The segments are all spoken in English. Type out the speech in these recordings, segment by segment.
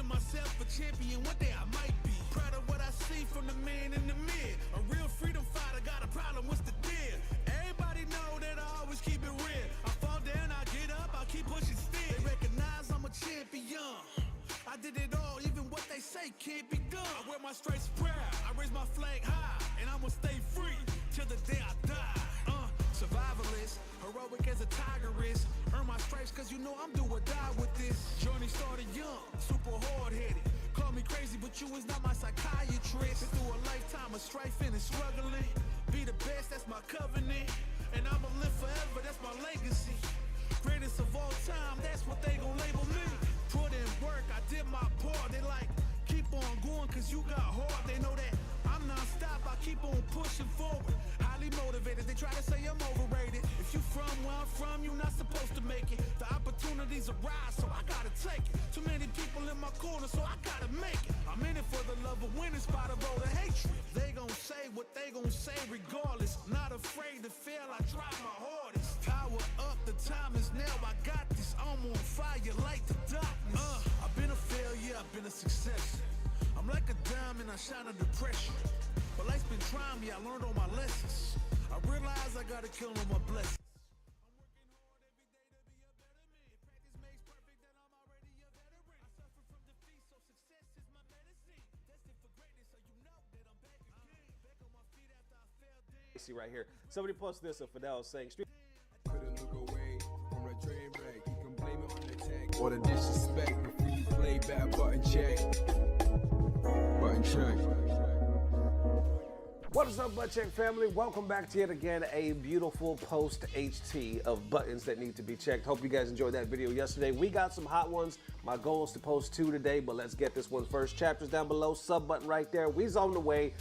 myself a champion, one day I might be. Proud of what I see from the man in the mid. A real freedom fighter, got a problem, what's the deal? Everybody know that I always keep it real. I fall down, I get up, I keep pushing still. They recognize I'm a champion. I did it all, even what they say can't be done. I wear my stripes proud, I raise my flag high, and I'ma stay free till the day I die. Survivalist, heroic as a tiger is. Earn my stripes cause you know I'm do or die with this. Journey started young, super hard-headed. Call me crazy, but you is not my psychiatrist. Been through a lifetime of strife and struggling. Be the best, that's my covenant. And I'ma live forever, that's my legacy. Greatest of all time, that's what they gon' label me. Put in work, I did my part. They like, keep on going cause you got hard. They know that I'm non-stop, I keep on pushing forward. Highly motivated, they try to say I'm overrated. If you from where I'm from, you're not supposed to make it. The opportunities arise, so I gotta take it. Too many people in my corner, so I gotta make it. I'm in it for the love of winning, spot of all the hatred. They gon' say what they gon' say regardless. Not afraid to fail, I try my hardest. Power up, the time is now, I got this. I'm on fire like the darkness. I've been a failure, I've been a success. I'm like a diamond, I shine under pressure. But life's been trying me, I learned all my lessons. I realize I gotta kill all my blessings. I'm working hard every day to be a better man. Practice makes perfect, then I'm already a veteran. I suffer from defeat, so success is my medicine. Destined for greatness, so you know that I'm back again. Back on my feet after I fell down. See right here. Somebody posted this of Fidel saying, Couldn't look away from the train wreck. You can blame it on the tech or the disrespect. Before you play back, button check. Button check. What is up, Butt Check family? Welcome back to yet again a beautiful post HT of buttons that need to be checked. Hope you guys enjoyed that video yesterday. We got some hot ones. My goal is to post 2 today, but let's get this one first. Chapters down below, sub button right there. We's on the way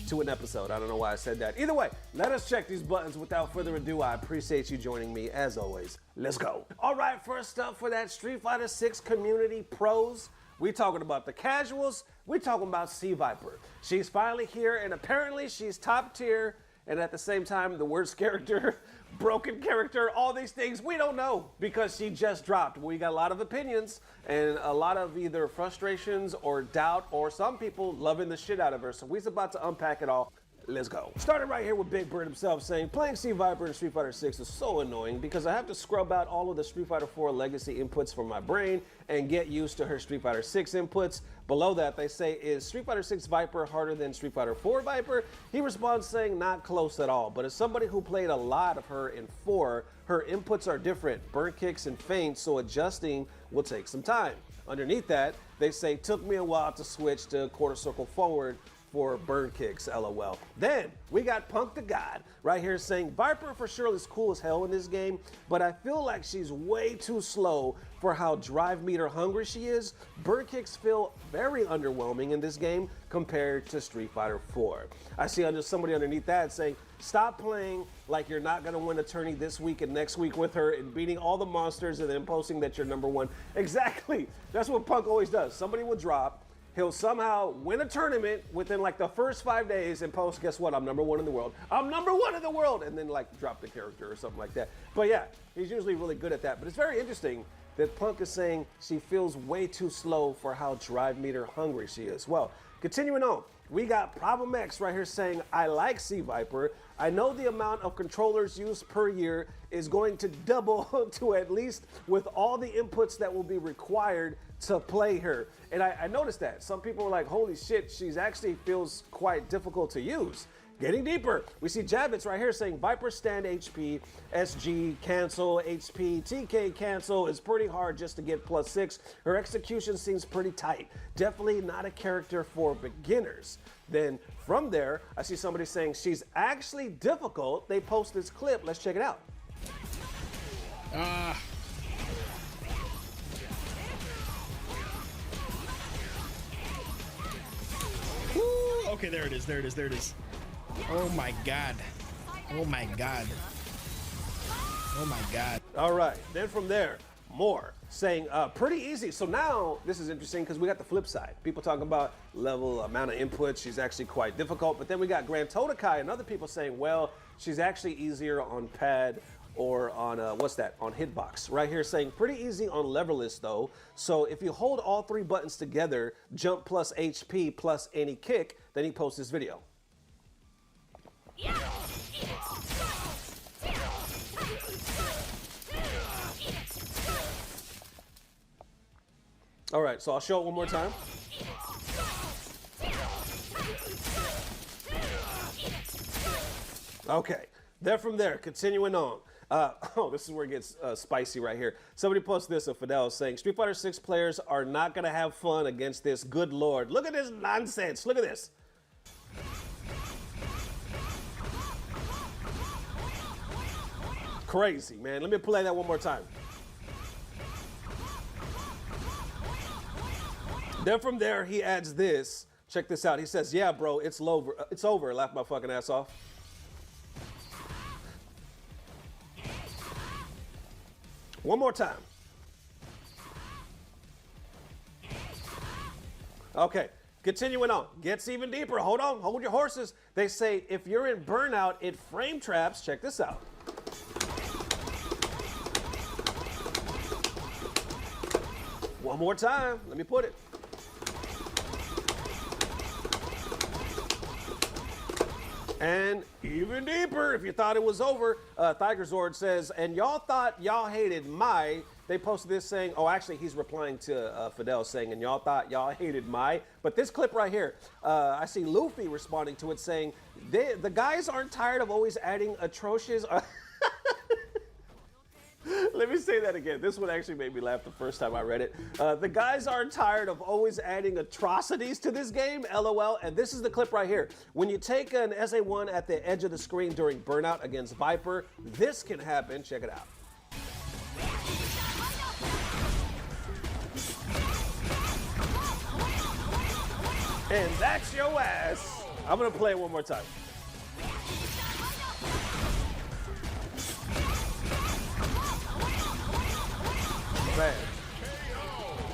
to an episode. I don't know why I said that. Either way, let us check these buttons. Without further ado, I appreciate you joining me as always. Let's go. All right, first up for that Street Fighter 6 community pros. We talking about the casuals. We talking about C Viper. She's finally here, and apparently she's top tier, and at the same time, the worst character, broken character, all these things, we don't know because she just dropped. We got a lot of opinions and a lot of either frustrations or doubt, or some people loving the shit out of her. So we're about to unpack it all. Let's go. Started right here with Big Bird himself saying, playing C Viper in Street Fighter 6 is so annoying because I have to scrub out all of the Street Fighter 4 legacy inputs from my brain and get used to her Street Fighter 6 inputs. Below that, they say, is Street Fighter 6 Viper harder than Street Fighter 4 Viper? He responds saying, not close at all. But as somebody who played a lot of her in 4, her inputs are different, burn kicks and feints, so adjusting will take some time. Underneath that, they say, took me a while to switch to quarter circle forward for burn kicks, LOL. Then we got Punk the God right here saying, Viper for sure is cool as hell in this game, but I feel like she's way too slow for how drive meter hungry she is. Burn kicks feel very underwhelming in this game compared to Street Fighter 4. I see somebody underneath that saying, stop playing like you're not gonna win a tourney this week and next week with her and beating all the monsters and then posting that you're #1. Exactly, that's what Punk always does. Somebody will drop, he'll somehow win a tournament within like the first 5 days and post, guess what, I'm #1 in the world. I'm #1 in the world, and then like drop the character or something like that. But yeah, he's usually really good at that. But it's very interesting that Punk is saying she feels way too slow for how drive meter hungry she is. Well, continuing on, we got Problem X right here saying, I like C Viper. I know the amount of controllers used per year is going to double to at least with all the inputs that will be required to play her. And I noticed that. Some people were like, holy shit, she's actually feels quite difficult to use. Getting deeper, we see Javits right here saying Viper stand HP, SG cancel, HP, TK cancel. It's pretty hard just to get +6. Her execution seems pretty tight. Definitely not a character for beginners. Then from there, I see somebody saying she's actually difficult. They post this clip. Let's check it out. Woo! Okay, there it is. There it is. There it is. Oh my god. Oh my god. Oh my god. All right, then from there, more saying pretty easy. So now this is interesting because we got the flip side. People talking about level amount of input. She's actually quite difficult. But then we got Grand Totakai and other people saying, well, she's actually easier on pad or on what's that, on hitbox. Right here saying pretty easy on leverless though. So if you hold all 3 buttons together, jump plus HP plus any kick, then he posts this video. All right, so I'll show it one more time. Okay, then from there, continuing on. Oh, this is where it gets spicy right here. Somebody posted this of Fidel saying, Street Fighter 6 players are not going to have fun against this. Good Lord. Look at this nonsense. Look at this. Crazy, man. Let me play that one more time. Then from there, he adds this. Check this out. He says, yeah, bro, it's over. It's over. Laugh my fucking ass off. One more time. Okay, continuing on. Gets even deeper. Hold on. Hold your horses. They say if you're in burnout, it frame traps. Check this out. One more time. Let me put it. And even deeper, if you thought it was over, Tigerzord says, and y'all thought y'all hated my, they posted this saying, oh, actually, he's replying to Fidel saying, and y'all thought y'all hated my, but this clip right here, I see Luffy responding to it saying, the guys aren't tired of always adding atrocious. Let me say that again. This one actually made me laugh the first time I read it. The guys aren't tired of always adding atrocities to this game, LOL. And this is the clip right here. When you take an SA1 at the edge of the screen during burnout against Viper, this can happen. Check it out. And that's your ass. I'm going to play it one more time. Man,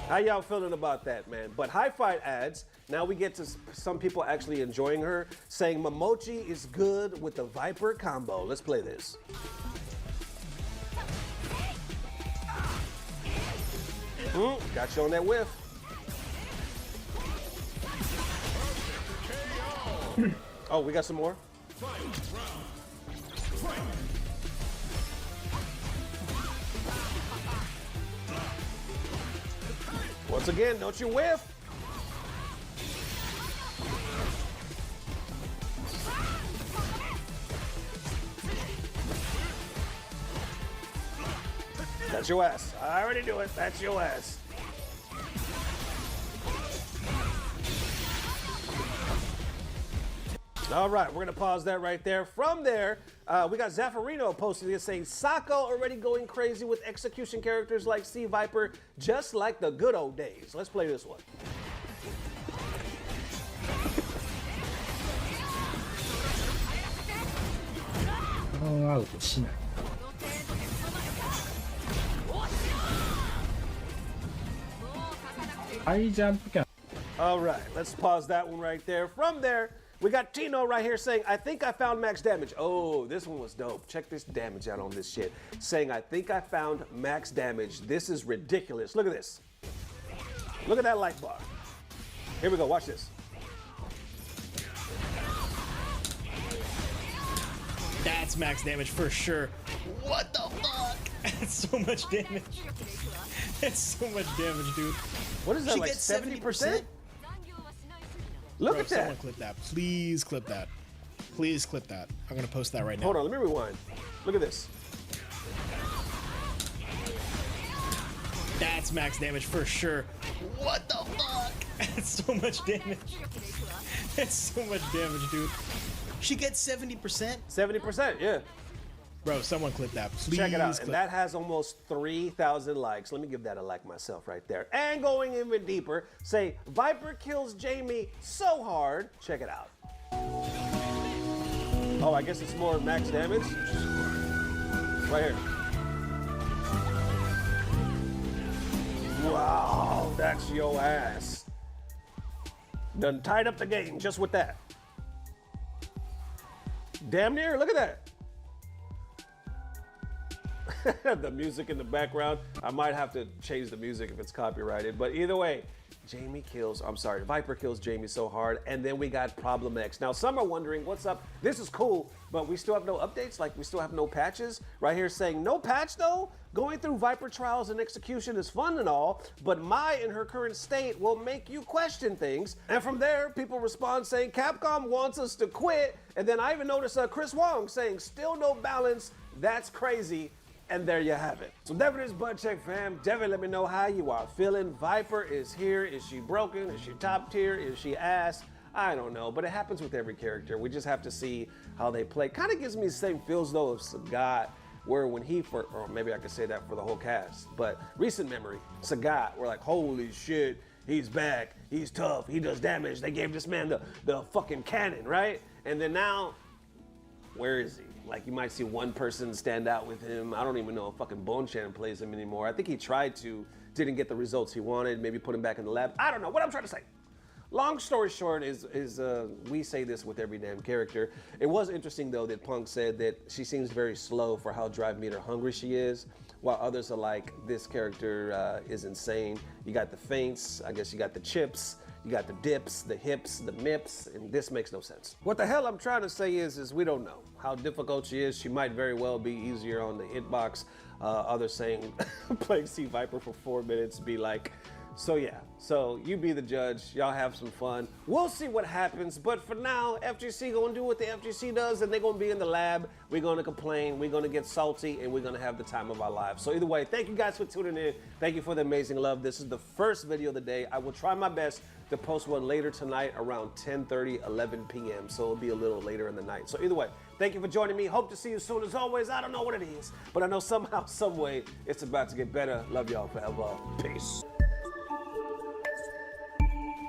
how y'all feeling about that, man? But High Fight adds, now we get to some people actually enjoying her, saying Momochi is good with the Viper combo. Let's play this. Got you on that whiff. Oh, we got some more? Once again, don't you whiff. That's your ass. I already knew it. That's your ass. All right, we're going to pause that right there. From there, we got Zaffarino posting this saying, Sako already going crazy with execution characters like Sea Viper, just like the good old days. Let's play this one. All right, let's pause that one right there. From there, we got Tino right here saying, I think I found max damage. Oh, this one was dope. Check this damage out on this shit. Saying, I think I found max damage. This is ridiculous. Look at this. Look at that light bar. Here we go. Watch this. That's max damage for sure. What the fuck? That's so much damage. That's so much damage, dude. What is that, She like gets 70%? Look Bro, at that. someone clip that. Please clip that. Please clip that. I'm gonna post that right now. Hold on, let me rewind. Look at this. That's max damage for sure. What the fuck? That's so much damage. That's so much damage, dude. She gets 70%? 70%, yeah. Bro, someone clip that. Please Check it out. clip. And that has almost 3,000 likes. Let me give that a like myself right there. And going even deeper, say, Viper kills Jamie so hard. Check it out. Oh, I guess it's more max damage. Right here. Wow, that's your ass. Done tied up the game just with that. Damn near, look at that. the music in the background. I might have to change the music if it's copyrighted. But either way, Viper kills Jamie so hard. And then we got Problem X. Now, some are wondering, what's up? This is cool, but we still have no updates? Like, we still have no patches? Right here saying, no patch, though? Going through Viper trials and execution is fun and all, but Mai in her current state will make you question things. And from there, people respond saying, Capcom wants us to quit. And then I even noticed Chris Wong saying, still no balance. That's crazy. And there you have it. So Devin is Butt Check fam. Devin, let me know how you are feeling. Viper is here. Is she broken? Is she top tier? Is she ass? I don't know, but it happens with every character. We just have to see how they play. Kind of gives me the same feels though of Sagat, where when he first, or maybe I could say that for the whole cast, but recent memory, Sagat, we're like, holy shit, he's back, he's tough, he does damage. They gave this man the fucking cannon, right? And then now, where is he? Like, you might see one person stand out with him. I don't even know if fucking Bone Chan plays him anymore. I think he tried to, didn't get the results he wanted, maybe put him back in the lab. I don't know what I'm trying to say. Long story short is we say this with every damn character. It was interesting though that Punk said that she seems very slow for how Drive Meter hungry she is, while others are like, this character is insane. You got the feints, I guess you got the chips, you got the dips, the hips, the mips, and this makes no sense. What the hell I'm trying to say is we don't know how difficult she is. She might very well be easier on the hitbox. Others saying playing C Viper for 4 minutes be like, so yeah, so you be the judge, y'all have some fun. We'll see what happens, but for now, FGC gonna do what the FGC does, and they're gonna be in the lab, we're gonna complain, we're gonna get salty, and we're gonna have the time of our lives. So either way, thank you guys for tuning in. Thank you for the amazing love. This is the first video of the day. I will try my best to post one later tonight around 10:30, 11 p.m. So it'll be a little later in the night. So either way, thank you for joining me. Hope to see you soon as always. I don't know what it is, but I know somehow, some way, it's about to get better. Love y'all forever. Peace.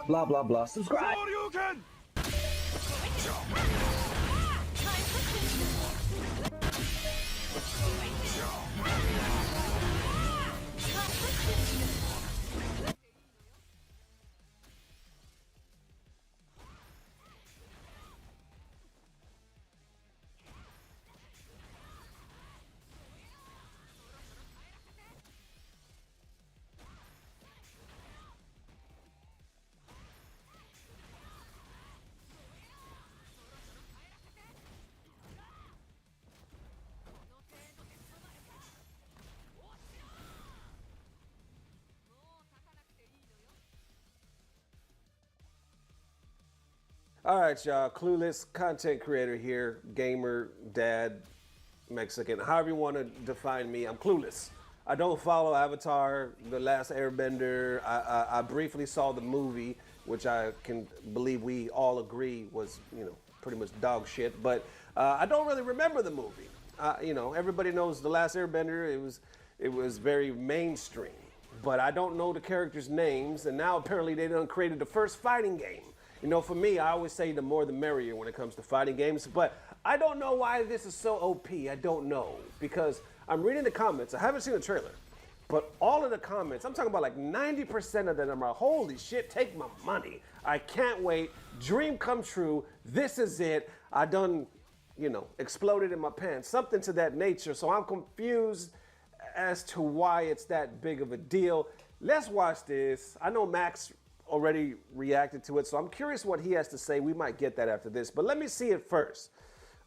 Blah, blah, blah. Subscribe. All right, y'all, clueless content creator here, gamer, dad, Mexican, however you want to define me, I'm clueless. I don't follow Avatar, The Last Airbender. I briefly saw the movie, which I can believe we all agree was, you know, pretty much dog shit, but I don't really remember the movie. You know, everybody knows The Last Airbender, it was very mainstream, but I don't know the characters' names, and now apparently they done created the first fighting game. You know, for me, I always say the more the merrier when it comes to fighting games, but I don't know why this is so OP. I don't know, because I'm reading the comments. I haven't seen the trailer, but all of the comments, I'm talking about like 90% of them are, holy shit, take my money. I can't wait. Dream come true. This is it. I done, you know, exploded in my pants, something to that nature. So I'm confused as to why it's that big of a deal. Let's watch this. I know Max already reacted to it, so I'm curious what he has to say. We might get that after this, but let me see it first.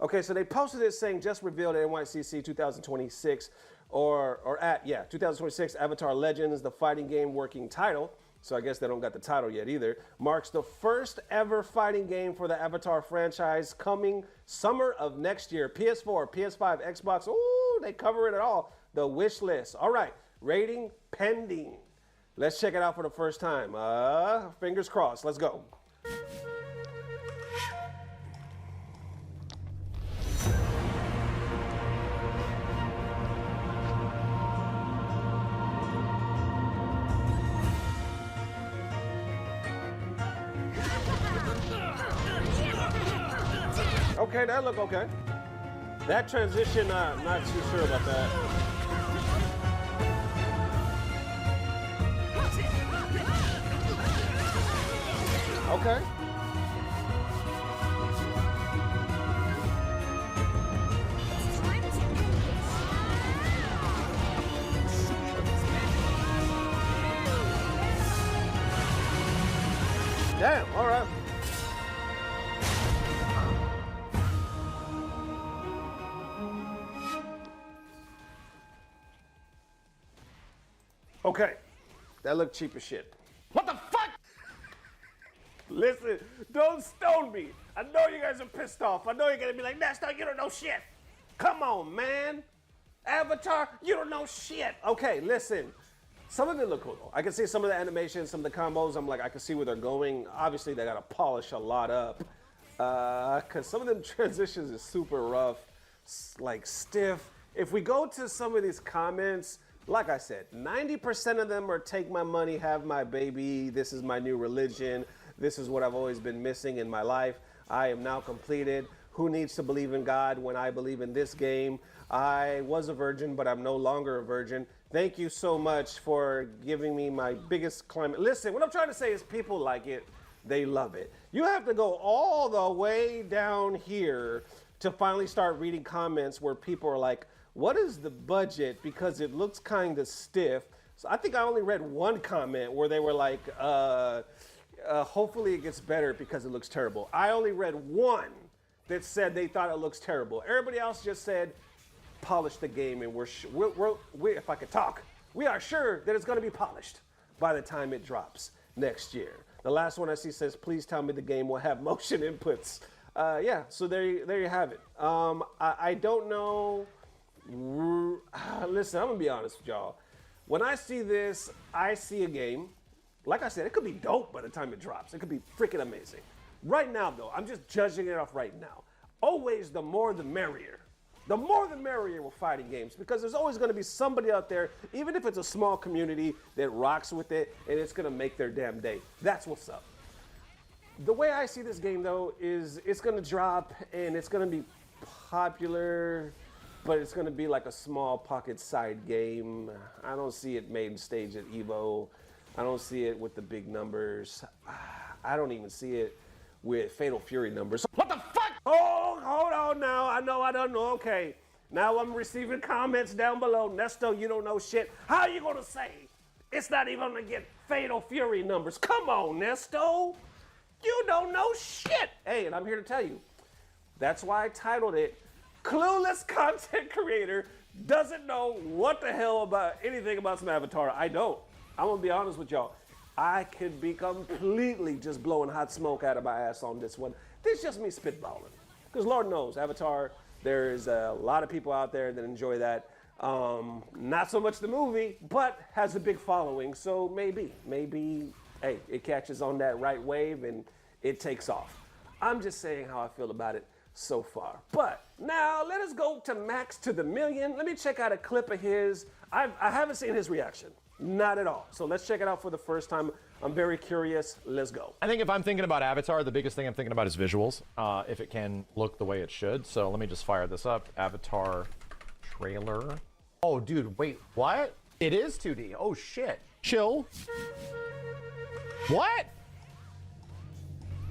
Okay, so they posted this saying just revealed at NYCC 2026, or at 2026 Avatar Legends, the fighting game working title. So I guess they don't got the title yet either. Marks the first ever fighting game for the Avatar franchise, coming summer of next year. PS4, PS5, Xbox. Ooh, they cover it all. The wish list. All right, rating pending. Let's check it out for the first time. Fingers crossed. Let's go. Okay, that look okay. That transition, not too sure about that. Okay. Damn, all right. Okay, that looked cheap as shit. What the fuck? Listen, don't stone me. I know you guys are pissed off. I know you're gonna be like, Nestor, you don't know shit. Come on, man. Avatar, you don't know shit. Okay, listen. Some of it look cool though. I can see some of the animations, some of the combos. I'm like, I can see where they're going. Obviously, they gotta polish a lot up. Cause some of them transitions is super rough, like stiff. If we go to some of these comments, like I said, 90% of them are take my money, have my baby, this is my new religion, this is what I've always been missing in my life. I am now completed. Who needs to believe in God when I believe in this game? I was a virgin, but I'm no longer a virgin. Thank you so much for giving me my biggest climate. Listen, what I'm trying to say is people like it, they love it. You have to go all the way down here to finally start reading comments where people are like, what is the budget? Because it looks kind of stiff. So I think I only read one comment where they were like, hopefully it gets better because it looks terrible. I only read one that said they thought it looks terrible. Everybody else just said, polish the game, and if I could talk, we are sure that it's gonna be polished by the time it drops next year. The last one I see says, please tell me the game will have motion inputs. Yeah, so there you have it. I don't know. Listen, I'm gonna be honest with y'all. When I see this, I see a game. Like I said, it could be dope by the time it drops. It could be freaking amazing. Right now, though, I'm just judging it off right now. Always the more the merrier. The more the merrier with fighting games, because there's always going to be somebody out there, even if it's a small community, that rocks with it, and it's going to make their damn day. That's what's up. The way I see this game, though, is it's going to drop, and it's going to be popular, but it's going to be like a small pocket side game. I don't see it main stage at EVO. I don't see it with the big numbers. I don't even see it with Fatal Fury numbers. What the fuck? Oh, hold on now. I don't know. Okay. Now I'm receiving comments down below. Nesto, you don't know shit. How are you going to say it's not even going to get Fatal Fury numbers? Come on, Nesto. You don't know shit. Hey, and I'm here to tell you, that's why I titled it, Clueless Content Creator Doesn't Know What the Hell About Anything About some Avatar. I don't. I'm going to be honest with y'all. I could be completely just blowing hot smoke out of my ass on this one. This is just me spitballing. Because Lord knows, Avatar, there's a lot of people out there that enjoy that. Not so much the movie, but has a big following. So maybe, hey, it catches on that right wave and it takes off. I'm just saying how I feel about it so far. But now let us go to Max to the Million. Let me check out a clip of his. I haven't seen his reaction. Not at all. So let's check it out for the first time. I'm very curious. Let's go. I think if I'm thinking about Avatar, the biggest thing I'm thinking about is visuals, if it can look the way it should. So let me just fire this up. Avatar trailer. Oh, dude, wait, what? It is 2D. Oh, shit. Chill. What?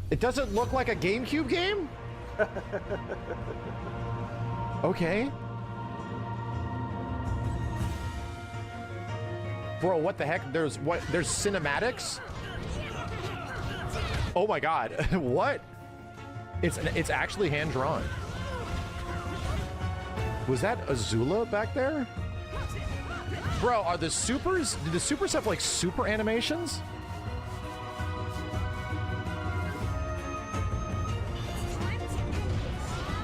It doesn't look like a GameCube game? Okay. Bro, what the heck? There's cinematics? Oh my god. What? It's actually hand drawn. Was that Azula back there? Bro, are the supers? Do the supers have like super animations?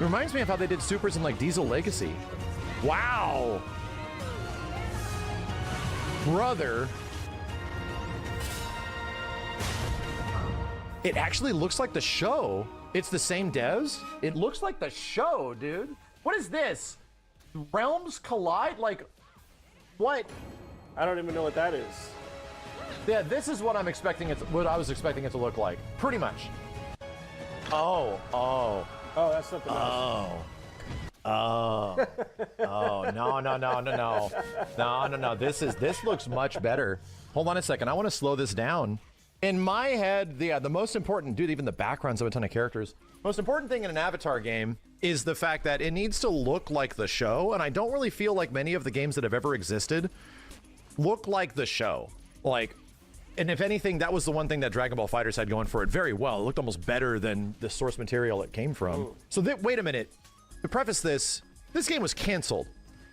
It reminds me of how they did supers in like Diesel Legacy. Wow. Brother. It actually looks like the show. It's the same devs. It looks like the show, dude. What is this? Realms collide? Like, what? I don't even know what that is. Yeah, this is what I'm expecting what I was expecting it to look like. Pretty much. Oh, that's something else. No. This looks much better. Hold on a second. I want to slow this down. In my head, the most important, dude, even the backgrounds of a ton of characters. Most important thing in an Avatar game is the fact that it needs to look like the show, and I don't really feel like many of the games that have ever existed look like the show. Like, And if anything, that was the one thing that Dragon Ball FighterZ had going for it very well. It looked almost better than the source material it came from. So wait a minute. To preface this game was canceled,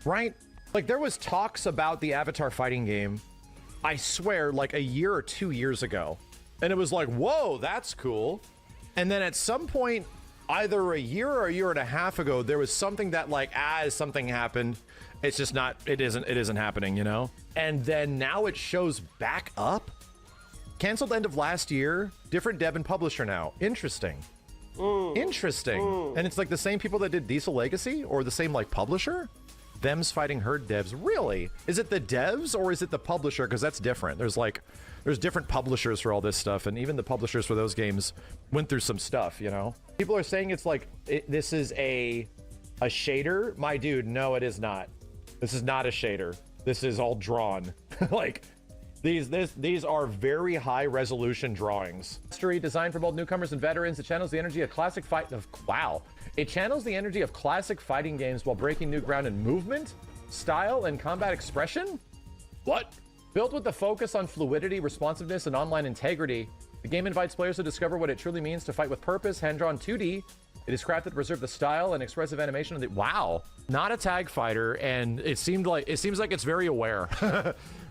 right? Like, there was talks about the Avatar fighting game, I swear, like a year or 2 years ago. And it was like, whoa, that's cool. And then at some point, either a year or a year and a half ago, there was something that, like, as something happened, it's just not, it isn't happening, you know? And then now it shows back up. Canceled end of last year, different dev and publisher now. Interesting. Interesting. And it's like the same people that did Diesel Legacy, or the same like publisher? Them's Fighting Herd devs. Really? Is it the devs or is it the publisher? Because that's different. There's different publishers for all this stuff, and even the publishers for those games went through some stuff, you know? People are saying it's like, this is a shader. My dude, no, it is not. This is not a shader. This is all drawn. Like, these are very high resolution drawings. History designed for both newcomers and veterans. It channels the energy of classic It channels the energy of classic fighting games while breaking new ground in movement, style, and combat expression. What? Built with the focus on fluidity, responsiveness, and online integrity, the game invites players to discover what it truly means to fight with purpose, hand-drawn 2D. It is crafted to preserve the style and expressive animation of the wow. Not a tag fighter, and it seems like it's very aware,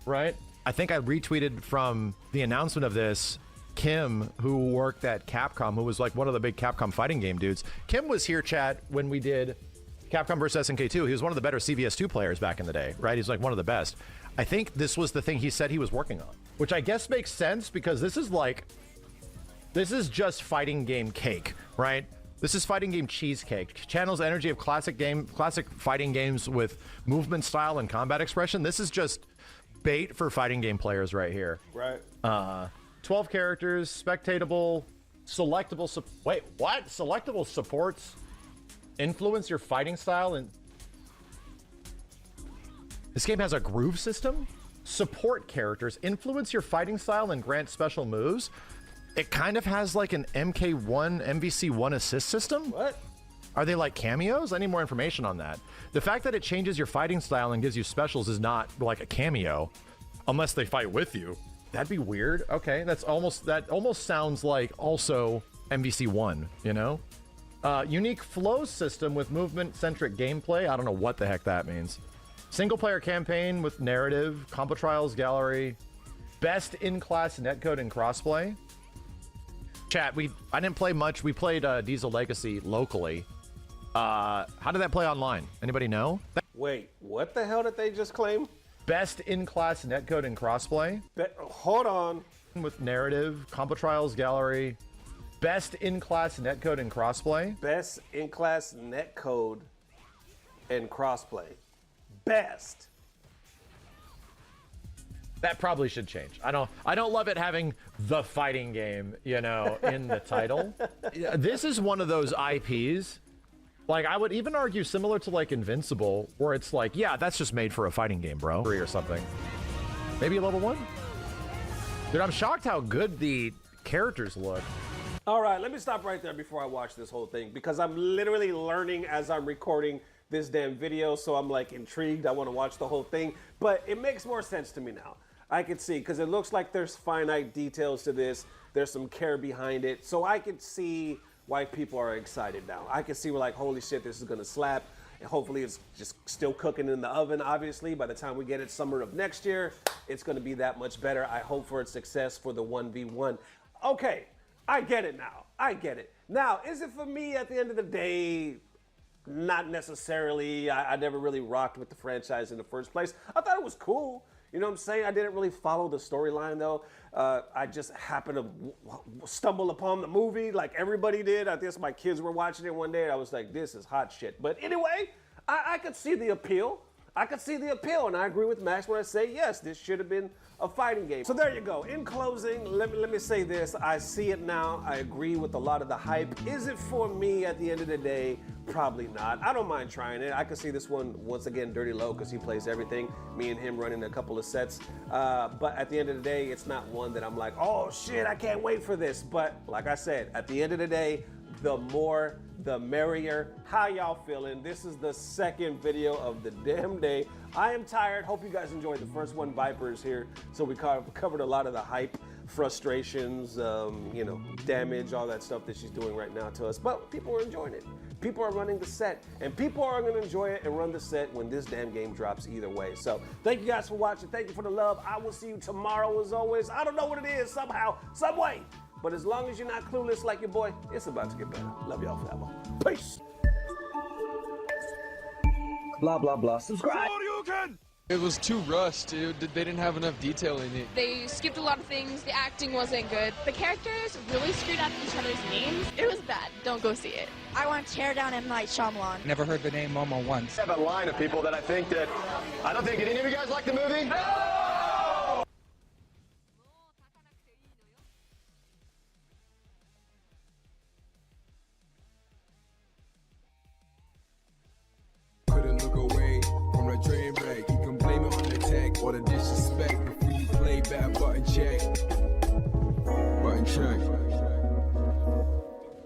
right? I think I retweeted from the announcement of this, Kim, who worked at Capcom, who was like one of the big Capcom fighting game dudes. Kim was here, chat, when we did Capcom vs. SNK2. He was one of the better CVS2 players back in the day, right? He's like one of the best. I think this was the thing he said he was working on, which I guess makes sense because this is just fighting game cake, right? This is fighting game cheesecake. Channels energy of classic fighting games with movement style and combat expression. This is just bait for fighting game players right here. Right. 12 characters, spectatable, selectable. Wait, what? Selectable supports influence your fighting style, and this game has a groove system. Support characters influence your fighting style and grant special moves. It kind of has like an MVC1 assist system. What? Are they like cameos? I need more information on that. The fact that it changes your fighting style and gives you specials is not like a cameo, unless they fight with you. That'd be weird. Okay, that almost sounds like also MVC1, you know? Unique flow system with movement-centric gameplay. I don't know what the heck that means. Single-player campaign with narrative, combo trials gallery, best in-class netcode and crossplay. Chat, I didn't play much. We played Diesel Legacy locally. How did that play online? Anybody know? Wait, what the hell did they just claim? Best in-class netcode and crossplay. Hold on. With narrative, combo trials gallery, best in-class netcode and crossplay. Best in-class netcode and crossplay. Best. That probably should change. I don't love it having the fighting game, you know, in the title. This is one of those IPs. Like, I would even argue similar to like Invincible, where it's like, yeah, that's just made for a fighting game, bro. Or something. Maybe a level 1? Dude, I'm shocked how good the characters look. All right, let me stop right there before I watch this whole thing, because I'm literally learning as I'm recording this damn video, so I'm like intrigued. I want to watch the whole thing, but it makes more sense to me now. I can see, because it looks like there's finite details to this. There's some care behind it, so I could see why people are excited now. I can see we're like, holy shit, this is gonna slap. And hopefully it's just still cooking in the oven, obviously. By the time we get it summer of next year, it's gonna be that much better. I hope for its success for the 1v1. Okay, I get it now. I get it. Now, is it for me at the end of the day? Not necessarily. I never really rocked with the franchise in the first place. I thought it was cool. You know what I'm saying? I didn't really follow the storyline though. I just happened to stumble upon the movie like everybody did. I guess my kids were watching it one day and I was like, this is hot shit. But anyway, I could see the appeal. I could see the appeal, and I agree with Max when I say, yes, this should have been a fighting game. So there you go. In closing, let me say this. I see it now. I agree with a lot of the hype. Is it for me at the end of the day? Probably not. I don't mind trying it. I could see this one, once again, Dirty Low, because he plays everything. Me and him running a couple of sets. But at the end of the day, it's not one that I'm like, oh shit, I can't wait for this. But like I said, at the end of the day, the more the merrier. How y'all feeling? This is the second video of the damn day. I am tired. Hope you guys enjoyed the first one. Viper is here, so we covered a lot of the hype, frustrations, you know, damage, all that stuff that she's doing right now to us. But people are enjoying it. People are running the set, and people are going to enjoy it and run the set when this damn game drops either way. So thank you guys for watching. Thank you for the love. I will see you tomorrow as always. I don't know what it is, somehow, some way. But as long as you're not clueless like your boy, it's about to get better. Love y'all forever. Peace. Blah, blah, blah. Subscribe. It was too rushed, dude. They didn't have enough detail in it. They skipped a lot of things. The acting wasn't good. The characters really screwed up each other's names. It was bad. Don't go see it. I want to tear down M. Night Shyamalan. Never heard the name Momo once. I have a line of people that I don't think any of you guys like the movie? Couldn't look away from the train wreck. You can blame it on the tech or the disrespect before you play back. Button check. Button check.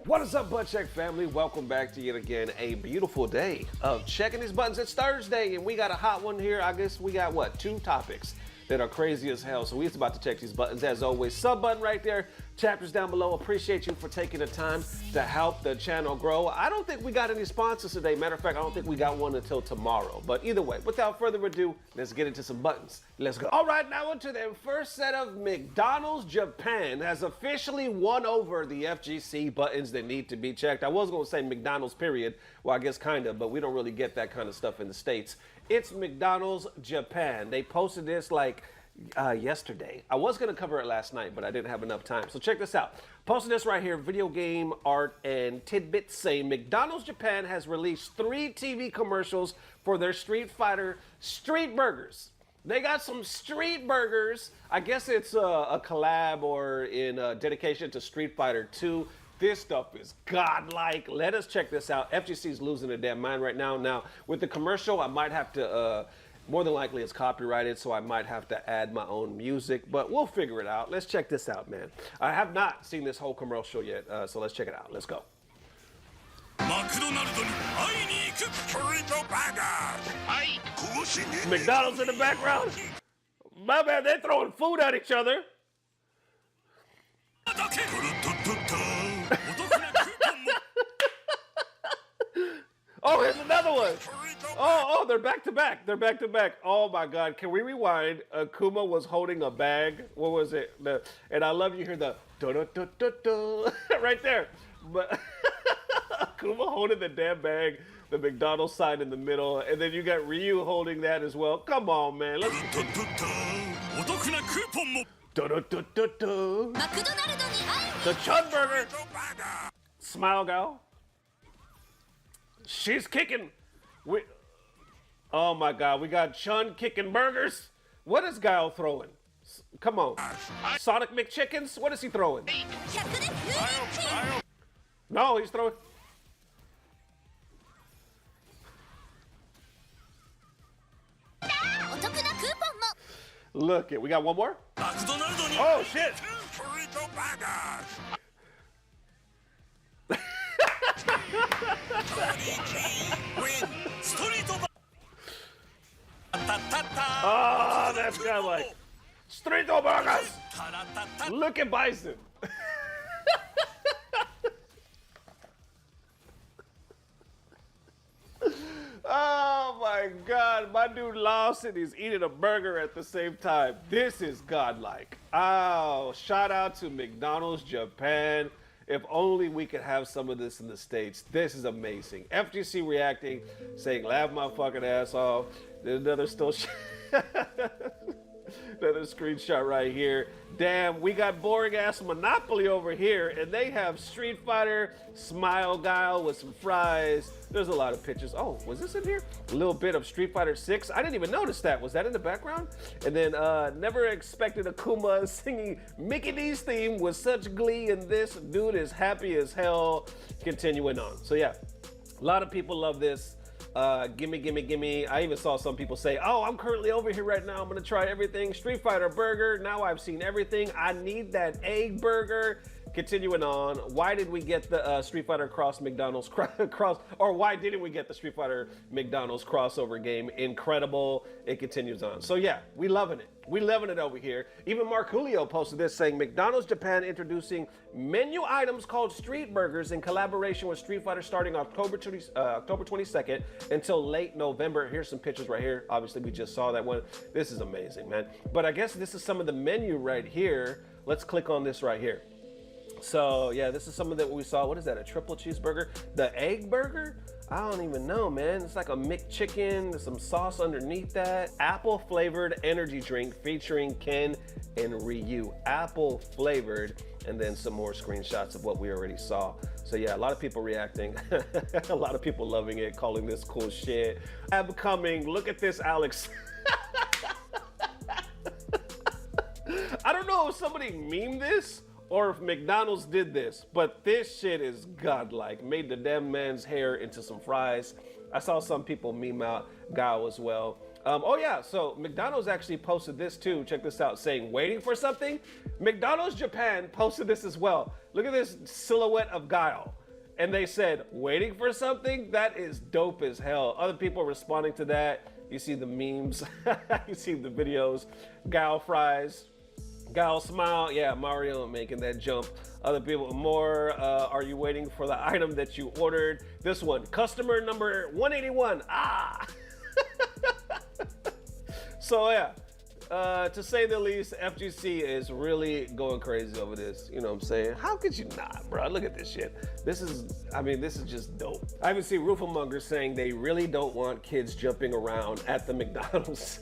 What is up, Butt Check family? Welcome back to yet again a beautiful day of checking these buttons. It's Thursday, and we got a hot one here. I guess we got, what, 2 topics that are crazy as hell. So we're about to check these buttons. As always, sub button right there, chapters down below. Appreciate you for taking the time to help the channel grow. I don't think we got any sponsors today. Matter of fact, I don't think we got one until tomorrow. But either way, without further ado, let's get into some buttons. Let's go. All right, now into the first set of McDonald's Japan has officially won over the FGC buttons that need to be checked. I was going to say McDonald's period. Well, I guess kind of, but we don't really get that kind of stuff in the States. It's McDonald's Japan. They posted this like yesterday. I was going to cover it last night, but I didn't have enough time. So check this out. Posted this right here, video game art and tidbits saying McDonald's Japan has released 3 TV commercials for their Street Fighter Street Burgers. They got some street burgers. I guess it's a collab or in dedication to Street Fighter 2. This stuff is godlike. Let us check this out. FGC's losing their damn mind right now. Now, with the commercial, I might have to, more than likely it's copyrighted, so I might have to add my own music, but we'll figure it out. Let's check this out, man. I have not seen this whole commercial yet, so let's check it out. Let's go. McDonald's in the background. My man, they're throwing food at each other. Oh, here's another one. Oh, they're back to back. They're back to back. Oh my God. Can we rewind? Akuma was holding a bag. What was it? And I love you hear the do-do-do-do-do right there. But Akuma holding the damn bag, the McDonald's sign in the middle, and then you got Ryu holding that as well. Come on, man. Let's do-do-do-do-do. The Chun Burger. Smile Gal. She's kicking. Oh my God, we got Chun kicking burgers. What is Guile throwing? Come on. Sonic McChickens? What is he throwing? No, he's throwing. Look it, we got one more? Oh shit! Oh, that's kind of like Street Burgers. Look at Bison. Oh my God, my dude Lawson is eating a burger at the same time. This is godlike. Oh, shout out to McDonald's Japan. If only we could have some of this in the States. This is amazing. FGC reacting, saying, laugh my fucking ass off. There's another still another screenshot right here. Damn, we got boring ass Monopoly over here, and they have Street Fighter, Smile Guile with some fries. There's a lot of pictures. Oh, was this in here? A little bit of Street Fighter 6. I didn't even notice that. Was that in the background? And then never expected Akuma singing Mickey D's theme with such glee, and this dude is happy as hell. Continuing on. So yeah, a lot of people love this. Gimme, gimme, gimme. I even saw some people say, oh, I'm currently over here right now. I'm gonna try everything. Street Fighter burger. Now I've seen everything. I need that egg burger. continuing on. Why did we get the Street Fighter Cross McDonald's cross, or why didn't we get the Street Fighter McDonald's crossover game? Incredible. It continues on. So yeah, we loving it. We loving it over here. Even Mark Julio posted this saying McDonald's Japan introducing menu items called Street Burgers in collaboration with Street Fighter starting October 22nd until late November. Here's some pictures right here. Obviously, we just saw that one. This is amazing, man. But I guess this is some of the menu right here. Let's click on this right here. So yeah, this is some of that we saw. What is that? A triple cheeseburger? The egg burger? I don't even know, man. It's like a McChicken. There's some sauce underneath that. Apple flavored energy drink featuring Ken and Ryu. Apple flavored, and then some more screenshots of what we already saw. So yeah, a lot of people reacting. A lot of people loving it, calling this cool shit. I'm coming. Look at this, Alex. I don't know if somebody memed this or if McDonald's did this, but this shit is godlike. Made the damn man's hair into some fries. I saw some people meme out Gao as well. Oh yeah, so McDonald's actually posted this too. Check this out, saying waiting for something. McDonald's Japan posted this as well. Look at this silhouette of Guile. And they said, waiting for something? That is dope as hell. Other people responding to that. You see the memes, you see the videos. Guile fries. Gal smile, yeah, Mario making that jump. Other people, more, are you waiting for the item that you ordered? This one, customer number 181, ah! So yeah, to say the least, FGC is really going crazy over this, you know what I'm saying? How could you not, bro? Look at this shit. This is just dope. I even see Roofamonger saying they really don't want kids jumping around at the McDonald's.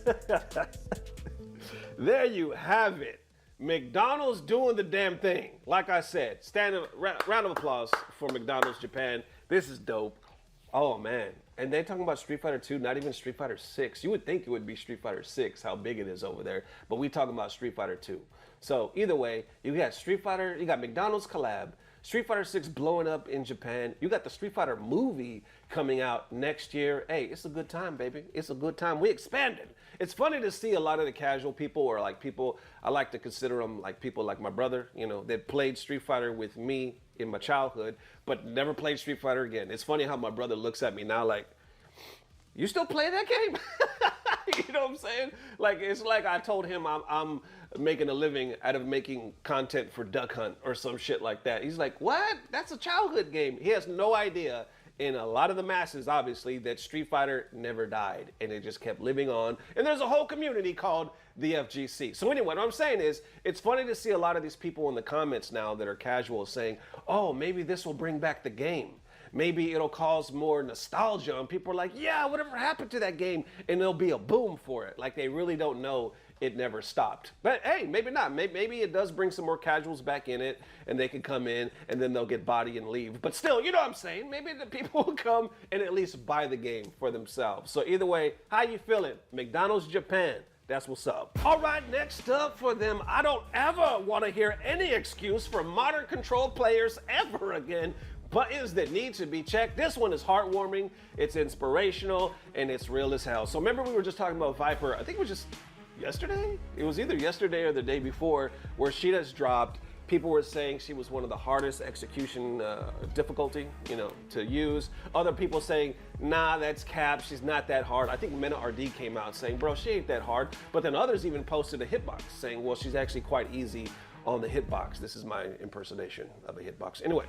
There you have it. McDonald's doing the damn thing. Like I said, round of applause for McDonald's Japan. This is dope. Oh man. And they're talking about Street Fighter 2, not even Street Fighter 6. You would think it would be Street Fighter 6, how big it is over there. But we talking about Street Fighter 2. So either way, you got Street Fighter, you got McDonald's collab, Street Fighter 6 blowing up in Japan. You got the Street Fighter movie coming out next year. Hey, it's a good time, baby. It's a good time. We expanded. It's funny to see a lot of the casual people, or like people, I like to consider them like people like my brother, you know, that played Street Fighter with me in my childhood, but never played Street Fighter again. It's funny how my brother looks at me now like, you still play that game? You know what I'm saying? Like, it's like I told him I'm making a living out of making content for Duck Hunt or some shit like that. He's like, what? That's a childhood game. He has no idea, in a lot of the masses, obviously, that Street Fighter never died and it just kept living on. And there's a whole community called the FGC. So anyway, what I'm saying is, it's funny to see a lot of these people in the comments now that are casual saying, oh, maybe this will bring back the game. Maybe it'll cause more nostalgia, and people are like, yeah, whatever happened to that game? And there'll be a boom for it. Like, they really don't know it never stopped. But hey, maybe not. Maybe it does bring some more casuals back in it, and they can come in, and then they'll get body and leave. But still, you know what I'm saying? Maybe the people will come and at least buy the game for themselves. So either way, how you feeling? McDonald's Japan. That's what's up. All right, next up for them, I don't ever want to hear any excuse for modern control players ever again. Buttons that need to be checked. This one is heartwarming, it's inspirational, and it's real as hell. So remember we were just talking about Viper, I think it was just yesterday? It was either yesterday or the day before, where she just dropped. People were saying she was one of the hardest execution difficulty, you know, to use. Other people saying, nah, that's cap, she's not that hard. I think Mena RD came out saying, bro, she ain't that hard. But then others even posted a hitbox saying, well, she's actually quite easy on the hitbox. This is my impersonation of a hitbox. Anyway,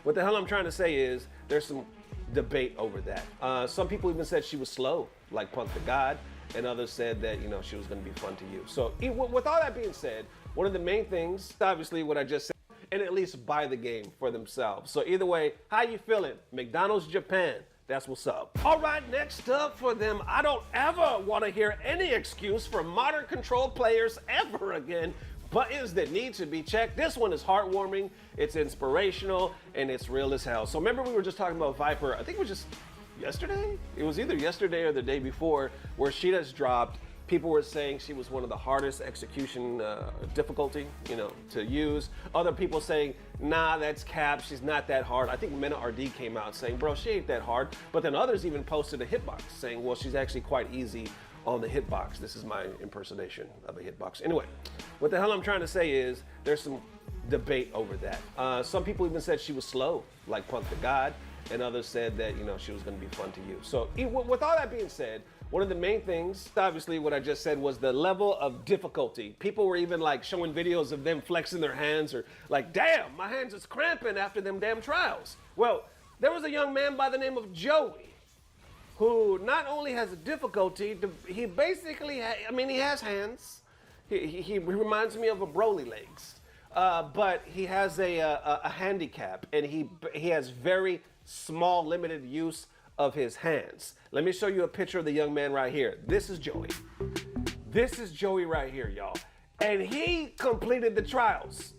what the hell I'm trying to say is there's some debate over that. Some people even said she was slow, like Punk the God, and others said that, you know, she was going to be fun to use. So with all that being said, one of the main things, obviously what I just said, and at least buy the game for themselves. So either way, how you feeling? McDonald's Japan. That's what's up. All right, next up for them, I don't ever want to hear any excuse for modern control players ever again. Buttons that need to be checked. This one is heartwarming, it's inspirational, and it's real as hell. So remember we were just talking about Viper, I think it was just yesterday? It was either yesterday or the day before, where she just dropped. People were saying she was one of the hardest execution difficulty, you know, to use. Other people saying, nah, that's cap, she's not that hard. I think Mena RD came out saying, bro, she ain't that hard. But then others even posted a hitbox saying, well, she's actually quite easy on the hitbox. This is my impersonation of a hitbox. Anyway, what the hell I'm trying to say is there's some debate over that. Some people even said she was slow, like Punk the God, and others said that, you know, she was going to be fun to use. So with all that being said, one of the main things, obviously what I just said, was the level of difficulty. People were even like showing videos of them flexing their hands or like, damn, my hands is cramping after them damn trials. Well, there was a young man by the name of Joey who not only has a difficulty, he basically, he has hands. He reminds me of a Broly legs. But he has a handicap, and he has very small, limited use of his hands. Let me show you a picture of the young man right here. This is Joey. This is Joey right here, y'all. And he completed the trials.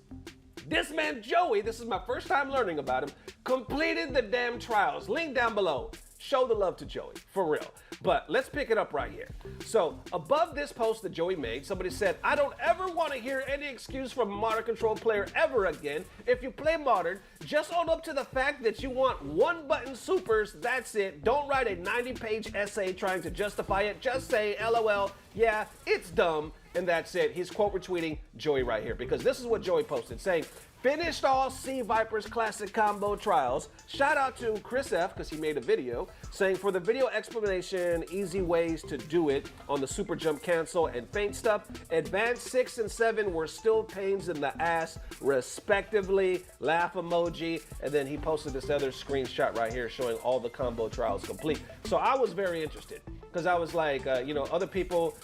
This man, Joey, this is my first time learning about him, completed the damn trials. Link down below. Show the love to Joey, for real. But let's pick it up right here. So above this post that Joey made, somebody said, I don't ever want to hear any excuse from a Modern Control player ever again. If you play Modern, just own up to the fact that you want one button supers, that's it. Don't write a 90-page essay trying to justify it. Just say, LOL, yeah, it's dumb, and that's it. He's quote retweeting Joey right here, because this is what Joey posted, saying, finished all Sea Viper's classic combo trials. Shout out to Chris F, because he made a video, saying for the video explanation, easy ways to do it on the super jump cancel and feint stuff. Advanced 6 and 7 were still pains in the ass, respectively. Laugh emoji. And then he posted this other screenshot right here showing all the combo trials complete. So I was very interested, because I was like, other people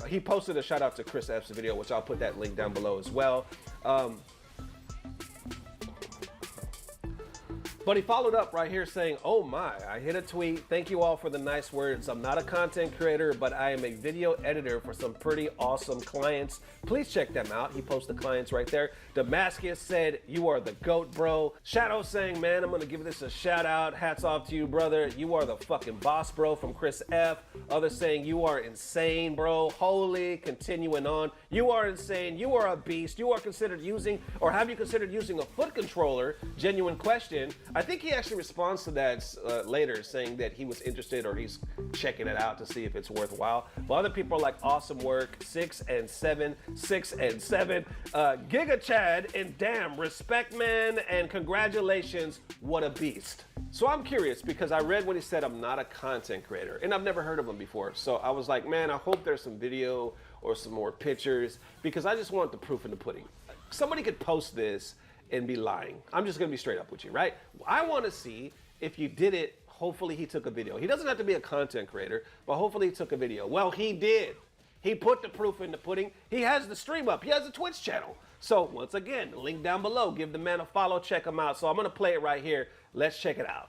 he posted a shout out to Chris F's video, which I'll put that link down below as well. But he followed up right here saying, oh my, I hit a tweet. Thank you all for the nice words. I'm not a content creator, but I am a video editor for some pretty awesome clients. Please check them out. He posted the clients right there. Damascus said, you are the GOAT, bro. Shadow saying, man, I'm going to give this a shout out. Hats off to you, brother. You are the fucking boss, bro, from Chris F. Others saying, you are insane, bro. Holy, continuing on. You are insane. You are a beast. You are considered using, or have you considered using a foot controller? Genuine question. I think he actually responds to that later, saying that he was interested or he's checking it out to see if it's worthwhile. But other people are like, awesome work, 6 and 7, 6 and 7. Giga Chad, and damn, respect, man, and congratulations, what a beast. So I'm curious, because I read when he said, I'm not a content creator, and I've never heard of him before. So I was like, man, I hope there's some video or some more pictures, because I just want the proof in the pudding. Somebody could post this and be lying. I'm just gonna be straight up with you, right? I wanna see if you did it. Hopefully he took a video. He doesn't have to be a content creator, but hopefully he took a video. Well, he did. He put the proof in the pudding. He has the stream up. He has a Twitch channel. So once again, link down below. Give the man a follow, check him out. So I'm gonna play it right here. Let's check it out.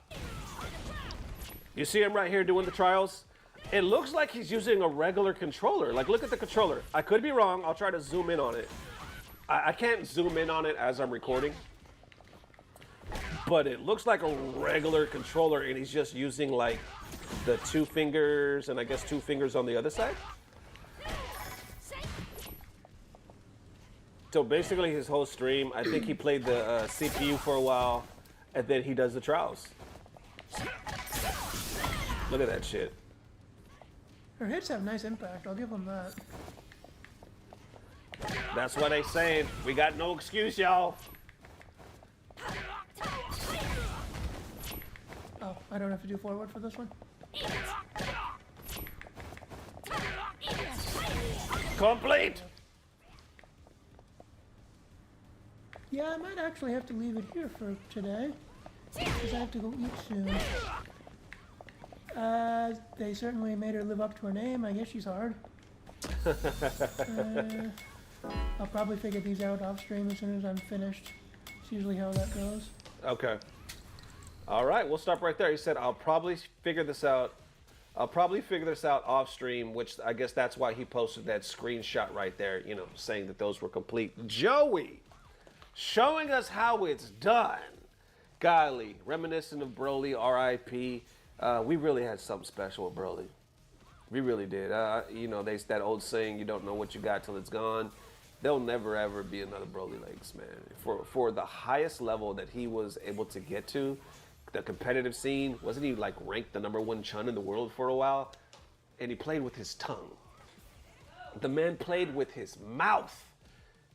You see him right here doing the trials? It looks like he's using a regular controller. Like, look at the controller. I could be wrong. I'll try to zoom in on it. I can't zoom in on it as I'm recording, but it looks like a regular controller, and he's just using like the 2 fingers and I guess 2 fingers on the other side. So basically his whole stream, I think he played the CPU for a while, and then he does the trials. Look at that shit. Her hits have nice impact, I'll give him that. That's what they saying. We got no excuse, y'all. Oh, I don't have to do forward for this one? Complete. Yeah, I might actually have to leave it here for today, because I have to go eat soon. They certainly made her live up to her name. I guess she's hard. I'll probably figure these out off stream as soon as I'm finished. It's usually how that goes. Okay. All right, we'll stop right there. He said, I'll probably figure this out. I'll probably figure this out off stream, which I guess that's why he posted that screenshot right there, you know, saying that those were complete. Joey, showing us how it's done. Golly, reminiscent of Broly, R.I.P. We really had something special with Broly. We really did. You know, that old saying, you don't know what you got till it's gone. There'll never, ever be another Broly Legs, man. For the highest level that he was able to get to, the competitive scene, wasn't he like ranked the #1 Chun in the world for a while? And he played with his tongue. The man played with his mouth.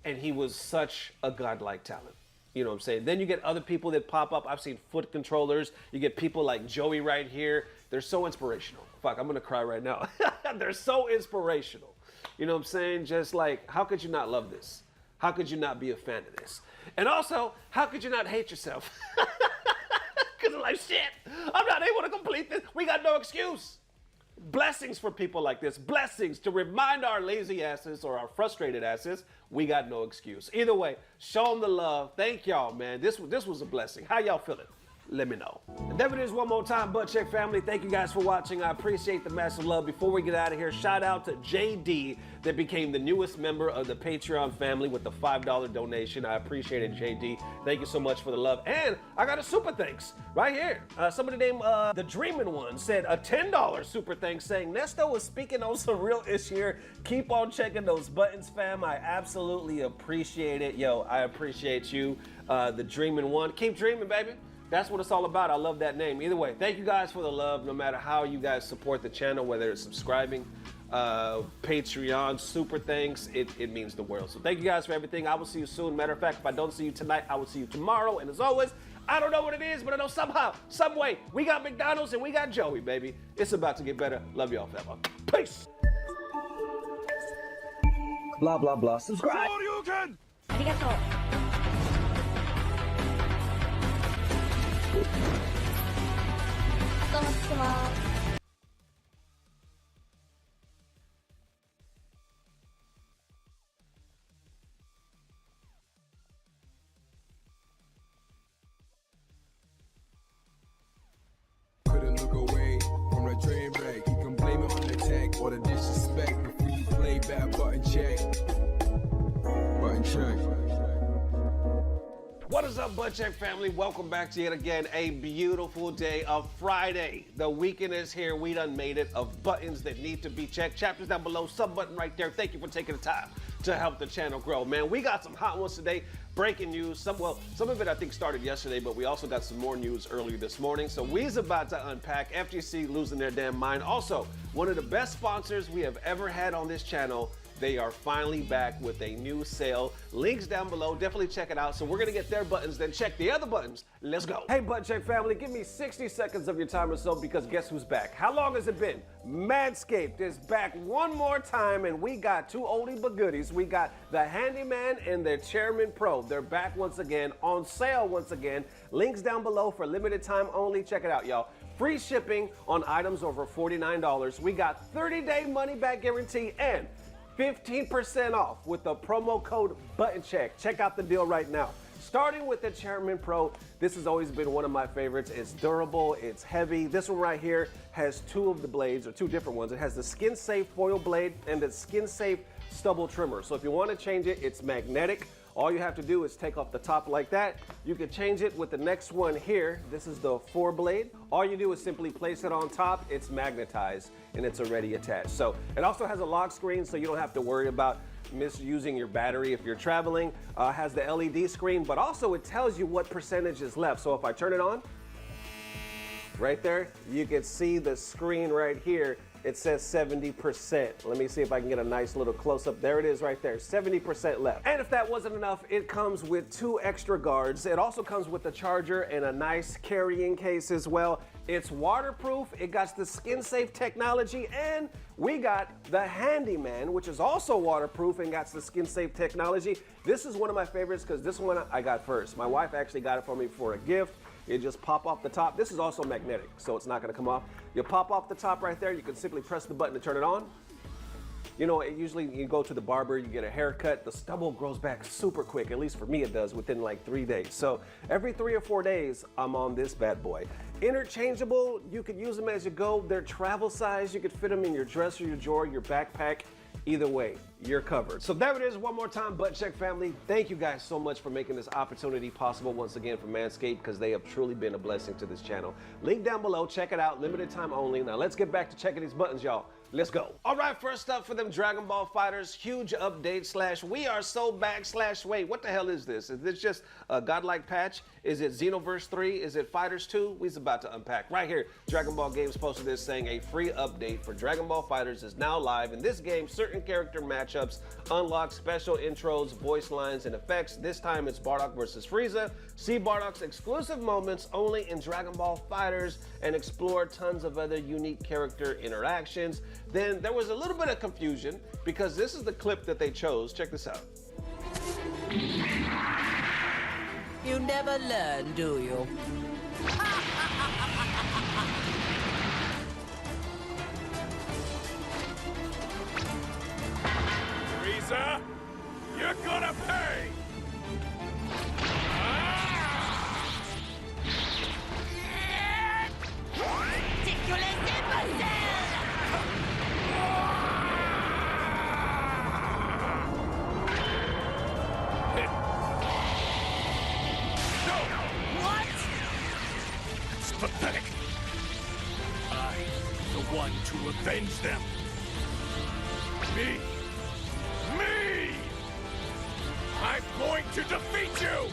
and he was such a godlike talent. You know what I'm saying? Then you get other people that pop up. I've seen foot controllers. You get people like Joey right here. They're so inspirational. Fuck, I'm gonna cry right now. They're so inspirational. You know what I'm saying? Just like, how could you not love this? How could you not be a fan of this? And also, how could you not hate yourself? Because like, shit, I'm not able to complete this. We got no excuse. Blessings for people like this. Blessings to remind our lazy asses or our frustrated asses, we got no excuse. Either way, show them the love. Thank y'all, man. This was a blessing. How y'all feeling? Let me know. And there it is one more time, Butt Check family. Thank you guys for watching. I appreciate the massive love. Before we get out of here, shout out to JD that became the newest member of the Patreon family with the $5 donation. I appreciate it, JD. Thank you so much for the love. And I got a super thanks right here. Somebody named The Dreamin' One said a $10 super thanks saying, Nesto was speaking on some real ish here. Keep on checking those buttons, fam. I absolutely appreciate it. Yo, I appreciate you, The Dreamin' One. Keep dreaming, baby. That's what it's all about. I love that name. Either way, thank you guys for the love, no matter how you guys support the channel, whether it's subscribing, Patreon, super thanks. It means the world. So thank you guys for everything. I will see you soon. Matter of fact, if I don't see you tonight, I will see you tomorrow. And as always, I don't know what it is, but I know somehow, some way, we got McDonald's and we got Joey, baby. It's about to get better. Love y'all, fam. Peace. Blah, blah, blah. Subscribe. Arigato. お待ちしてます。Couldn't look away from the train wreck. You can blame it on the tech or the disrespect before you play back. Button check. Button check. What is up, Butt Check family? Welcome back to yet again a beautiful day of Friday. The weekend is here. We done made it of buttons that need to be checked. Chapters down below, sub button right there. Thank you for taking the time to help the channel grow. Man, we got some hot ones today. Breaking news. Some of it I think started yesterday, but we also got some more news earlier this morning. So we's about to unpack FGC losing their damn mind. Also, one of the best sponsors we have ever had on this channel. They are finally back with a new sale. Links down below. Definitely check it out. So we're going to get their buttons, then check the other buttons. Let's go. Hey, Butt Check family, give me 60 seconds of your time or so because guess who's back? How long has it been? Manscaped is back one more time, and we got two oldie but goodies. We got the Handyman and their Chairman Pro. They're back once again, on sale once again. Links down below for limited time only. Check it out, y'all. Free shipping on items over $49. We got 30-day money-back guarantee and 15% off with the promo code ButtonCheck. Check out the deal right now. Starting with the Chairman Pro, this has always been one of my favorites. It's durable, it's heavy. This one right here has two of the blades, or two different ones. It has the skin-safe foil blade and the skin-safe stubble trimmer. So if you want to change it, it's magnetic. All you have to do is take off the top like that. You can change it with the next one here. This is the 4-blade. All you do is simply place it on top. It's magnetized and it's already attached. So it also has a lock screen, so you don't have to worry about misusing your battery if you're traveling. Has the LED screen, but also it tells you what percentage is left. So if I turn it on, right there, you can see the screen right here. It says 70%. Let me see if I can get a nice little close-up. There it is right there, 70% left. And if that wasn't enough, it comes with 2 extra guards. It also comes with a charger and a nice carrying case as well. It's waterproof, it got the skin-safe technology, and we got the Handyman, which is also waterproof and got the skin-safe technology. This is one of my favorites because this one I got first. My wife actually got it for me for a gift. You just pop off the top. This is also magnetic, so it's not gonna come off. You pop off the top right there. You can simply press the button to turn it on. You know, usually you go to the barber, you get a haircut, the stubble grows back super quick. At least for me it does, within like 3 days. So every 3 or 4 days, I'm on this bad boy. Interchangeable, you could use them as you go. They're travel size. You could fit them in your dresser, your drawer, your backpack. Either way, you're covered. So there it is one more time, Butt Check family. Thank you guys so much for making this opportunity possible once again for Manscaped, because they have truly been a blessing to this channel. Link down below, check it out, limited time only. Now let's get back to checking these buttons, y'all. Let's go. All right, first up for them Dragon Ball fighters, huge update / we are so back / wait, what the hell is this? Is this just a godlike patch? Is it Xenoverse 3? Is it Fighters 2? We's about to unpack right here. Dragon Ball Games posted this saying a free update for Dragon Ball Fighters is now live. In this game, certain character matchups unlock special intros, voice lines, and effects. This time it's Bardock versus Frieza. See Bardock's exclusive moments only in Dragon Ball Fighters and explore tons of other unique character interactions. Then there was a little bit of confusion because this is the clip that they chose. Check this out. You never learn, do you? Frieza, you're gonna pay! It's pathetic. I'm the one to avenge them. Me! I'm going to defeat you!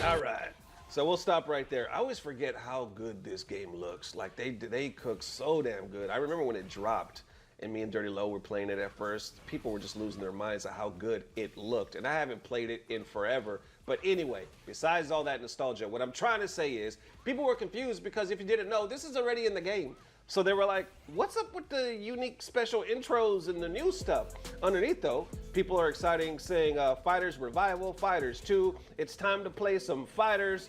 All right. So we'll stop right there. I always forget how good this game looks. Like they cook so damn good. I remember when it dropped and me and Dirty Low were playing it at first. People were just losing their minds at how good it looked. And I haven't played it in forever. But anyway, besides all that nostalgia, what I'm trying to say is people were confused because if you didn't know, this is already in the game. So they were like, what's up with the unique special intros and the new stuff? Underneath though, people are exciting saying Fighters Revival, Fighters 2, it's time to play some Fighters.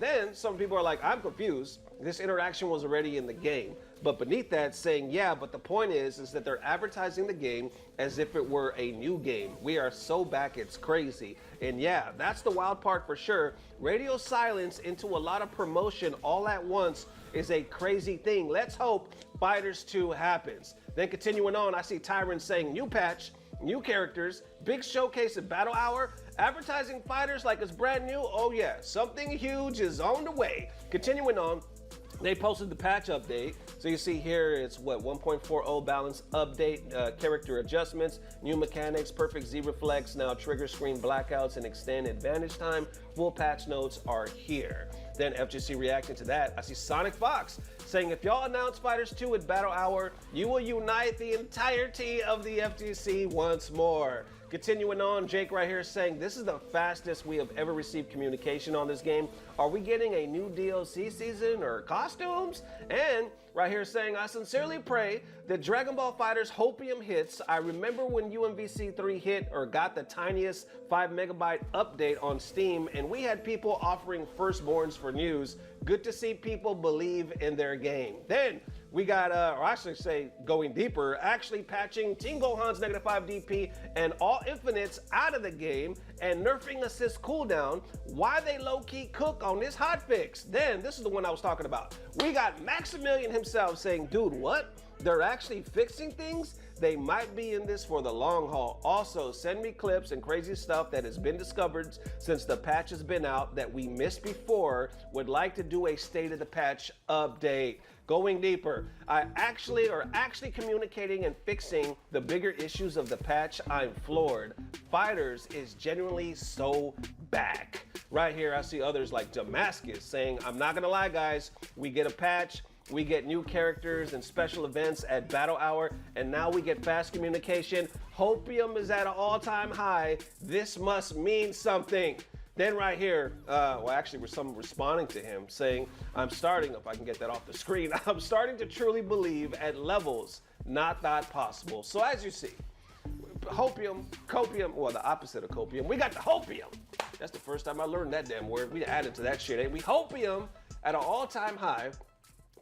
Then some people are like, I'm confused. This interaction was already in the game. But beneath that saying, yeah, but the point is that they're advertising the game as if it were a new game. We are so back, it's crazy. And yeah, that's the wild part for sure. Radio silence into a lot of promotion all at once is a crazy thing. Let's hope Fighters 2 happens. Then continuing on, I see Tyron saying new patch, new characters, big showcase at Battle Hour, advertising Fighters like it's brand new. Oh yeah, something huge is on the way. Continuing on, they posted the patch update. So you see here, it's what, 1.40 balance update, character adjustments, new mechanics, perfect Z reflex, now trigger screen blackouts and extend advantage time. Full patch notes are here. Then FGC reacting to that, I see Sonic Fox saying if y'all announce Fighters 2 at Battle Hour, you will unite the entirety of the FGC once more. Continuing on, Jake right here saying this is the fastest we have ever received communication on this game. Are we getting a new DLC season or costumes? And right here saying, I sincerely pray that Dragon Ball FighterZ Hopium hits. I remember when UMVC 3 hit or got the tiniest 5 megabyte update on Steam and we had people offering firstborns for news. Good to see people believe in their game. Then we got, or I should say going deeper, actually patching Team Gohan's -5 DP and all infinites out of the game and nerfing assist cooldown. Why they low-key cook on this hotfix? Then, this is the one I was talking about. We got Maximilian himself saying, dude, what? They're actually fixing things? They might be in this for the long haul. Also, send me clips and crazy stuff that has been discovered since the patch has been out that we missed before. Would like to do a state of the patch update. Going deeper, I actually communicating and fixing the bigger issues of the patch. I'm floored. Fighters is genuinely so back. Right here, I see others like Damascus saying, I'm not gonna lie, guys, we get a patch, we get new characters and special events at Battle Hour, and now we get fast communication. Hopium is at an all-time high. This must mean something. Then right here, well actually we're some responding to him saying, I'm starting, if I can get that off the screen, I'm starting to truly believe at levels not thought possible. So as you see, hopium, copium, well the opposite of copium, we got the hopium. That's the first time I learned that damn word. We added to that shit, ain't we? Hopium at an all-time high.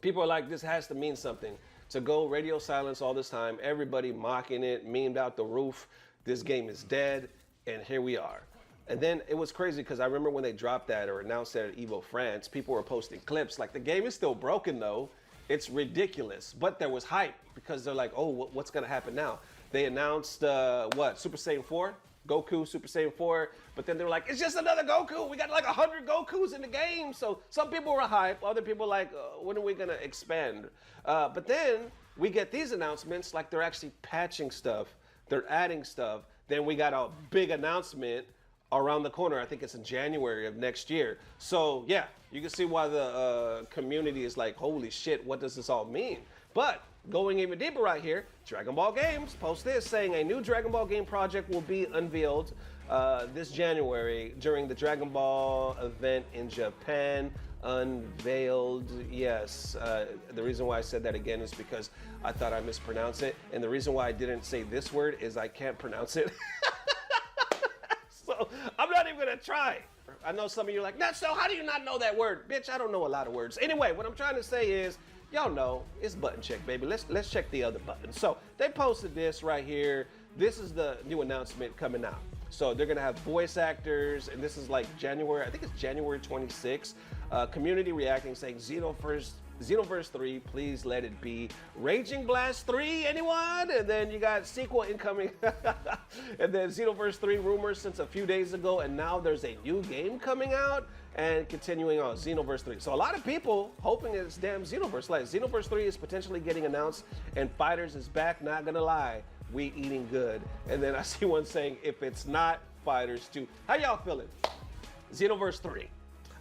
People are like, this has to mean something. To go radio silence all this time, everybody mocking it, memed out the roof, this game is dead, and here we are. And then it was crazy because I remember when they dropped that or announced that at Evo France, people were posting clips like the game is still broken though. It's ridiculous, but there was hype because they're like, oh, what's gonna happen now? They announced what, Super Saiyan 4? Goku, Super Saiyan 4, but then they were like, it's just another Goku. We got like 100 Gokus in the game. So some people were hype, other people were like, when are we gonna expand? But then we get these announcements like they're actually patching stuff, they're adding stuff. Then we got a big announcement around the corner. I think it's in January of next year. So yeah, you can see why the community is like, holy shit, what does this all mean? But going even deeper right here, Dragon Ball Games post this saying a new Dragon Ball game project will be unveiled this January during the Dragon Ball event in Japan. Unveiled, yes. The reason why I said that again is because I thought I mispronounced it. And the reason why I didn't say this word is I can't pronounce it. So I'm not even gonna try. I know some of you are like, so how do you not know that word? Bitch, I don't know a lot of words. Anyway, what I'm trying to say is, y'all know, it's button check, baby. Let's check the other button. So they posted this right here. This is the new announcement coming out. So they're gonna have voice actors, and this is like January, I think it's January 26th. Community reacting saying Xenoverse 3, please let it be. Raging Blast 3, anyone? And then you got sequel incoming. And then Xenoverse 3 rumors since a few days ago, and now there's a new game coming out. And continuing on, Xenoverse 3. So a lot of people hoping it's damn Xenoverse. Like, Xenoverse 3 is potentially getting announced, and Fighters is back, not gonna lie. We eating good. And then I see one saying, if it's not Fighters 2. How y'all feeling? Xenoverse 3.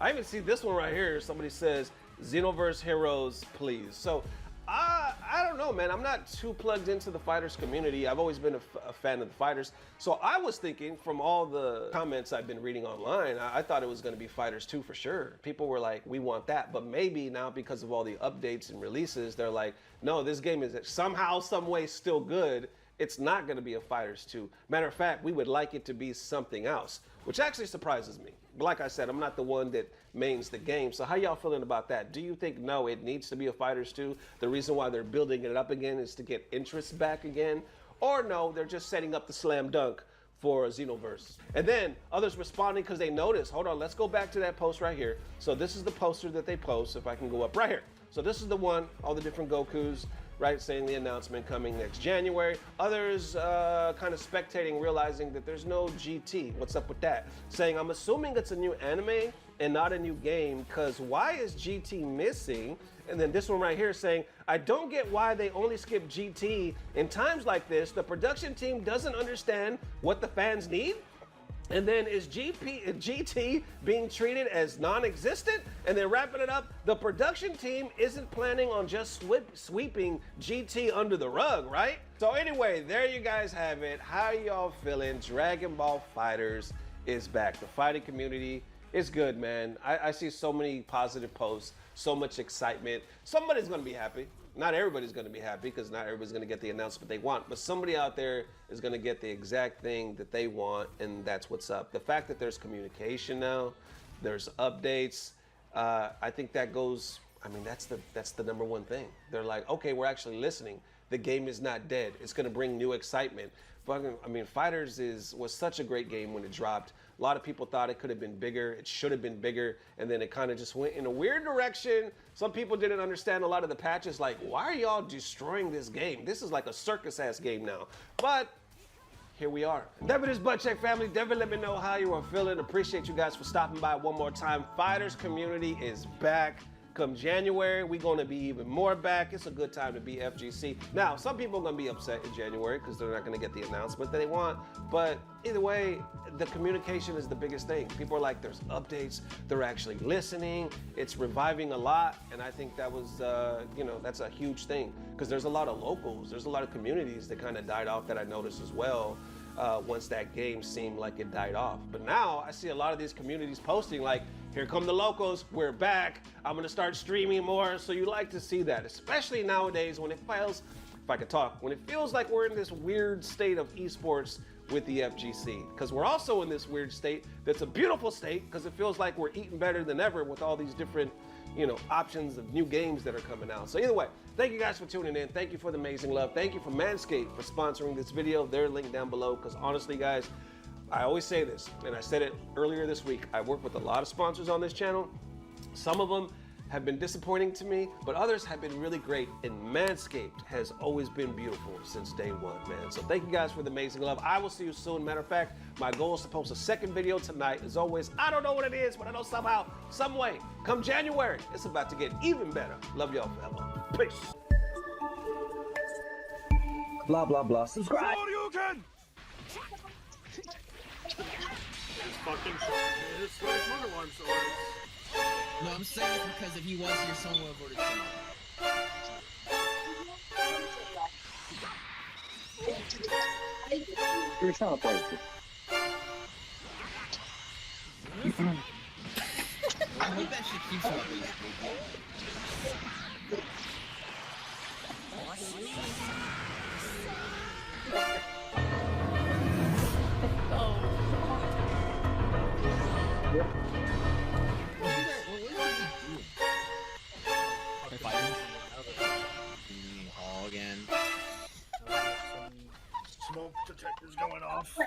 I even see this one right here. Somebody says, Xenoverse Heroes, please. So, I don't know, man. I'm not too plugged into the Fighters community. I've always been a fan of the Fighters. So I was thinking, from all the comments I've been reading online, I thought it was going to be Fighters 2 for sure. People were like, we want that. But maybe now, because of all the updates and releases, they're like, no, this game is somehow, some way still good. It's not going to be a Fighters 2. Matter of fact, we would like it to be something else, which actually surprises me. But like I said, I'm not the one that mains the game. So how y'all feeling about that? Do you think, no, it needs to be a Fighters 2? The reason why they're building it up again is to get interest back again? Or no, they're just setting up the slam dunk for a Xenoverse? And then others responding because they noticed, hold on, let's go back to that post right here. So this is the poster that they post, if I can go up right here. So this is the one, all the different Gokus, right, saying the announcement coming next January. Others kind of spectating, realizing that there's no GT. What's up with that? Saying, I'm assuming it's a new anime and not a new game, because why is GT missing? And then this one right here saying, I don't get why they only skip GT. In times like this, the production team doesn't understand what the fans need. And then is GT being treated as non-existent? And then wrapping it up, the production team isn't planning on just sweeping GT under the rug, right? So anyway, there you guys have it. How y'all feeling? Dragon Ball Fighters is back. The fighting community is good, man. I see so many positive posts, so much excitement. Somebody's gonna be happy. Not everybody's going to be happy, because not everybody's going to get the announcement they want, but somebody out there is going to get the exact thing that they want, and that's what's up. The fact that there's communication now, there's updates, I think that goes, I mean, that's the number one thing. They're like, okay, we're actually listening. The game is not dead. It's going to bring new excitement. I mean, Fighters was such a great game when it dropped. A lot of people thought it could have been bigger. It should have been bigger. And then it kind of just went in a weird direction. Some people didn't understand a lot of the patches. Like, why are y'all destroying this game? This is like a circus-ass game now. But here we are. Devin is Butt Check family. Devin, let me know how you are feeling. Appreciate you guys for stopping by one more time. Fighters community is back. Come January, we're going to be even more back. It's a good time to be FGC. Now, some people are going to be upset in January because they're not going to get the announcement that they want. But either way, the communication is the biggest thing. People are like, there's updates. They're actually listening. It's reviving a lot. And I think that was, that's a huge thing, because there's a lot of locals. There's a lot of communities that kind of died off that I noticed as well. Once that game seemed like it died off. But now I see a lot of these communities posting like, here come the locals, we're back, I'm gonna start streaming more. So you like to see that, especially nowadays when it feels, if I could talk, when it feels like we're in this weird state of esports with the FGC. Because we're also in this weird state that's a beautiful state, because it feels like we're eating better than ever with all these different options of new games that are coming out. So either way, thank you guys for tuning in. Thank you for the amazing love. Thank you for Manscaped for sponsoring this video. Their link down below, because honestly, guys, I always say this, and I said it earlier this week, I work with a lot of sponsors on this channel. Some of them have been disappointing to me, but others have been really great, and Manscaped has always been beautiful since day one, man. So thank you guys for the amazing love. I will see you soon. Matter of fact, my goal is to post a second video tonight. As always, I don't know what it is, but I know somehow, some way, come January, it's about to get even better. Love y'all forever. Peace. Blah, blah, blah. Subscribe. You can. fucking his mother wants swords. No, I'm saying it because if he was here, someone would have voted Chillin. You're trying to play this. I hope that shit keeps up. All again. Smoke detectors going off.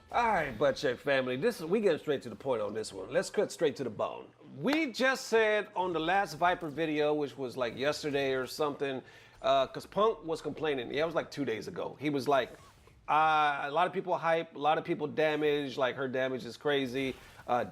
All right, Butt Check family, we getting straight to the point on this one. Let's cut straight to the bone. We just said on the last Viper video, which was like yesterday or something, because Punk was complaining. Yeah, it was like 2 days ago. He was like, a lot of people hype, a lot of people damage, like her damage is crazy.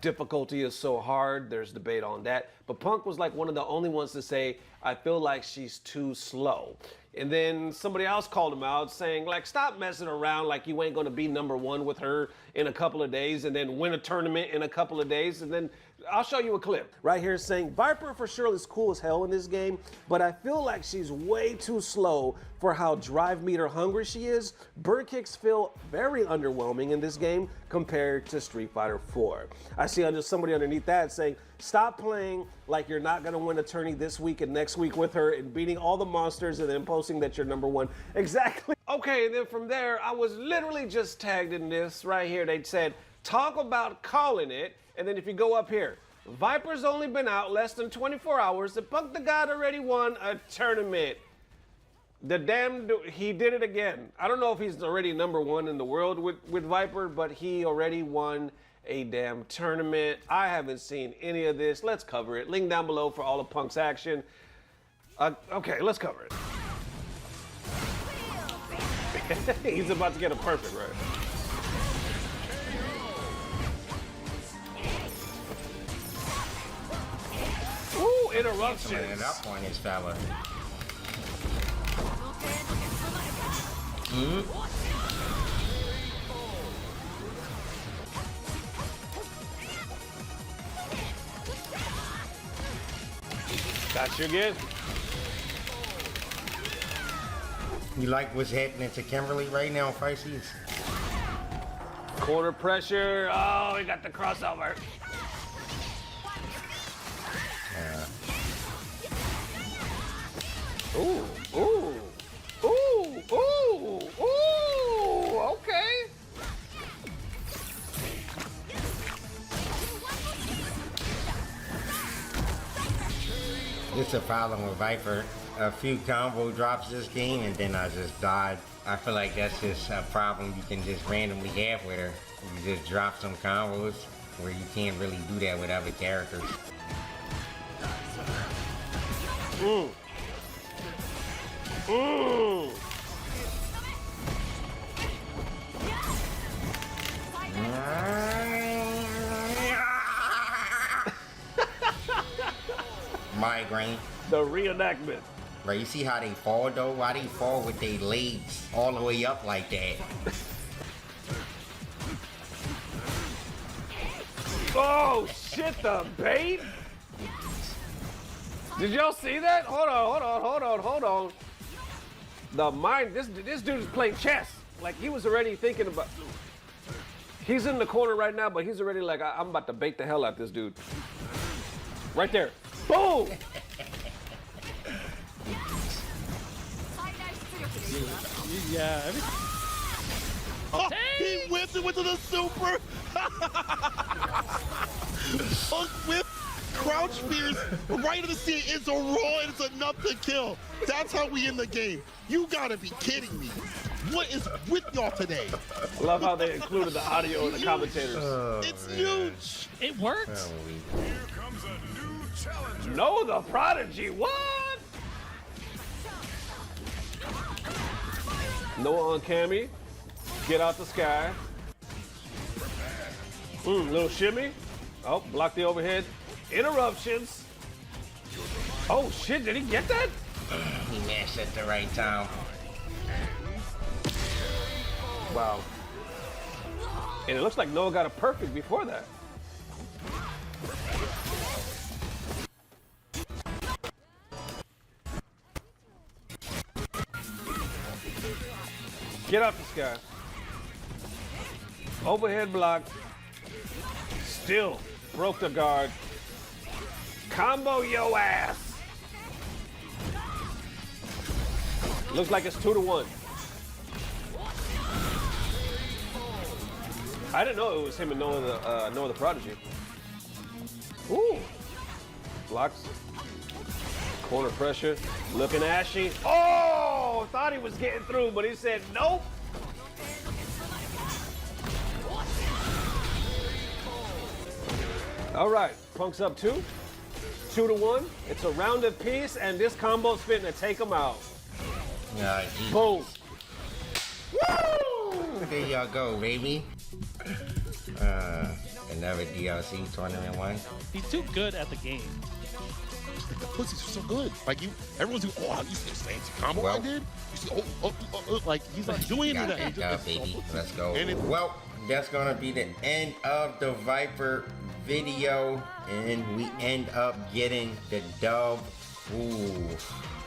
Difficulty is so hard. There's debate on that. But Punk was like one of the only ones to say, I feel like she's too slow. And then somebody else called him out saying, like, stop messing around like you ain't going to be #1 with her in a couple of days and then win a tournament in a couple of days. And then I'll show you a clip right here saying Viper for sure is cool as hell in this game, but I feel like she's way too slow for how drive meter hungry she is. Bird kicks feel very underwhelming in this game compared to Street Fighter 4. I see somebody underneath that saying, stop playing like you're not gonna win a tourney this week and next week with her and beating all the monsters and then posting that you're number one. Exactly. Okay, and then from there, I was literally just tagged in this right here. They said, talk about calling it. And then if you go up here, Viper's only been out less than 24 hours. The Punk the God already won a tournament. The damn, he did it again. I don't know if he's already number one in the world with Viper, but he already won a damn tournament. I haven't seen any of this. Let's cover it. Link down below for all of Punk's action. Okay, let's cover it. He's about to get a perfect, right? Ooh, interruption. Up on this fella. Got you again. You like what's happening to Kimberly right now, Feisties? Corner pressure. Oh, he got the crossover. Ooh, ooh, ooh, ooh, ooh, okay. It's a problem with Viper. A few combo drops this game and then I just died. I feel like that's just a problem you can just randomly have with her. You just drop some combos where you can't really do that with other characters. Mm. Mm. Migraine. The reenactment. Right, you see how they fall though? Why they fall with their legs all the way up like that? Oh shit, the bait? Did y'all see that? Hold on. The mind, this dude is playing chess. Like he was already thinking about, he's in the corner right now, but he's already like, I'm about to bait the hell out this dude. Right there, boom! Yeah. Oh, he whipped it with the super. Punk whip, crouch spears right in the seat. It's a raw and it's enough to kill. That's how we end the game. You gotta be kidding me. What is with y'all today? I love how they included the audio and the commentators. It's huge. It works. Here comes a new challenger. No, the Prodigy, what? Noah on Cammy. Get out the sky. Little shimmy. Oh, block the overhead. Interruptions. Oh shit, did he get that? He mashed at the right time. Wow. And it looks like Noah got a perfect before that. Get out the sky. Overhead block. Still broke the guard. Combo yo ass. Looks like it's 2-1. I didn't know it was him and Noah the Prodigy. Ooh. Blocks. Corner pressure. Looking ashy. Oh! Thought he was getting through, but he said nope. All right. Punk's up 2-1. It's a round apiece, and this combo's fitting to take him out. Boom. Woo! There y'all go, baby. Another DLC tournament one. He's too good at the game. The pussies are so good. Like everyone's doing. Oh, you see this fancy combo I did? You see? Like he's like doing that. Baby. Let's go. Well, that's gonna be the end of the Viper video, and we end up getting the dub. Ooh,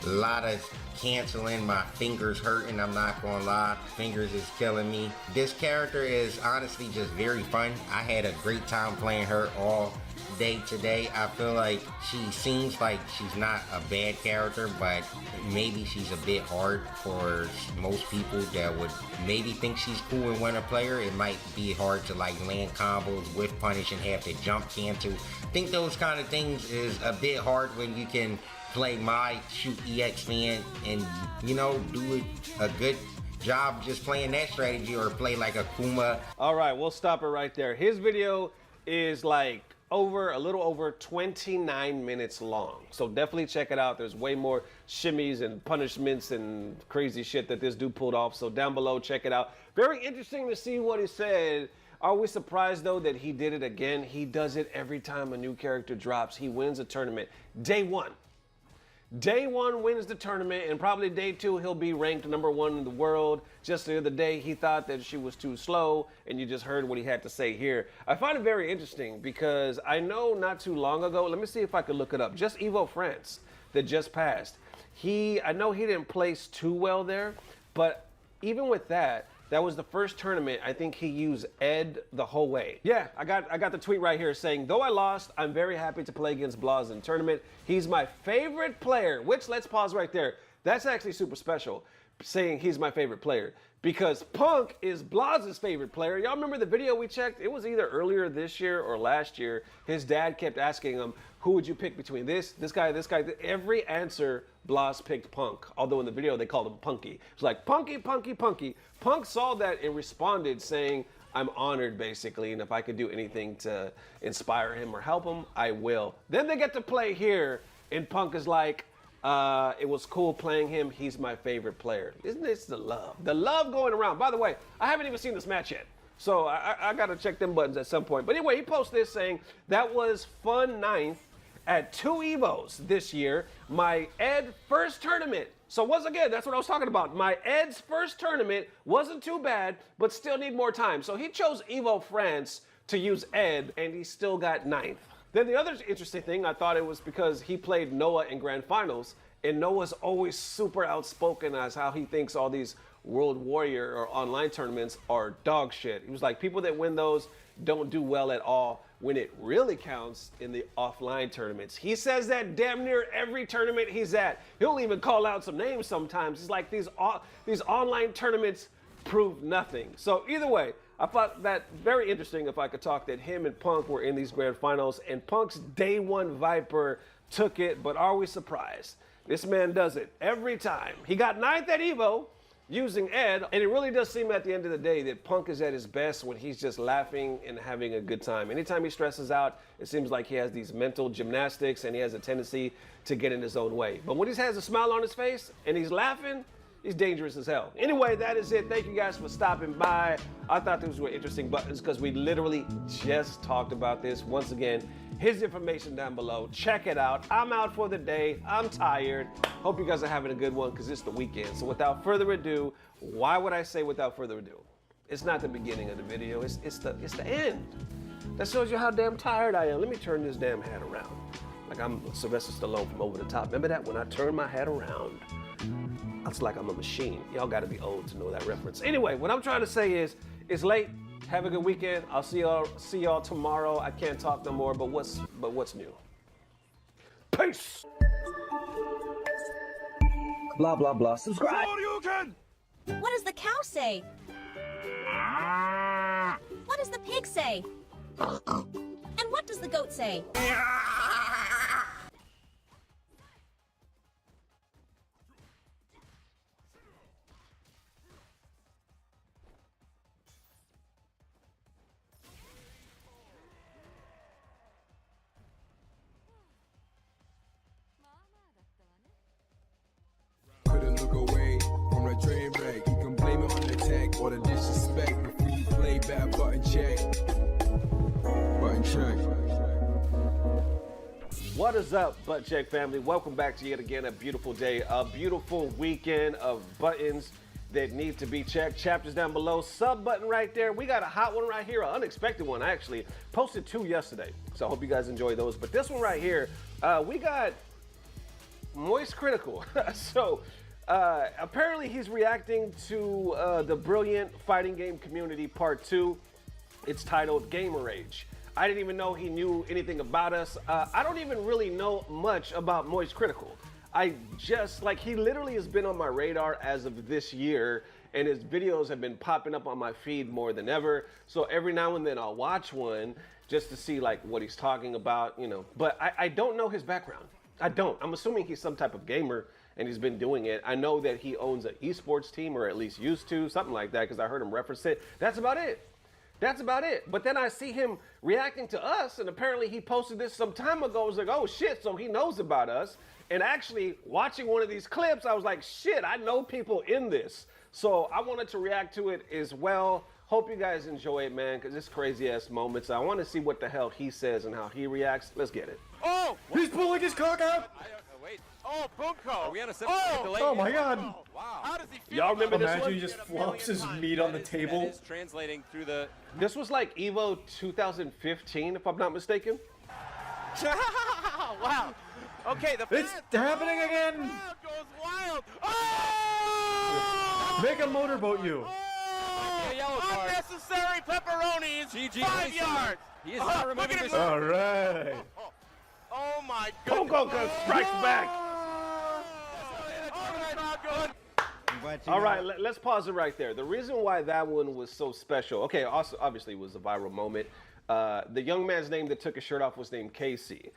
a lot of canceling. My fingers hurting, I'm not gonna lie. Fingers is killing me. This character is honestly just very fun. I had a great time playing her all day today. I feel like she seems like she's not a bad character, but maybe she's a bit hard for most people that would maybe think she's cool and want to play her. It might be hard to like land combos with punish and have to jump cancel. I think those kind of things is a bit hard when you can play my shoot EX fan and, you know, do a good job just playing that strategy, or play like a Kuma. All right, we'll stop it right there. His video is like a little over 29 minutes long. So definitely check it out. There's way more shimmies and punishments and crazy shit that this dude pulled off. So down below, check it out. Very interesting to see what he said. Are we surprised though that he did it again? He does it every time a new character drops. He wins a tournament. Day one. Day one wins the tournament, and probably day two he'll be ranked #1 in the world. Just the other day he thought that she was too slow, and you just heard what he had to say here. I find it very interesting because I know not too long ago, let me see if I could look it up, just Evo France that just passed. I know he didn't place too well there, but even with that, that was the first tournament I think he used Ed the whole way. Yeah, I got the tweet right here saying, though I lost, I'm very happy to play against Blas in the tournament. He's my favorite player, which, let's pause right there. That's actually super special, saying he's my favorite player, because Punk is Blas's favorite player. Y'all remember the video we checked? It was either earlier this year or last year. His dad kept asking him, who would you pick between this guy, this guy? Every answer, Blas picked Punk. Although in the video, they called him Punky. It's like, Punky, Punky, Punky. Punk saw that and responded saying, I'm honored, basically, and if I could do anything to inspire him or help him, I will. Then they get to play here, and Punk is like, it was cool playing him. He's my favorite player. Isn't this the love? The love going around. By the way, I haven't even seen this match yet, so I got to check them buttons at some point. But anyway, he posted this saying, that was fun 9th at 2 Evos this year. My Ed first tournament. So once again, that's what I was talking about. My Ed's first tournament wasn't too bad, but still need more time. So he chose Evo France to use Ed, and he still got 9th. Then the other interesting thing, I thought it was because he played Noah in Grand Finals, and Noah's always super outspoken as how he thinks all these World Warrior or online tournaments are dog shit. He was like, people that win those don't do well at all when it really counts in the offline tournaments. He says that damn near every tournament he's at. He'll even call out some names sometimes. He's like, these online tournaments prove nothing. So either way, I thought that very interesting if I could talk that him and Punk were in these grand finals, and Punk's day one Viper took it, but are we surprised? This man does it every time. He got 9th at Evo using Ed, and it really does seem at the end of the day that Punk is at his best when he's just laughing and having a good time. Anytime he stresses out, it seems like he has these mental gymnastics and he has a tendency to get in his own way. But when he has a smile on his face and he's laughing, he's dangerous as hell. Anyway, that is it. Thank you guys for stopping by. I thought these were interesting buttons because we literally just talked about this. Once again, his information down below. Check it out. I'm out for the day. I'm tired. Hope you guys are having a good one because it's the weekend. So without further ado, why would I say without further ado? It's not the beginning of the video. It's the end. That shows you how damn tired I am. Let me turn this damn hat around. Like I'm Sylvester Stallone from Over the Top. Remember that? When I turn my hat around, it's like I'm a machine. Y'all got to be old to know that reference. Anyway, what I'm trying to say is, it's late. Have a good weekend. I'll see y'all tomorrow. I can't talk no more, but what's new? Peace. Blah, blah, blah. Subscribe. What does the cow say? What does the pig say? And what does the goat say? Couldn't look away from the train wreck. You can blame it on the tech or the disrespect. Before you play back, button check. Button check. What is up, Butt Check family? Welcome back to yet again a beautiful day, a beautiful weekend of buttons. that need to be checked. Chapters down below, sub button right there. We got a hot one right here, an unexpected one actually. Posted 2 yesterday, so I hope you guys enjoy those. But this one right here, we got Moist Critical. So apparently he's reacting to the Brilliant Fighting Game Community Part 2. It's titled Gamer Rage. I didn't even know he knew anything about us. I don't even really know much about Moist Critical. I just, like, he literally has been on my radar as of this year, and his videos have been popping up on my feed more than ever. So every now and then I'll watch one just to see like what he's talking about, you know. But I don't know his background. I don't. I'm assuming he's some type of gamer and he's been doing it. I know that he owns an esports team, or at least used to, something like that, because I heard him reference it. That's about it. That's about it. But then I see him reacting to us, and apparently he posted this some time ago. I was like, oh shit, so he knows about us. And actually, watching one of these clips, I was like, shit, I know people in this. So I wanted to react to it as well. Hope you guys enjoy it, man, because it's crazy-ass moments. I want to see what the hell he says and how he reacts. Let's get it. Oh! He's pulling his cock out! Wait. Oh, Bunko! Are we on a delay? Oh my god! Oh, wow. How does he feel? Y'all remember this one? Imagine he just flops his meat on the table. That is translating through the... This was like Evo 2015, if I'm not mistaken. Wow. Okay, It's happening again! crowd goes wild. Oh! Make a motorboat you! Unnecessary pepperonis. GG. 5 yards. He is not removing this. Alright! Oh my goodness. Bunko strikes back. All right, let's pause it right there. The reason why that one was so special, okay, also obviously it was a viral moment. The young man's name that took his shirt off was named Casey.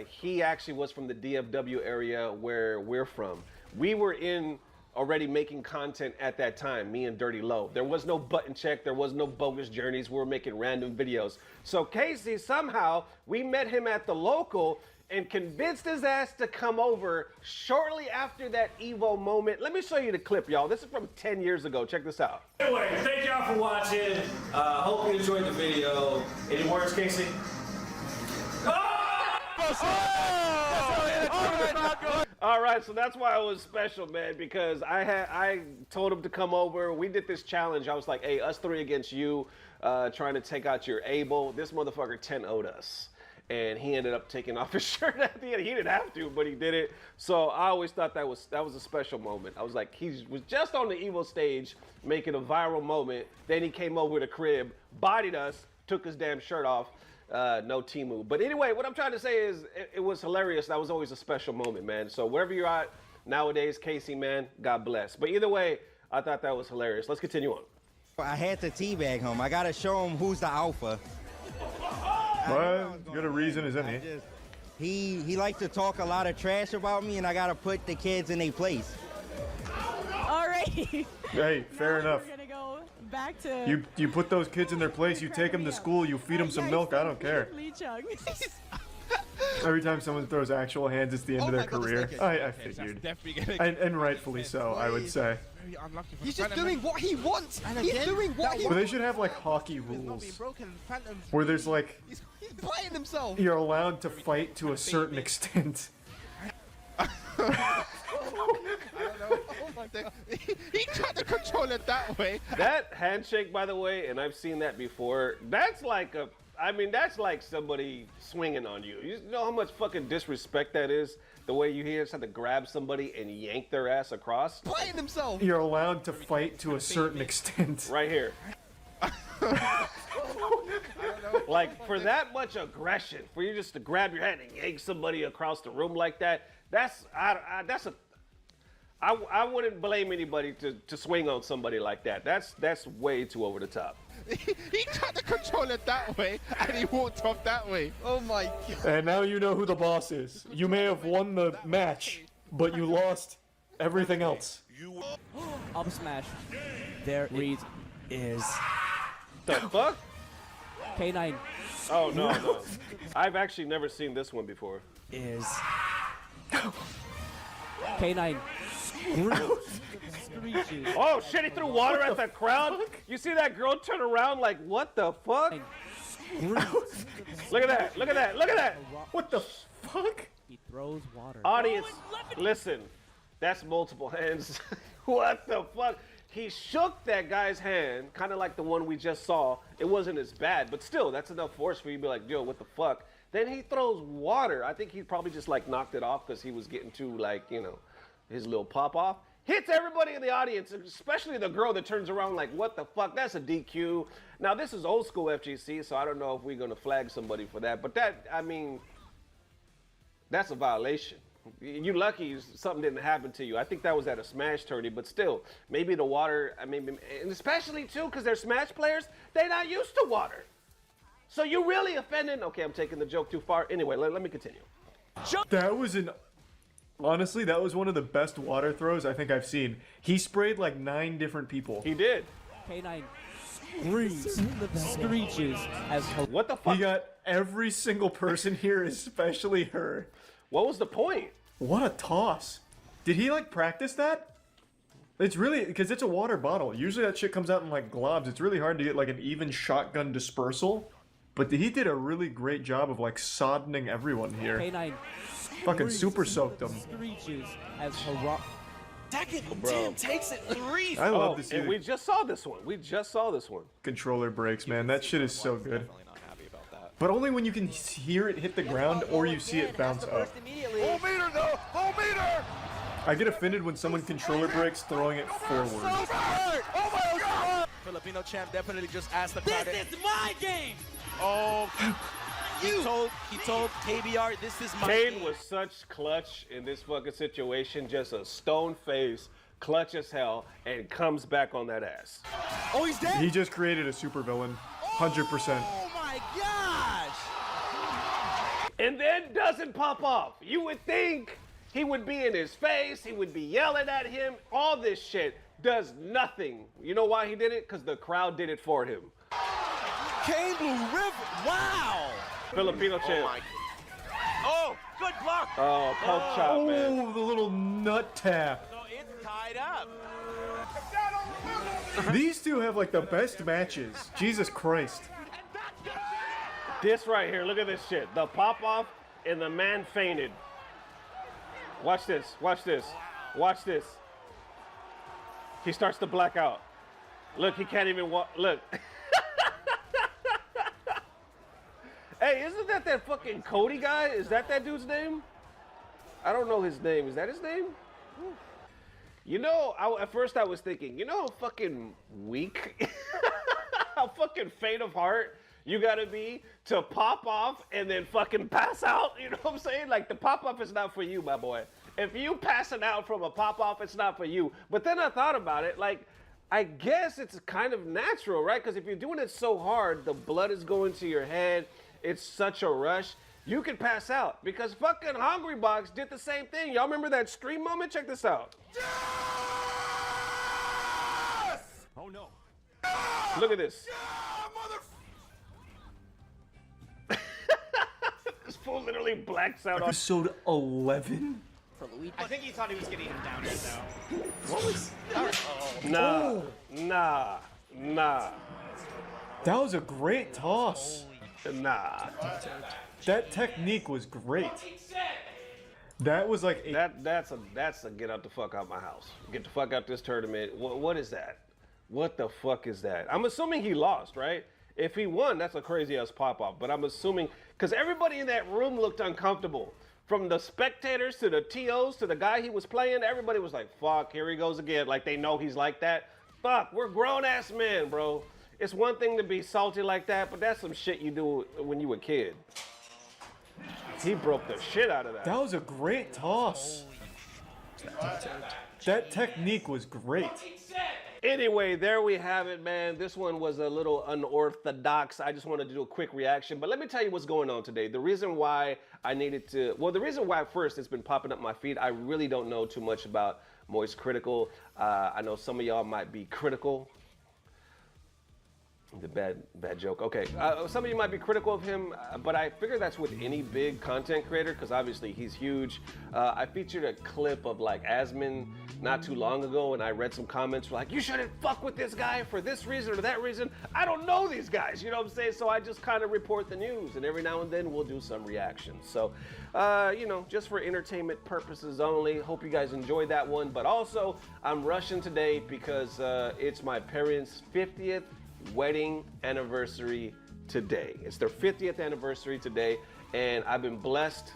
He actually was from the DFW area where we're from. We were in already making content at that time, me and Dirty Low. There was no button check, there was no bogus journeys, we were making random videos. So Casey, somehow, we met him at the local and convinced his ass to come over shortly after that Evo moment. Let me show you the clip, y'all. This is from 10 years ago. Check this out. Anyway, thank y'all for watching. Hope you enjoyed the video. Any words, Casey? All right, so that's why it was special, man, because I told him to come over. We did this challenge. I was like, hey, us 3 against you, trying to take out your Abel. This motherfucker 10-0'd us. And he ended up taking off his shirt at the end. He didn't have to, but he did it. So I always thought that was a special moment. I was like, he was just on the Evo stage making a viral moment. Then he came over to the crib, bodied us, took his damn shirt off. No Timu. But anyway, what I'm trying to say is it was hilarious. That was always a special moment, man. So wherever you're at nowadays, Casey, man, God bless. But either way, I thought that was hilarious. Let's continue on. I had to teabag him. I got to show him who's the alpha. Well, good a reason as any. He likes to talk a lot of trash about me, and I got to put the kids in their place. All right. Hey, fair enough. We're gonna go back to... You put those kids in their place, you take them to school, you feed them some milk, I don't care. Lee Chung. Every time someone throws actual hands, it's the end of their career. I figured. And rightfully so, I would say. He's just doing what he wants. He's doing what he Well, they should have like hockey rules where there's like He's biting himself. you're allowed to fight to a certain extent. He tried to control it that way. That handshake, by the way, and I've seen that before, that's like that's like somebody swinging on you. You know how much fucking disrespect that is? The way you just have to grab somebody and yank their ass across? Biting himself. You're allowed to fight to a certain extent. Right here. Like, for that much aggression, for you just to grab your hand and yank somebody across the room like that, I wouldn't blame anybody to swing on somebody like that. That's way too over the top. He tried to control it that way, and he walked off that way. Oh my god. And now you know who the boss is. You may have won the match, but you lost everything else. Up smash. There it is. The fuck? K9. Oh, no. I've actually never seen this one before. Is K9. Oh shit, he threw water at the crowd? You see that girl turn around like, what the fuck? Look at that, look at that, look at that! What the fuck? He throws water. Audience, listen, that's multiple hands. What the fuck? He shook that guy's hand, kind of like the one we just saw. It wasn't as bad, but still, that's enough force for you to be like, yo, what the fuck? Then he throws water. I think he probably just like knocked it off because he was getting too like, you know, his little pop off. Hits everybody in the audience, especially the girl that turns around like, what the fuck? That's a DQ. Now, this is old school FGC, so I don't know if we're going to flag somebody for that. But that, I mean, that's a violation. You lucky something didn't happen to you. I think that was at a Smash tourney, but still, maybe the water, I mean, and especially too, because they're Smash players, they're not used to water. So you really offended. Okay, I'm taking the joke too far. Anyway, let me continue. That was honestly, that was one of the best water throws I think I've seen. He sprayed like 9 different people. He did. K9 screeches as what the fuck? He got every single person here, especially her. What was the point? What a toss. Did he like practice that? It's really, because it's a water bottle. Usually that shit comes out in like globs. It's really hard to get like an even shotgun dispersal. But he did a really great job of like soddening everyone here. K9 fucking super soaked them. Screeches as hurrah. Tim takes it 3. I love to see and we just saw this one. We just saw this one. Controller breaks, man. That shit is so good. But only when you can hear it hit the ground or you see it bounce up. Full meter, though! Full meter! I get offended when someone controller breaks throwing it forward. Oh my god! Filipino champ definitely just asked the crowd. This is my game! Oh, he told KBR, this is my Kane game. was such clutch in this fucking situation, just a stone face, clutch as hell, and comes back on that ass. Oh, he's dead? He just created a super villain. 100%. Oh my gosh! And then doesn't pop off. You would think he would be in his face, he would be yelling at him, all this shit. Does nothing. You know why he did it? Because the crowd did it for him. Kane Blue River, wow! Filipino champ. Oh, good block! Oh, poke chop, man. Oh, the little nut tap. So it's tied up. These two have like the best matches. Jesus Christ. This right here, look at this shit. The pop off and the man fainted. Watch this, watch this, watch this. He starts to black out. Look, he can't even walk. Look. Hey, isn't that fucking Cody guy? Is that dude's name? I don't know his name. Is that his name? You know, at first I was thinking, you know how fucking weak, how fucking faint of heart you gotta be to pop off and then fucking pass out? You know what I'm saying? Like, the pop off is not for you, my boy. If you passing out from a pop off, it's not for you. But then I thought about it, like, I guess it's kind of natural, right? Because if you're doing it so hard, the blood is going to your head. It's such a rush. You can pass out because fucking Hungry Box did the same thing. Y'all remember that stream moment? Check this out. Yes! Oh no. Look at this. Yeah, This fool literally blacks out on. Episode 11? I think he thought he was getting him down here, though. What was? Nah. That was a great toss. Nah. That technique was great. That was like that's a get out the fuck out my house. Get the fuck out this tournament. What is that? What the fuck is that? I'm assuming he lost, right? If he won, that's a crazy ass pop off. But I'm assuming because everybody in that room looked uncomfortable. From the spectators to the TOs to the guy he was playing, everybody was like, fuck, here he goes again. Like they know he's like that. Fuck, we're grown ass men, bro. It's one thing to be salty like that, but that's some shit you do when you a kid. He broke the shit out of that. That was a great toss. That technique was great. Anyway, there we have it, man. This one was a little unorthodox. I just wanted to do a quick reaction. But let me tell you what's going on today. The reason why I needed to, well, the reason why first it's been popping up my feed, I really don't know too much about Moist Critical. I know some of y'all might be critical. The bad joke. Okay, some of you might be critical of him, but I figure that's with any big content creator because obviously he's huge. I featured a clip of like Asmin not too long ago, and I read some comments like, "You shouldn't fuck with this guy for this reason or that reason." I don't know these guys, you know what I'm saying? So I just kind of report the news, and every now and then we'll do some reactions. So, you know, just for entertainment purposes only. Hope you guys enjoyed that one. But also, I'm rushing today because it's my parents' 50th wedding anniversary today. It's their 50th anniversary today, and I've been blessed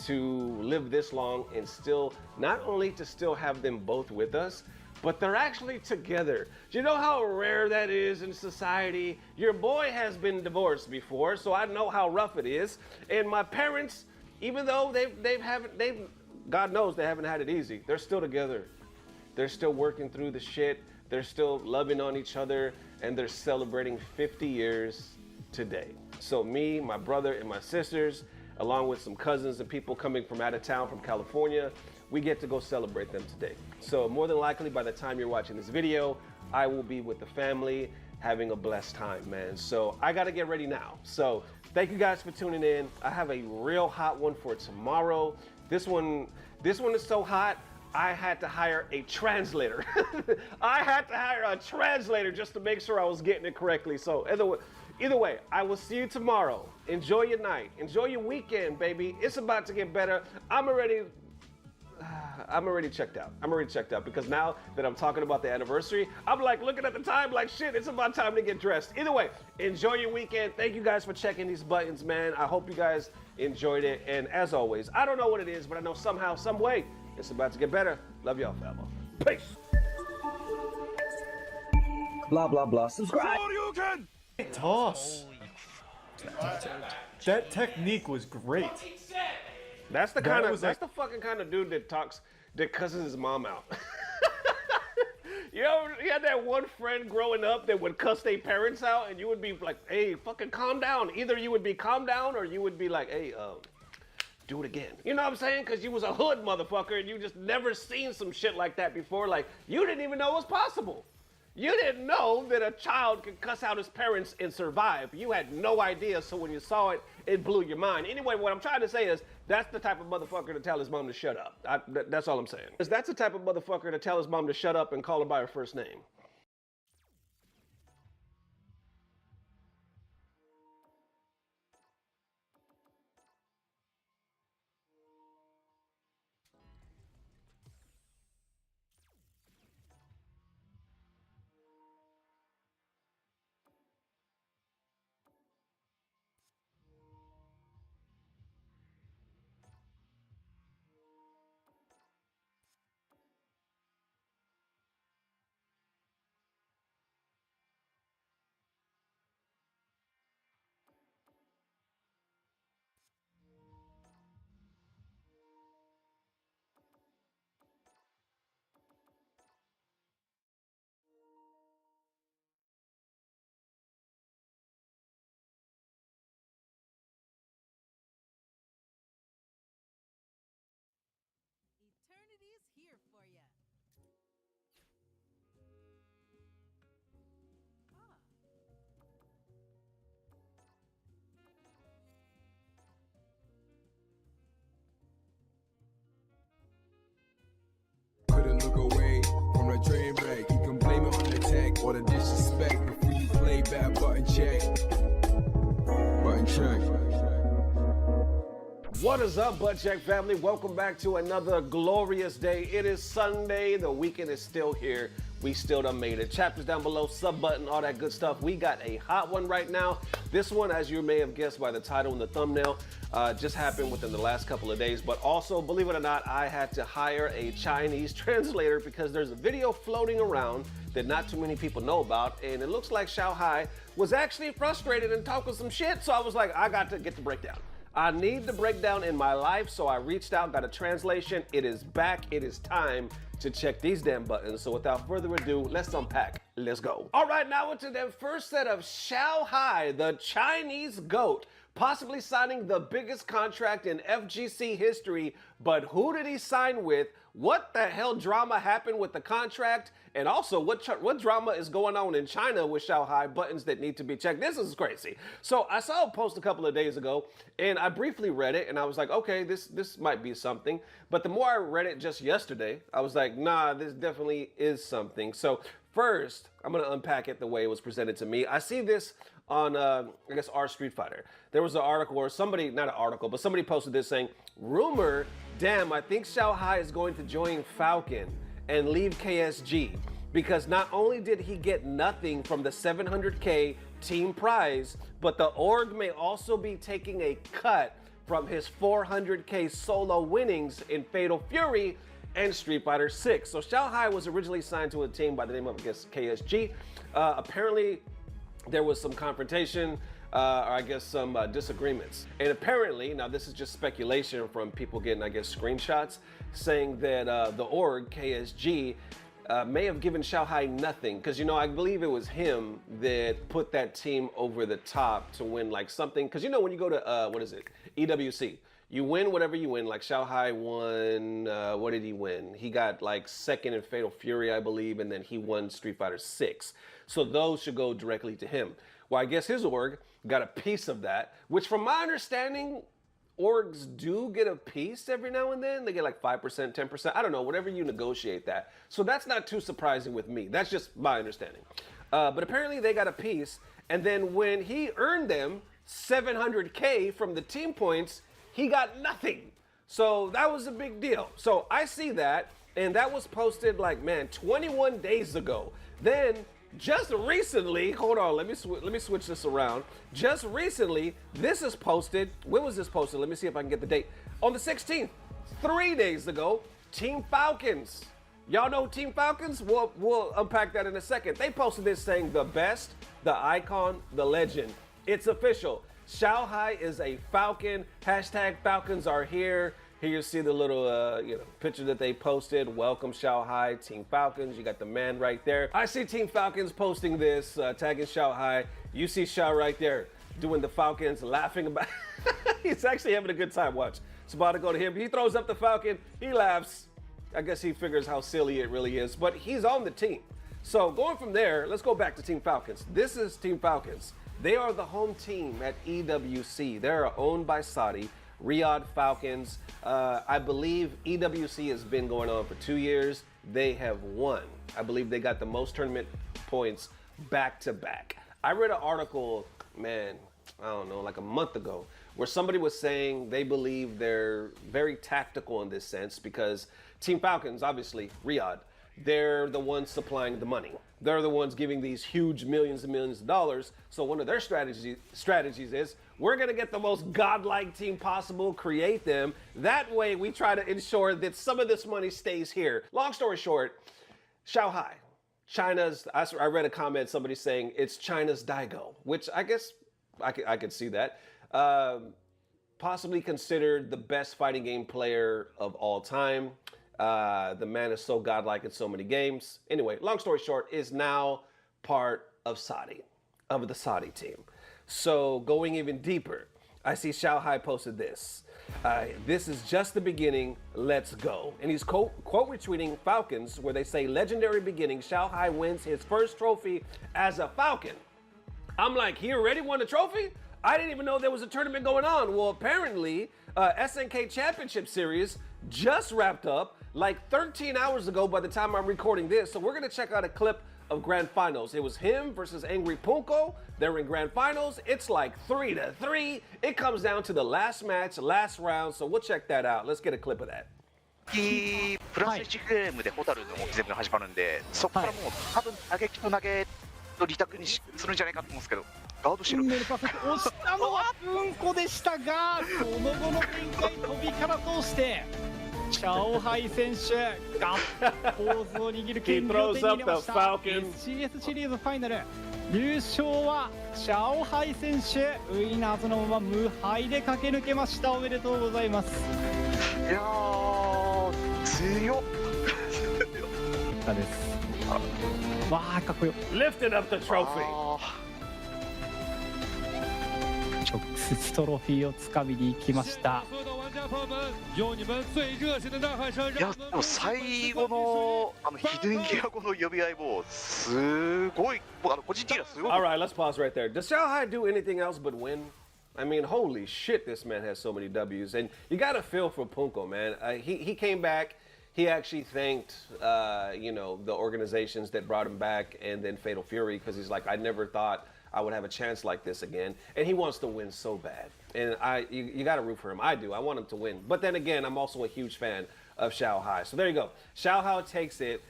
to live this long and still, not only to still have them both with us, but they're actually together. Do you know how rare that is in society? Your boy has been divorced before, so I know how rough it is. And my parents, even though they've God knows they haven't had it easy, they're still together. They're still working through the shit. They're still loving on each other, and they're celebrating 50 years today. So me, my brother, and my sisters, along with some cousins and people coming from out of town from California, we get to go celebrate them today. So more than likely, by the time you're watching this video, I will be with the family having a blessed time, man. So I gotta get ready now. So thank you guys for tuning in. I have a real hot one for tomorrow. This one is so hot, I had to hire a translator. I had to hire a translator just to make sure I was getting it correctly. So either way, I will see you tomorrow. Enjoy your night. Enjoy your weekend, baby. It's about to get better. I'm already checked out. I'm already checked out because now that I'm talking about the anniversary, I'm like looking at the time like, shit, it's about time to get dressed. Either way, enjoy your weekend. Thank you guys for checking these buttons, man. I hope you guys enjoyed it. And as always, I don't know what it is, but I know somehow, some way, it's about to get better. Love y'all, famo. Peace. Blah, blah, blah. Subscribe. Toss. That technique was great. That's the kind of that's the fucking kind of dude that cusses his mom out. You know, you had that one friend growing up that would cuss their parents out, and you would be like, "Hey, fucking calm down." Either you would be calm down, or you would be like, "Hey, do it again." You know what I'm saying? Because you was a hood motherfucker, and you just never seen some shit like that before. Like, you didn't even know it was possible. You didn't know that a child could cuss out his parents and survive. You had no idea, so when you saw it, it blew your mind. Anyway, what I'm trying to say is, that's the type of motherfucker to tell his mom to shut up. That's all I'm saying. That's the type of motherfucker to tell his mom to shut up and call her by her first name. Eternity is here for you. Couldn't look away from the train wreck. You can blame it on the tech or the disrespect. Before you play back, button check. Button check. What is up, Butt Check family? Welcome back to another glorious day. It is Sunday. The weekend is still here. We still done made it. Chapters down below, sub button, all that good stuff. We got a hot one right now. This one, as you may have guessed by the title and the thumbnail, just happened within the last couple of days. But also, believe it or not, I had to hire a Chinese translator because there's a video floating around that not too many people know about. And it looks like Xiao Hai was actually frustrated and talking some shit. So I was like, I got to get the breakdown. I need the breakdown in my life, so I reached out, got a translation. It is back. It is time to check these damn buttons. So without further ado, let's unpack. Let's go. All right, now into the first set of Xiao Hai, the Chinese goat, possibly signing the biggest contract in FGC history. But who did he sign with? What the hell drama happened with the contract? And also, what drama is going on in China with Shanghai? Buttons that need to be checked. This is crazy. So I saw a post a couple of days ago, and I briefly read it, and I was like, okay, this might be something. But the more I read it just yesterday, I was like, nah, this definitely is something. So first, I'm going to unpack it the way it was presented to me. I see this on, I guess, our Street Fighter. There was an article, or somebody, not an article, but somebody posted this saying, rumor, damn, I think Shanghai is going to join Falcon and leave KSG, because not only did he get nothing from the 700K team prize, but the org may also be taking a cut from his 400K solo winnings in Fatal Fury and Street Fighter 6. So Shanghai was originally signed to a team by the name of, I guess, KSG. Apparently, there was some confrontation, or I guess some disagreements. And apparently, now this is just speculation from people getting, I guess, screenshots, saying that the org, KSG, may have given Shanghai nothing. Because, you know, I believe it was him that put that team over the top to win like something. Because, you know, when you go to, what is it, EWC, you win whatever you win. Like Shanghai won, what did he win? He got like second in Fatal Fury, I believe, and then he won Street Fighter 6. So those should go directly to him. Well, I guess his org got a piece of that, which from my understanding, orgs do get a piece every now and then. They get like 5%, 10%, I don't know, whatever you negotiate that. So that's not too surprising with me. That's just my understanding. But apparently they got a piece, and then when he earned them 700K from the team points, he got nothing. So that was a big deal. So I see that, and that was posted like, man, 21 days ago. Then just recently, hold on, let me switch this around. Just recently, this is posted. When was this posted? Let me see if I can get the date. On the 16th, 3 days ago, Team Falcons. Y'all know Team Falcons? We'll unpack that in a second. They posted this saying the best, the icon, the legend. It's official. Shanghai is a Falcon. Hashtag Falcons are here. Here you see the little picture that they posted. Welcome Shanghai, Team Falcons. You got the man right there. I see Team Falcons posting this, tagging Shanghai. You see Shao right there doing the Falcons, laughing about. He's actually having a good time. Watch. It's about to go to him. He throws up the Falcon. He laughs. I guess he figures how silly it really is. But he's on the team. So going from there, let's go back to Team Falcons. This is Team Falcons. They are the home team at EWC. They're owned by Saudi. Riyadh Falcons. I believe EWC has been going on for 2 years. They have won. I believe they got the most tournament points back to back. I read an article, man, I don't know, like a month ago, where somebody was saying they believe they're very tactical in this sense because Team Falcons, obviously, Riyadh, they're the ones supplying the money. They're the ones giving these huge millions and millions of dollars. So one of their strategies is, we're going to get the most godlike team possible, create them. That way we try to ensure that some of this money stays here. Long story short, Shanghai, I read a comment, somebody saying it's China's Daigo, which I guess I could see that. Possibly considered the best fighting game player of all time. The man is so godlike in so many games. Anyway, long story short, is now part of the Saudi team. So going even deeper, I see Shanghai posted this. This is just the beginning, let's go. And he's quote retweeting Falcons where they say, legendary beginning, Shanghai wins his first trophy as a Falcon. I'm like, he already won a trophy? I didn't even know there was a tournament going on. Well, apparently, SNK Championship Series just wrapped up like 13 hours ago by the time I'm recording this. So we're gonna check out a clip of Grand Finals. It was him versus Angry Punko. They're in Grand Finals. It's like 3-3. It comes down to the last match, last round. So we'll check that out. Let's get a clip of that. プラス1フレームでホタルのゲームが始まるんで、そこからもう多分打撃と投げと利択にするんじゃないかと思うんですけど、ガードしてる。押したのはうんこでしたが、その後の展開飛びから通して。シャオハイ選手がポーズを握る権利を手に入れました。SCS シリーズファイナル優勝はシャオハイ選手。ウィナーズのまま無敗で駆け抜けました。おめでとうございます。いやー強っ。そうです。わあかっこよ。Lifted up the trophy. 直接トロフィーをつかみに行きました。いや、でも最後のヒデンギア後の呼び合いもすごい、個人的にはすごい。All right, let's pause right there. Does Shanghai do anything else but win? I mean, holy shit, this man has so many W's. And you got to feel for Punko, man. He came back. He actually thanked, you know, the organizations that brought him back and then Fatal Fury because he's like, I never thought I would have a chance like this again. And he wants to win so bad. And you got to root for him. I do. I want him to win. But then again, I'm also a huge fan of Shanghai. So there you go. Shanghai takes it,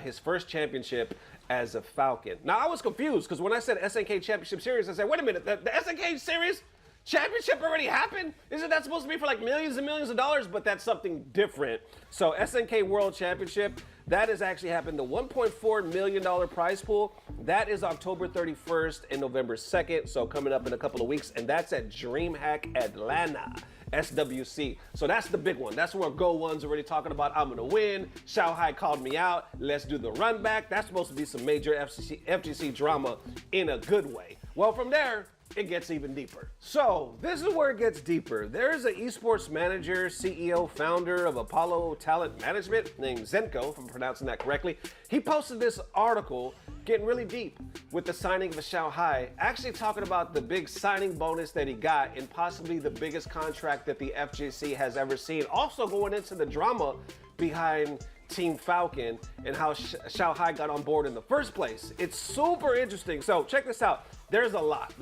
his first championship as a Falcon. Now, I was confused because when I said SNK Championship Series, I said, wait a minute, the SNK Series Championship already happened? Isn't that supposed to be for like millions and millions of dollars? But that's something different. So SNK World Championship, that has actually happened. The $1.4 million prize pool, that is October 31st and November 2nd. So coming up in a couple of weeks. And that's at DreamHack Atlanta, SWC. So that's the big one. That's where Go One's already talking about, I'm gonna win. Shanghai called me out. Let's do the run back. That's supposed to be some major FGC drama in a good way. Well, from there, it gets even deeper. So this is where it gets deeper. There's an esports manager, CEO, founder of Apollo Talent Management named Zenko, if I'm pronouncing that correctly. He posted this article getting really deep with the signing of Shanghai, actually talking about the big signing bonus that he got and possibly the biggest contract that the FGC has ever seen. Also going into the drama behind Team Falcon and how Shanghai got on board in the first place. It's super interesting. So check this out. There's a lot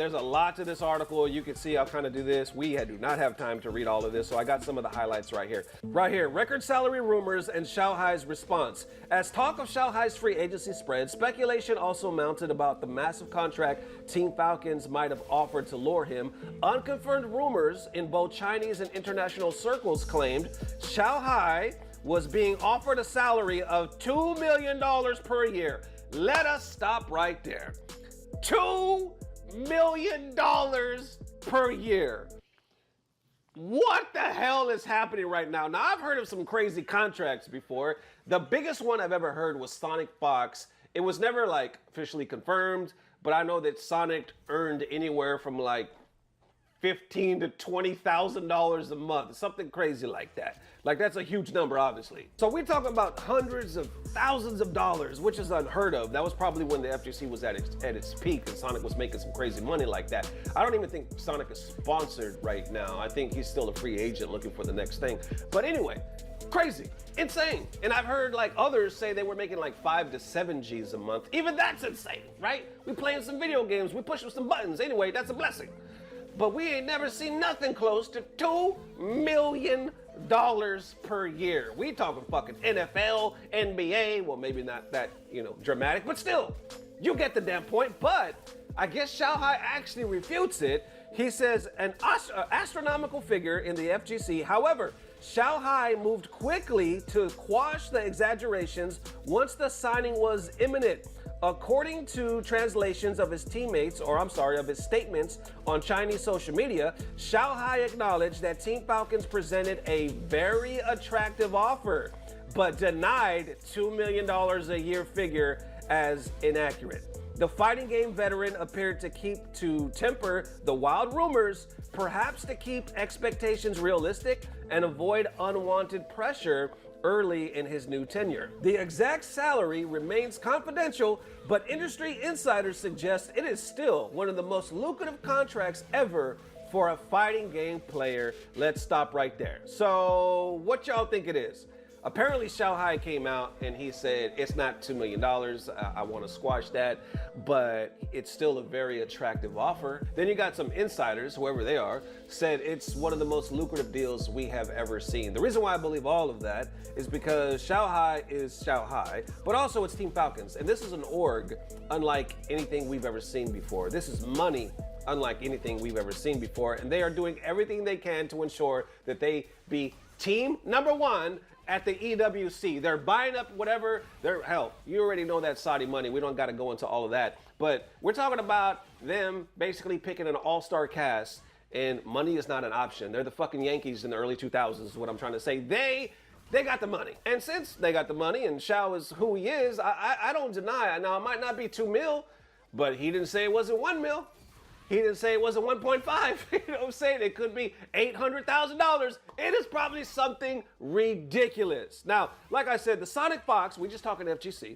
to this article. You can see I'll kind of do this. We do not have time to read all of this, so I got some of the highlights right here. Right here, record salary rumors and Shanghai's response. As talk of Shanghai's free agency spread, speculation also mounted about the massive contract Team Falcons might have offered to lure him. Unconfirmed rumors in both Chinese and international circles claimed Shanghai was being offered a salary of $2 million per year. Let us stop right there. $2 million per year. What the hell is happening right now? Now, I've heard of some crazy contracts before. The biggest one I've ever heard was Sonic Fox. It was never like officially confirmed, but I know that Sonic earned anywhere from like $15,000 to $20,000 a month, something crazy like that. Like, that's a huge number, obviously. So we're talking about hundreds of thousands of dollars, which is unheard of. That was probably when the FGC was at its peak and Sonic was making some crazy money like that. I don't even think Sonic is sponsored right now. I think he's still a free agent looking for the next thing. But anyway, crazy, insane. And I've heard like others say they were making like 5 to 7 G's a month. Even that's insane, right? We playing some video games, we pushing some buttons. Anyway, that's a blessing. But we ain't never seen nothing close to $2 million per year. We talking fucking NFL, NBA, well, maybe not that, dramatic, but still, you get the damn point. But I guess Shanghai actually refutes it. He says an astronomical figure in the FGC. However, Shanghai moved quickly to quash the exaggerations once the signing was imminent. According to translations of his of his statements on Chinese social media, Shanghai acknowledged that Team Falcons presented a very attractive offer, but denied $2 million a year figure as inaccurate. The fighting game veteran appeared to temper the wild rumors, perhaps to keep expectations realistic and avoid unwanted pressure early in his new tenure. The exact salary remains confidential, but industry insiders suggest it is still one of the most lucrative contracts ever for a fighting game player. Let's stop right there. So what y'all think it is? Apparently Shanghai came out and he said, it's not $2 million, I want to squash that, but it's still a very attractive offer. Then you got some insiders, whoever they are, said it's one of the most lucrative deals we have ever seen. The reason why I believe all of that is because Shanghai is Shanghai, but also it's Team Falcons. And this is an org unlike anything we've ever seen before. This is money unlike anything we've ever seen before. And they are doing everything they can to ensure that they be team number one at the EWC. They're buying up whatever, hell, you already know that Saudi money. We don't got to go into all of that. But we're talking about them basically picking an all-star cast, and money is not an option. They're the fucking Yankees in the early 2000s is what I'm trying to say. They got the money. And since they got the money and Shao is who he is, I don't deny it. Now, it might not be 2 mil, but he didn't say it wasn't 1 mil. He didn't say it wasn't 1.5. You know what I'm saying? It could be $800,000. It is probably something ridiculous. Now, like I said, the Sonic Fox, we just talking FGC,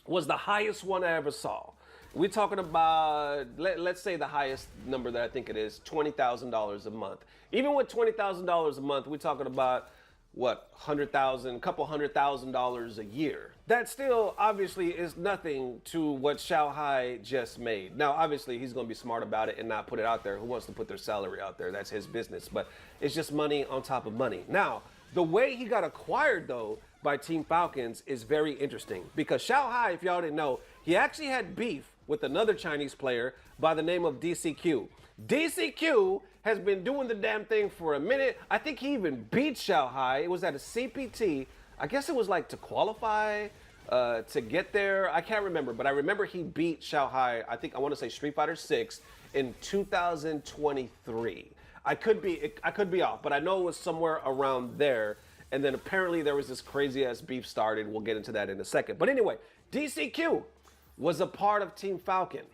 was the highest one I ever saw. We're talking about, let's say the highest number that I think it is, $20,000 a month. Even with $20,000 a month, we're talking about, what, $100,000, a couple $100,000 a year. That still obviously is nothing to what Shanghai just made. Now, obviously, he's going to be smart about it and not put it out there. Who wants to put their salary out there? That's his business. But it's just money on top of money. Now, the way he got acquired, though, by Team Falcons is very interesting. Because Shanghai, if y'all didn't know, he actually had beef with another Chinese player by the name of DCQ. DCQ has been doing the damn thing for a minute. I think he even beat Shanghai. It was at a CPT. I guess it was like to qualify, to get there. I can't remember, but I remember he beat Shanghai. I want to say Street Fighter 6 in 2023. I could be off, but I know it was somewhere around there. And then apparently there was this crazy ass beef started. We'll get into that in a second. But anyway, DCQ was a part of Team Falcon.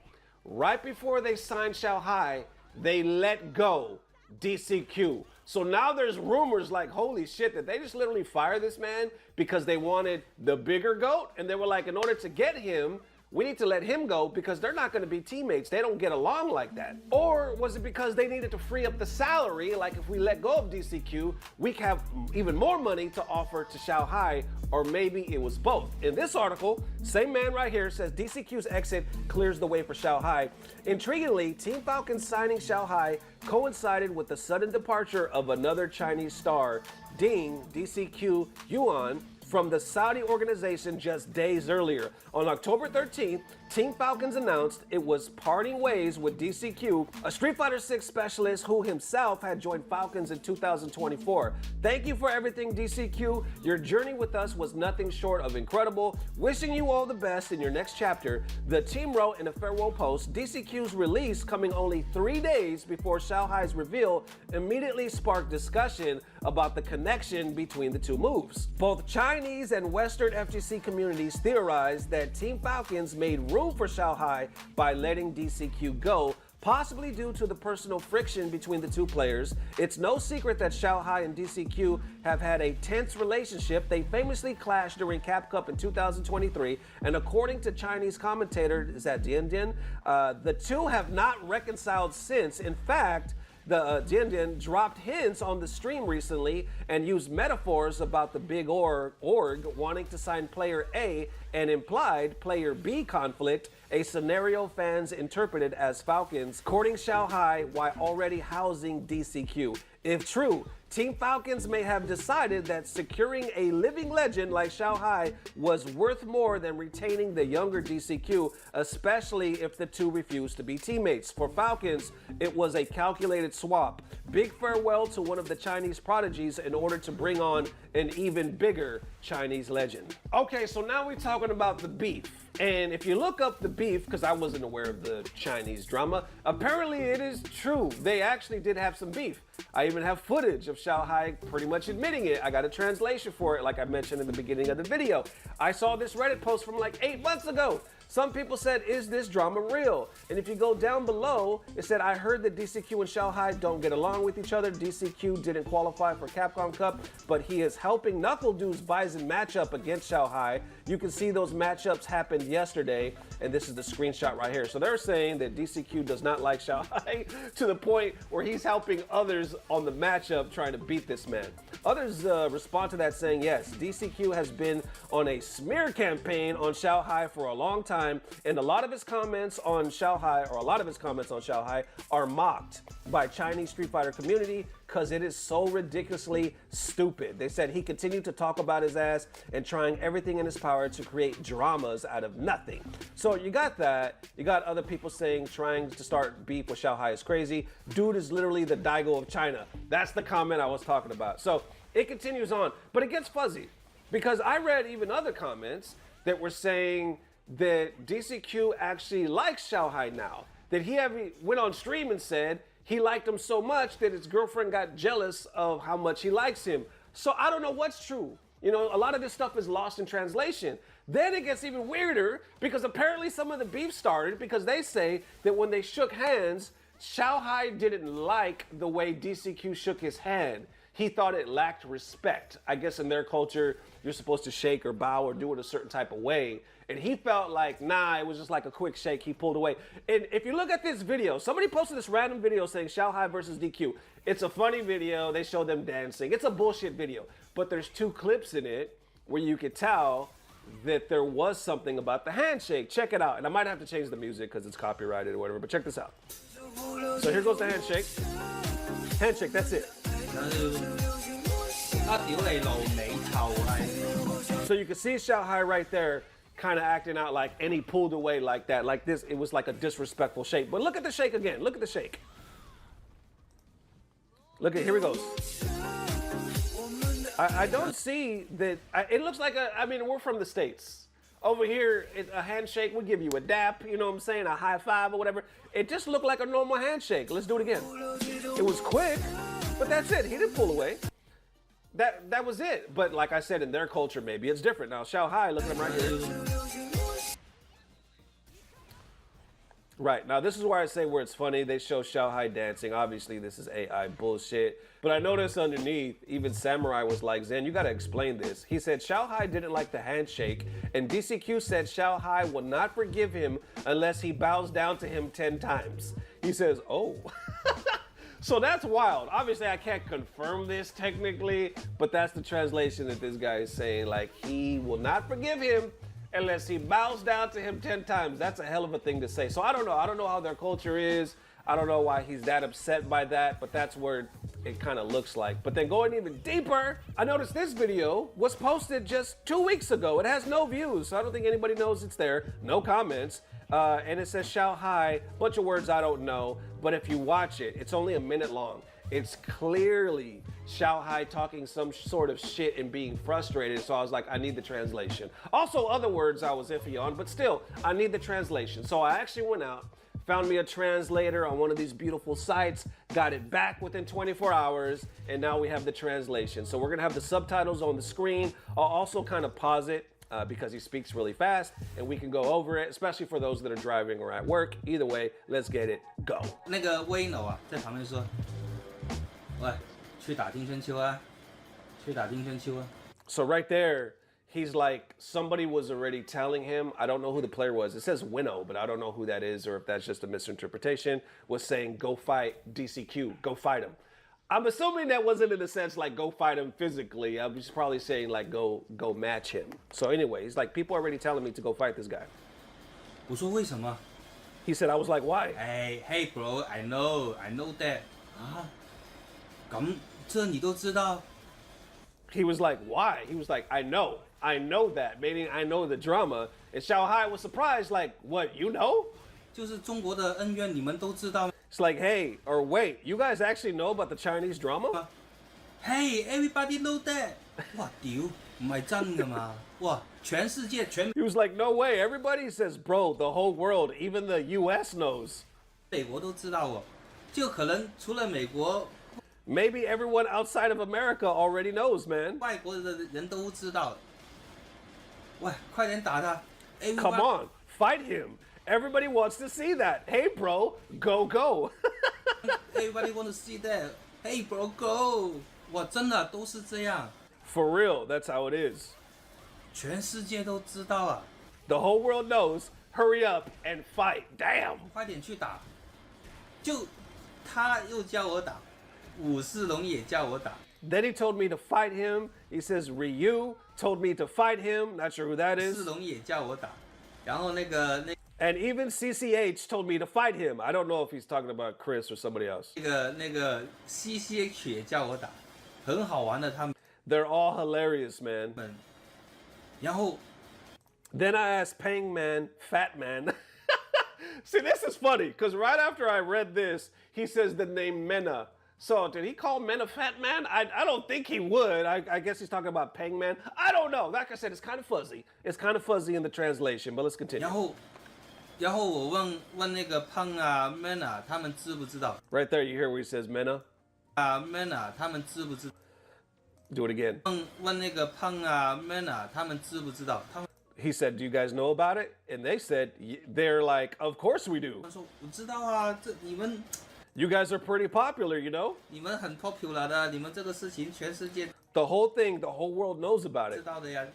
Right before they signed Shanghai, they let go DCQ. So now there's rumors like, holy shit, that they just literally fired this man because they wanted the bigger GOAT. And they were like, in order to get him, we need to let him go because they're not going to be teammates. They don't get along like that. Or was it because they needed to free up the salary? Like if we let go of DCQ, we have even more money to offer to Shanghai, or maybe it was both. In this article, same man right here says DCQ's exit clears the way for Shanghai. Intriguingly, Team Falcon signing Shanghai coincided with the sudden departure of another Chinese star, Ding DCQ Yuan, from the Saudi organization just days earlier. On October 13th, Team Falcons announced it was parting ways with DCQ, a Street Fighter 6 specialist who himself had joined Falcons in 2024. Thank you for everything, DCQ. Your journey with us was nothing short of incredible. Wishing you all the best in your next chapter. The team wrote in a farewell post. DCQ's release, coming only 3 days before Shanghai's reveal, immediately sparked discussion about the connection between the two moves. Both Chinese and Western FGC communities theorized that Team Falcons made room for Shanghai by letting DCQ go, possibly due to the personal friction between the two players. It's no secret that Shanghai and DCQ have had a tense relationship. They famously clashed during Cap Cup in 2023, and according to Chinese commentator, is that Dian Dian? The two have not reconciled since. In fact, the Dian dropped hints on the stream recently and used metaphors about the big org wanting to sign player A and implied player B conflict, a scenario fans interpreted as Falcons courting Shanghai while already housing DCQ. If true, Team Falcons may have decided that securing a living legend like Shanghai was worth more than retaining the younger DCQ, especially if the two refused to be teammates. For Falcons, it was a calculated swap. Big farewell to one of the Chinese prodigies in order to bring on an even bigger Chinese legend. Okay, so now we're talking about the beef. And if you look up the beef, because I wasn't aware of the Chinese drama, apparently it is true. They actually did have some beef. I even have footage of Shanghai pretty much admitting it. I got a translation for it, like I mentioned in the beginning of the video. I saw this Reddit post from like 8 months ago. Some people said, is this drama real? And if you go down below, it said, I heard that DCQ and Shanghai don't get along with each other. DCQ didn't qualify for Capcom Cup, but he is helping Knuckle Dude's Bison matchup against Shanghai. You can see those matchups happened yesterday, and this is the screenshot right here. So they're saying that DCQ does not like Shanghai to the point where he's helping others on the matchup trying to beat this man. Others respond to that saying, yes, DCQ has been on a smear campaign on Shanghai for a long time, and a lot of his comments on Shanghai, are mocked by Chinese Street Fighter community because it is so ridiculously stupid. They said he continued to talk about his ass and trying everything in his power to create dramas out of nothing. So you got that. You got other people saying trying to start beef with Shanghai is crazy. Dude is literally the Daigo of China. That's the comment I was talking about. So it continues on, but it gets fuzzy because I read even other comments that were saying that DCQ actually likes Shanghai now. That he went on stream and said he liked him so much that his girlfriend got jealous of how much he likes him. So I don't know what's true. You know, a lot of this stuff is lost in translation. Then it gets even weirder because apparently some of the beef started because they say that when they shook hands, Xiao Hai didn't like the way DCQ shook his hand. He thought it lacked respect. I guess in their culture, you're supposed to shake or bow or do it a certain type of way. And he felt like, nah, it was just like a quick shake. He pulled away. And if you look at this video, somebody posted this random video saying Xiao Hai versus DQ. It's a funny video. They show them dancing. It's a bullshit video. But there's 2 clips in it where you could tell that there was something about the handshake. Check it out. And I might have to change the music because it's copyrighted or whatever, but check this out. So here goes the handshake. Handshake, that's it. So you can see Xiao Hai right there kind of acting out like, and he pulled away like that. Like this, it was like a disrespectful shake. But look at the shake again. Look at the shake. Look at, here he goes. I don't see that, it looks like I mean, we're from the States. Over here, a handshake, we give you a dap, you know what I'm saying, a high five or whatever. It just looked like a normal handshake. Let's do it again. It was quick, but that's it. He didn't pull away. That was it. But like I said, in their culture, maybe it's different. Now, Xiao Hai, look at him right here. Right, now this is where I say where it's funny. They show Xiao Hai dancing. Obviously, this is AI bullshit. But I noticed underneath, even Samurai was like, Zen, you gotta explain this. He said Xiao Hai didn't like the handshake, and DCQ said Xiao Hai will not forgive him unless he bows down to him 10 times. He says, oh. So that's wild. Obviously, I can't confirm this technically, but that's the translation that this guy is saying. Like, he will not forgive him unless he bows down to him 10 times. That's a hell of a thing to say. So I don't know. I don't know how their culture is. I don't know why he's that upset by that, but that's where it kind of looks like. But then going even deeper, I noticed this video was posted just 2 weeks ago. It has no views, so I don't think anybody knows it's there. No comments. And it says Xiao Hai, bunch of words I don't know. But if you watch it, it's only a minute long. It's clearly Xiao Hai talking some sort of shit and being frustrated. So I was like, I need the translation. Also, other words I was iffy on, but still, I need the translation. So I actually went out, found me a translator on one of these beautiful sites, got it back within 24 hours, and now we have the translation. So we're gonna have the subtitles on the screen. I'll also kind of pause it because he speaks really fast, and we can go over it, especially for those that are driving or at work. Either way, let's get it, go. 那个Wayno 啊，在旁边说。 喂，去打丁春秋啊，去打丁春秋啊。 So right there, he's like, somebody was already telling him, I don't know who the player was. It says Winnow, but I don't know who that is or if that's just a misinterpretation, was saying, go fight DCQ, go fight him. I'm assuming that wasn't in a sense like go fight him physically. I was probably saying like go match him. So anyway, he's like, people are already telling me to go fight this guy. 我说为什么？ He said, I was like, why? Hey bro, I know that. 啊，咁这你都知道？ He was like, why? He was like, I know that, meaning I know the drama. And Xiao Hai was surprised, like, what, you know? 就是中国的恩怨，你们都知道。 It's like, hey, or wait, you guys actually know about the Chinese drama? Hey, everybody know that. 哇屌，唔係真㗎嘛？哇，全世界全。 He was like, no way. Everybody says, bro, the whole world, even the U.S. knows. 美国都知道哦，就可能除了美国。 Maybe everyone outside of America already knows, man. 外国的人都知道。喂，快點打他！ Come on, fight him. Everybody wants to see that. Hey, bro, go. Everybody want to see that. Hey, bro, go. 哇，真的都是这样。 For real, that's how it is. 全世界都知道啊。 The whole world knows. Hurry up and fight. Damn. 快点去打。就他又叫我打。 武士龙也叫我打。 Then he told me to fight him. He says Ryu told me to fight him. Not sure who that is. 武士龙也叫我打。然后那个 And even CCH told me to fight him. I don't know if he's talking about Chris or somebody else. 那个 CCH 也叫我打，很好玩的他们。 They're all hilarious, man. 然后 Then I asked Pang Man, Fat Man. See, this is funny because right after I read this, he says the name Mena. So did he call Men a fat man? I don't think he would. I guess he's talking about Pang Man. I don't know. Like I said, it's kind of fuzzy. It's kind of fuzzy in the translation, but let's continue. 然后我问那个胖啊 Man 啊，他们知不知道 Right there, you hear where he says Mena? Man 啊，他们知不知 Do it again. 问那个胖啊 Man 啊，他们知不知道？他们 He said, do you guys know about it? And they said, they're like, of course we do. 他说我知道啊，这你们 You guys are pretty popular, you know? 你们很 popular 的，你们这个事情全世界 The whole thing, the whole world knows about 知 it. 道的呀。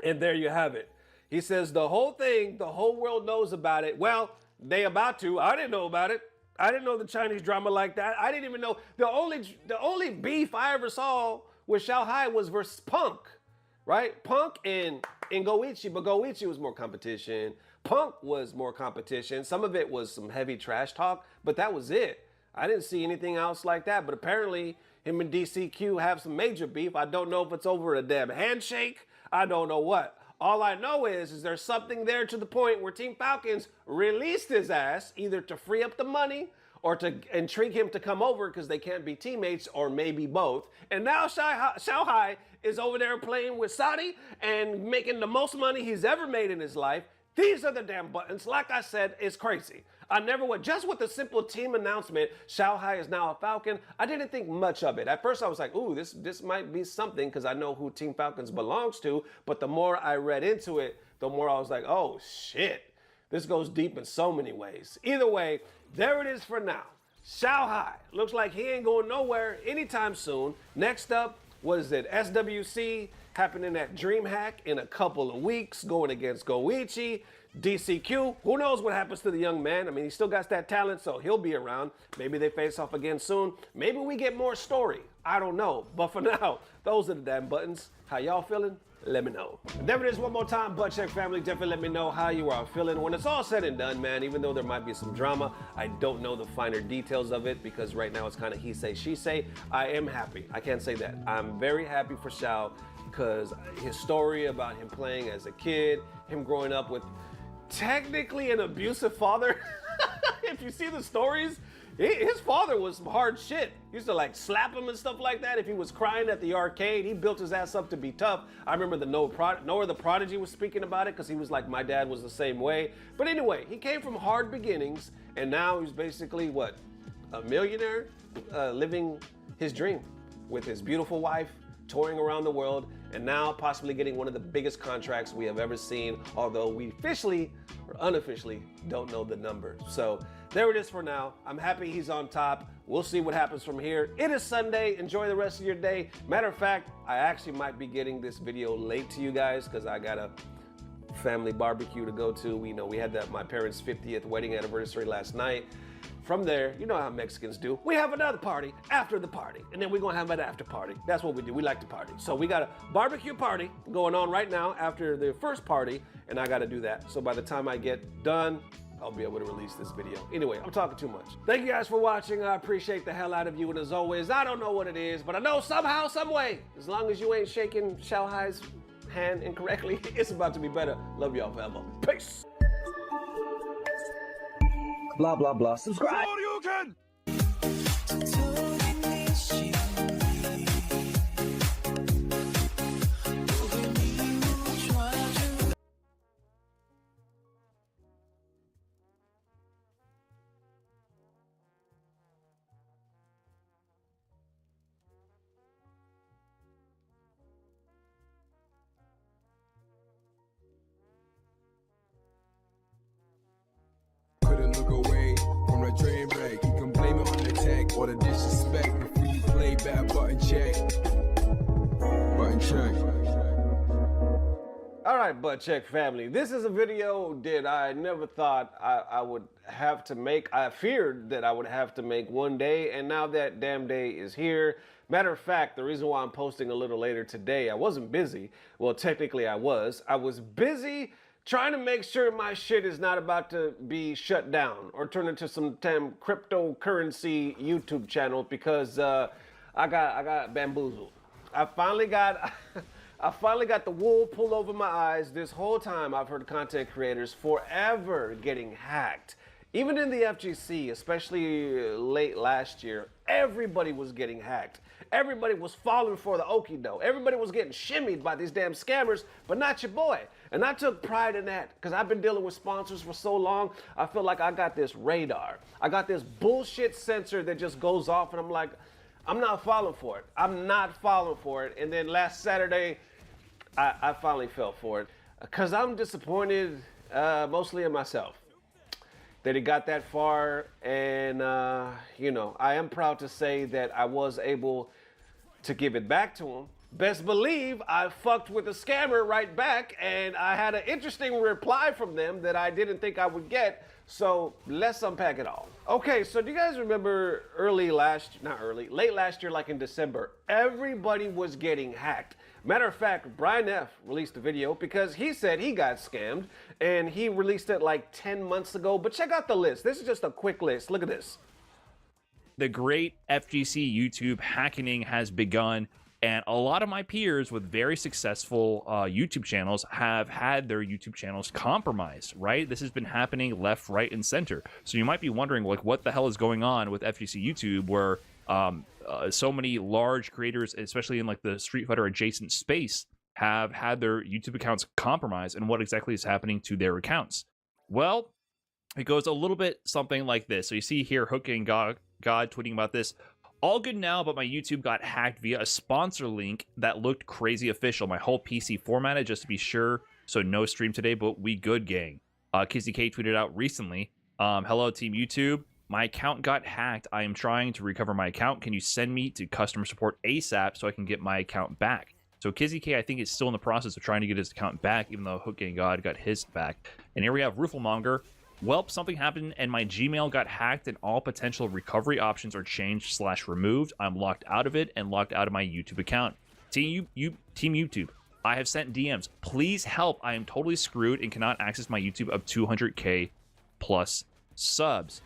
And there you have it. He says the whole thing, the whole world knows about it. Well, they about to. I didn't know about it. I didn't know the Chinese drama like that. I didn't even know. The only beef I ever saw with Shanghai was versus Punk, right? Punk and Goichi, but Goichi was more competition. Punk was more competition. Some of it was some heavy trash talk, but that was it. I didn't see anything else like that. But apparently, him and DCQ have some major beef. I don't know if it's over a damn handshake. I don't know what. All I know is there's something there to the point where Team Falcons released his ass either to free up the money or to intrigue him to come over because they can't be teammates, or maybe both. And now Shanghai is over there playing with Saudi and making the most money he's ever made in his life. These are the damn buttons. Like I said, it's crazy. I never would. Just with the simple team announcement, Shanghai is now a Falcon, I didn't think much of it. At first I was like, ooh, this might be something because I know who Team Falcons belongs to. But the more I read into it, the more I was like, oh, shit. This goes deep in so many ways. Either way, there it is for now. Shanghai. Looks like he ain't going nowhere anytime soon. Next up, what is it? SWC happening at DreamHack in a couple of weeks, going against Goichi. DCQ, who knows what happens to the young man? I mean, he still got that talent, so he'll be around. Maybe they face off again soon. Maybe we get more story. I don't know. But for now, those are the damn buttons. How y'all feeling? Let me know. There it is one more time, Butt Check family. Definitely let me know how you are feeling. When it's all said and done, man, even though there might be some drama, I don't know the finer details of it because right now it's kind of he say, she say. I am happy. I can't say that. I'm very happy for Xiao because his story about him playing as a kid, him growing up with technically an abusive father. If you see the stories, his father was some hard shit. He used to like slap him and stuff like that. If he was crying at the arcade, he built his ass up to be tough. I remember the Noah the Prodigy was speaking about it because he was like, my dad was the same way. But anyway, he came from hard beginnings and now he's basically what? A millionaire living his dream with his beautiful wife, touring around the world, and now possibly getting one of the biggest contracts we have ever seen, although we officially or unofficially don't know the number. So there it is for now. I'm happy he's on top. We'll see what happens from here. It is Sunday. Enjoy the rest of your day. Matter of fact, I actually might be getting this video late to you guys because I got a family barbecue to go to. We had my parents' 50th wedding anniversary last night. From there, you know how Mexicans do. We have another party after the party, and then we're gonna have an after party. That's what we do. We like to party. So we got a barbecue party going on right now after the first party, and I gotta do that. So by the time I get done, I'll be able to release this video. Anyway, I'm talking too much. Thank you guys for watching. I appreciate the hell out of you, and as always, I don't know what it is, but I know somehow, some way, as long as you ain't shaking Shanghai's hand incorrectly, it's about to be better. Love y'all forever. Peace. Blah, blah, blah. Subscribe! Couldn't look away from the train wreck. You can blame it on the tech or the disrespect. Before you play bad, button check. Button check. All right, Butt Check family. This is a video that I never thought I would have to make. I feared that I would have to make one day, and now that damn day is here. Matter of fact, the reason why I'm posting a little later today, I wasn't busy. Well, technically I was. I was busy trying to make sure my shit is not about to be shut down or turn into some damn cryptocurrency YouTube channel because I got bamboozled. I finally got the wool pulled over my eyes. This whole time I've heard content creators forever getting hacked. Even in the FGC, especially late last year, everybody was getting hacked. Everybody was falling for the okie doke. Everybody was getting shimmied by these damn scammers, but not your boy. And I took pride in that because I've been dealing with sponsors for so long. I feel like I got this radar. I got this bullshit sensor that just goes off and I'm like, I'm not falling for it. I'm not falling for it. And then last Saturday, I finally fell for it because I'm disappointed mostly in myself. that he got that far, and you know, I am proud to say that I was able to give it back to him. Best believe I fucked with a scammer right back, and I had an interesting reply from them that I didn't think I would get. So let's unpack it all. Okay, so do you guys remember late last year, like in December, everybody was getting hacked. Matter of fact, Brian F. released a video because he said he got scammed, and he released it like 10 months ago. But check out the list. This is just a quick list. Look at this. The great FGC YouTube hacking has begun, and a lot of my peers with very successful YouTube channels have had their YouTube channels compromised, right? This has been happening left, right, and center. So you might be wondering, like, what the hell is going on with FGC YouTube where so many large creators, especially in like the Street Fighter adjacent space, have had their YouTube accounts compromised, and what exactly is happening to their accounts? Well, it goes a little bit something like this. So you see here, Hooking God tweeting about this. All good now, but my YouTube got hacked via a sponsor link that looked crazy official. My whole PC formatted just to be sure, so no stream today, but we good, gang. Kizzy K tweeted out recently, hello, Team YouTube. My account got hacked. I am trying to recover my account. Can you send me to customer support ASAP so I can get my account back? So Kizzy K, I think, is still in the process of trying to get his account back, even though Hook Gang God got his back. And here we have Rooflemonger. Welp, something happened and my Gmail got hacked and all potential recovery options are changed / removed. I'm locked out of it and locked out of my YouTube account. Team YouTube, I have sent DMs. Please help. I am totally screwed and cannot access my YouTube of 200K plus subs.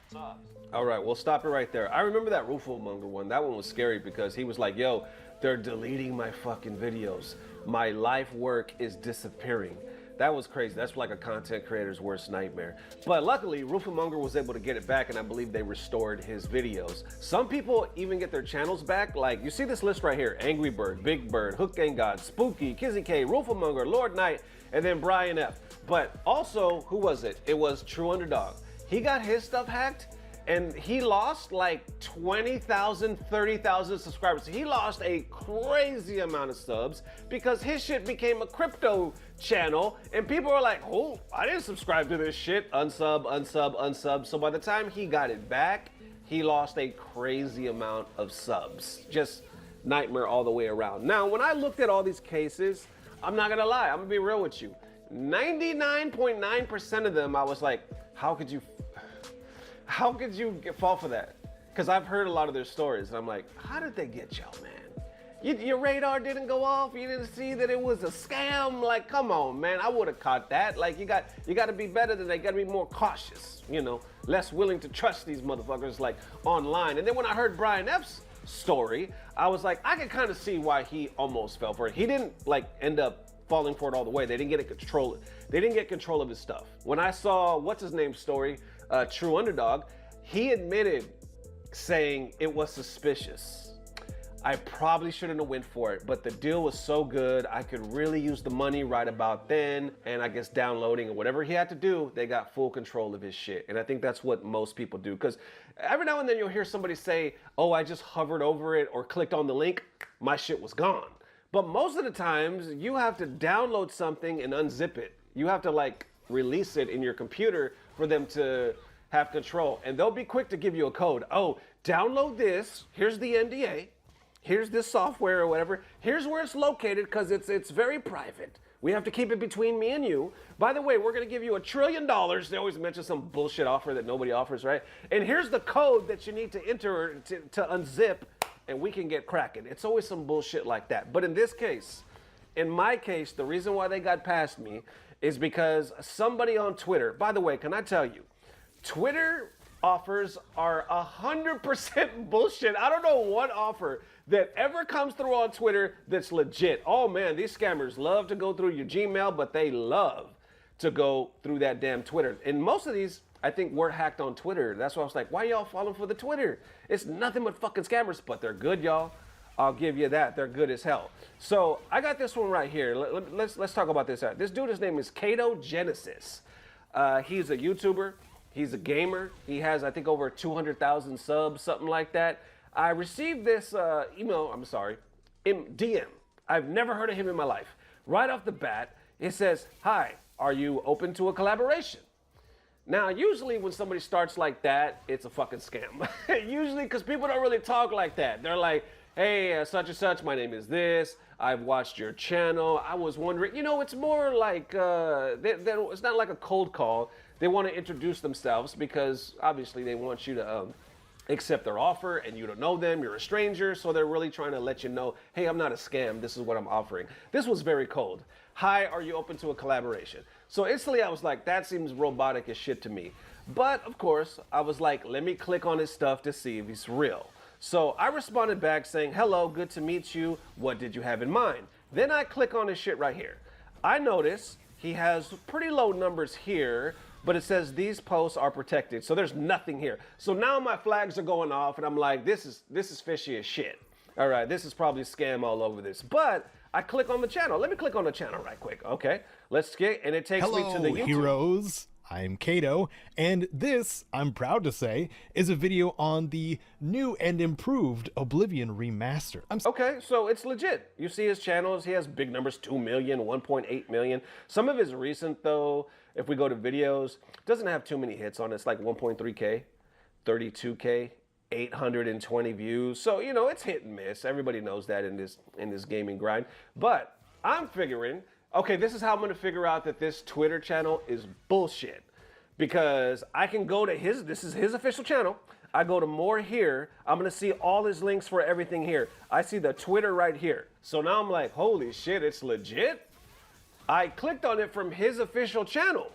All right, we'll stop it right there. I remember that Rooflemonger one. That one was scary because he was like, yo, they're deleting my fucking videos. My life work is disappearing. That was crazy. That's like a content creator's worst nightmare. But luckily, Rooflemonger was able to get it back, and I believe they restored his videos. Some people even get their channels back. Like, you see this list right here. Angry Bird, Big Bird, Hook Gang God, Spooky, Kizzy K, Rooflemonger, Lord Knight, and then Brian F. But also, who was it? It was True Underdog. He got his stuff hacked, and he lost like 20,000, 30,000 subscribers. He lost a crazy amount of subs because his shit became a crypto channel, and people were like, oh, I didn't subscribe to this shit. Unsub, unsub, unsub. So by the time he got it back, he lost a crazy amount of subs. Just nightmare all the way around. Now, when I looked at all these cases, I'm not gonna lie, I'm gonna be real with you. 99.9% of them, I was like, how could you fall for that? Because I've heard a lot of their stories, and I'm like, how did they get y'all, man? Your radar didn't go off. You didn't see that it was a scam. Like, come on, man. I would have caught that. Like, you got to be better than that. You got to be more cautious. You know, less willing to trust these motherfuckers like online. And then when I heard Brian F's story, I was like, I can kind of see why he almost fell for it. He didn't like end up falling for it all the way. They didn't get control. They didn't get control of his stuff. When I saw what's his name's story, True Underdog, he admitted saying it was suspicious. I probably shouldn't have went for it, but the deal was so good, I could really use the money right about then, and I guess downloading or whatever he had to do, they got full control of his shit. And I think that's what most people do, because every now and then you'll hear somebody say, oh, I just hovered over it or clicked on the link, my shit was gone. But most of the times, you have to download something and unzip it. You have to like release it in your computer for them to have control. And they'll be quick to give you a code. Oh, download this, here's the NDA. Here's this software or whatever. Here's where it's located because it's very private. We have to keep it between me and you. By the way, we're going to give you $1 trillion. They always mention some bullshit offer that nobody offers, right? And here's the code that you need to enter to unzip, and we can get cracking. It's always some bullshit like that. But in this case, in my case, the reason why they got past me is because somebody on Twitter, by the way, can I tell you, Twitter offers are 100% bullshit. I don't know one offer that ever comes through on Twitter that's legit. Oh man, these scammers love to go through your Gmail, but they love to go through that damn Twitter. And most of these, I think, were hacked on Twitter. That's why I was like, why y'all falling for the Twitter? It's nothing but fucking scammers, but they're good, y'all. I'll give you that. They're good as hell. So I got this one right here. Let's talk about this. This dude, his name is Kato Genesis. He's a YouTuber. He's a gamer. He has, I think, over 200,000 subs, something like that. I received this DM. I've never heard of him in my life. Right off the bat, it says, hi, are you open to a collaboration? Now, usually when somebody starts like that, it's a fucking scam. Usually, because people don't really talk like that. They're like, hey, such and such, my name is this. I've watched your channel. I was wondering, you know, it's more like, it's not like a cold call. They want to introduce themselves because obviously they want you to accept their offer, and you don't know them, you're a stranger, so they're really trying to let you know, hey, I'm not a scam, this is what I'm offering. This was very cold. Hi, are you open to a collaboration? So instantly I was like, that seems robotic as shit to me. But of course, I was like, let me click on his stuff to see if he's real. So I responded back saying, hello, good to meet you. What did you have in mind? Then I click on his shit right here. I notice he has pretty low numbers here, but it says these posts are protected. So there's nothing here. So now my flags are going off and I'm like, this is fishy as shit. All right, this is probably a scam all over this. But I click on the channel. Let me click on the channel right quick. Okay, let's get, and it takes me to the YouTube. Heroes. I'm Kato, and this, I'm proud to say, is a video on the new and improved Oblivion remaster. Okay, so it's legit. You see his channels, he has big numbers, 2 million, 1.8 million. Some of his recent, though, if we go to videos, doesn't have too many hits on it. It's like 1.3K, 32K, 820 views. So, you know, it's hit and miss. Everybody knows that in this gaming grind. But I'm figuring, okay, this is how I'm gonna figure out that this Twitter channel is bullshit. Because I can go to this is his official channel. I go to more here. I'm gonna see all his links for everything here. I see the Twitter right here. So now I'm like, holy shit, it's legit? I clicked on it from his official channel.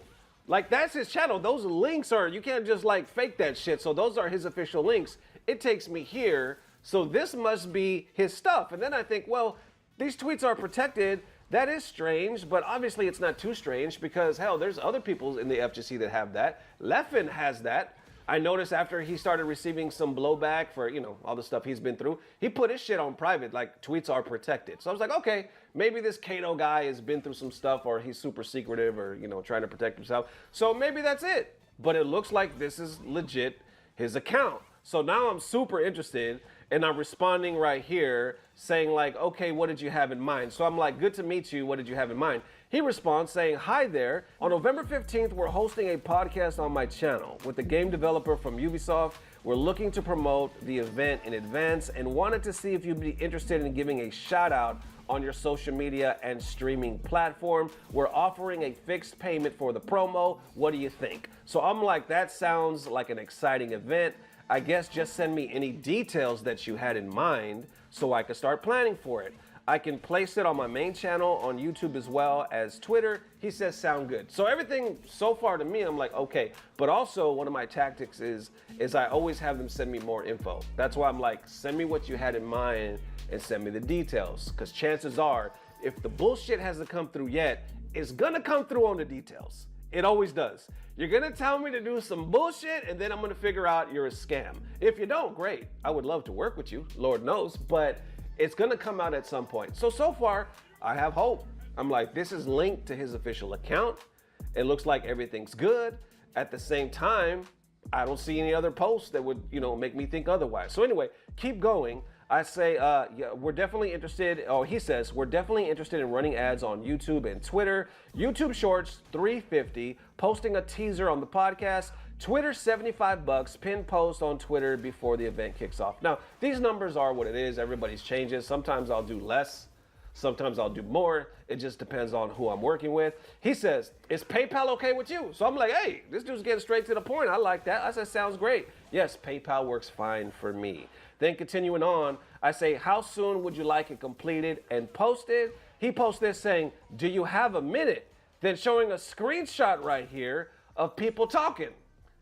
Like, that's his channel. Those links are, you can't just like fake that shit. So those are his official links. It takes me here. So this must be his stuff. And then I think, well, these tweets are protected. That is strange, but obviously it's not too strange because, hell, there's other people in the FGC that have that. Leffen has that. I noticed after he started receiving some blowback for, you know, all the stuff he's been through, he put his shit on private, like tweets are protected. So I was like, okay, maybe this Kato guy has been through some stuff or he's super secretive or, you know, trying to protect himself. So maybe that's it. But it looks like this is legit his account. So now I'm super interested and I'm responding right here saying like, okay, what did you have in mind? So I'm like, good to meet you. What did you have in mind? He responds saying, hi there. On November 15th, we're hosting a podcast on my channel with the game developer from Ubisoft. We're looking to promote the event in advance and wanted to see if you'd be interested in giving a shout out on your social media and streaming platform. We're offering a fixed payment for the promo. What do you think? So I'm like, that sounds like an exciting event. I guess just send me any details that you had in mind so I could start planning for it. I can place it on my main channel on YouTube as well as Twitter. He says sound good. So everything so far to me, I'm like, okay. But also one of my tactics is I always have them send me more info. That's why I'm like, send me what you had in mind and send me the details. Because chances are, if the bullshit hasn't come through yet, it's gonna come through on the details. It always does. You're gonna tell me to do some bullshit and then I'm gonna figure out you're a scam. If you don't, great. I would love to work with you, Lord knows, but it's gonna come out at some point. So far, I have hope. I'm like, this is linked to his official account. It looks like everything's good. At the same time, I don't see any other posts that would, you know, make me think otherwise. So anyway, keep going. I say, yeah, we're definitely interested, he says, we're definitely interested in running ads on YouTube and Twitter. YouTube Shorts, $350, posting a teaser on the podcast. Twitter, $75, pinned post on Twitter before the event kicks off. Now, these numbers are what it is. Everybody's changes. Sometimes I'll do less. Sometimes I'll do more. It just depends on who I'm working with. He says, is PayPal okay with you? So I'm like, hey, this dude's getting straight to the point. I like that. I said, sounds great. Yes, PayPal works fine for me. Then continuing on, I say, how soon would you like it completed and posted? He posts this saying, do you have a minute? Then showing a screenshot right here of people talking.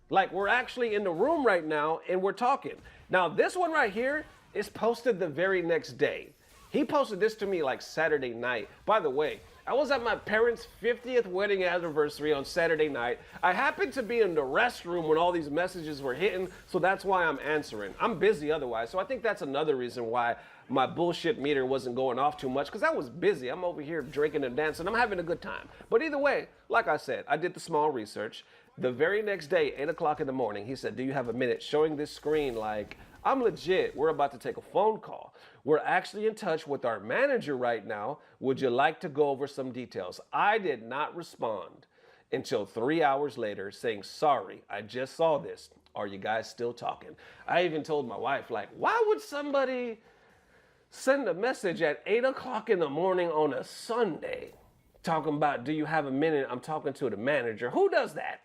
Like we're actually in the room right now and we're talking. Now this one right here is posted the very next day. He posted this to me like Saturday night. By the way, I was at my parents' 50th wedding anniversary on Saturday night. I happened to be in the restroom when all these messages were hitting, so that's why I'm answering. I'm busy otherwise, so I think that's another reason why my bullshit meter wasn't going off too much, because I was busy. I'm over here drinking and dancing. I'm having a good time. But either way, like I said, I did the small research. The very next day, 8 o'clock in the morning, he said, do you have a minute? Showing this screen like, I'm legit. We're about to take a phone call. We're actually in touch with our manager right now. Would you like to go over some details? I did not respond. until 3 hours later saying, sorry, I just saw this. Are you guys still talking? I even told my wife, like, why would somebody send a message at 8 o'clock in the morning on a Sunday talking about, do you have a minute? I'm talking to the manager. Who does that?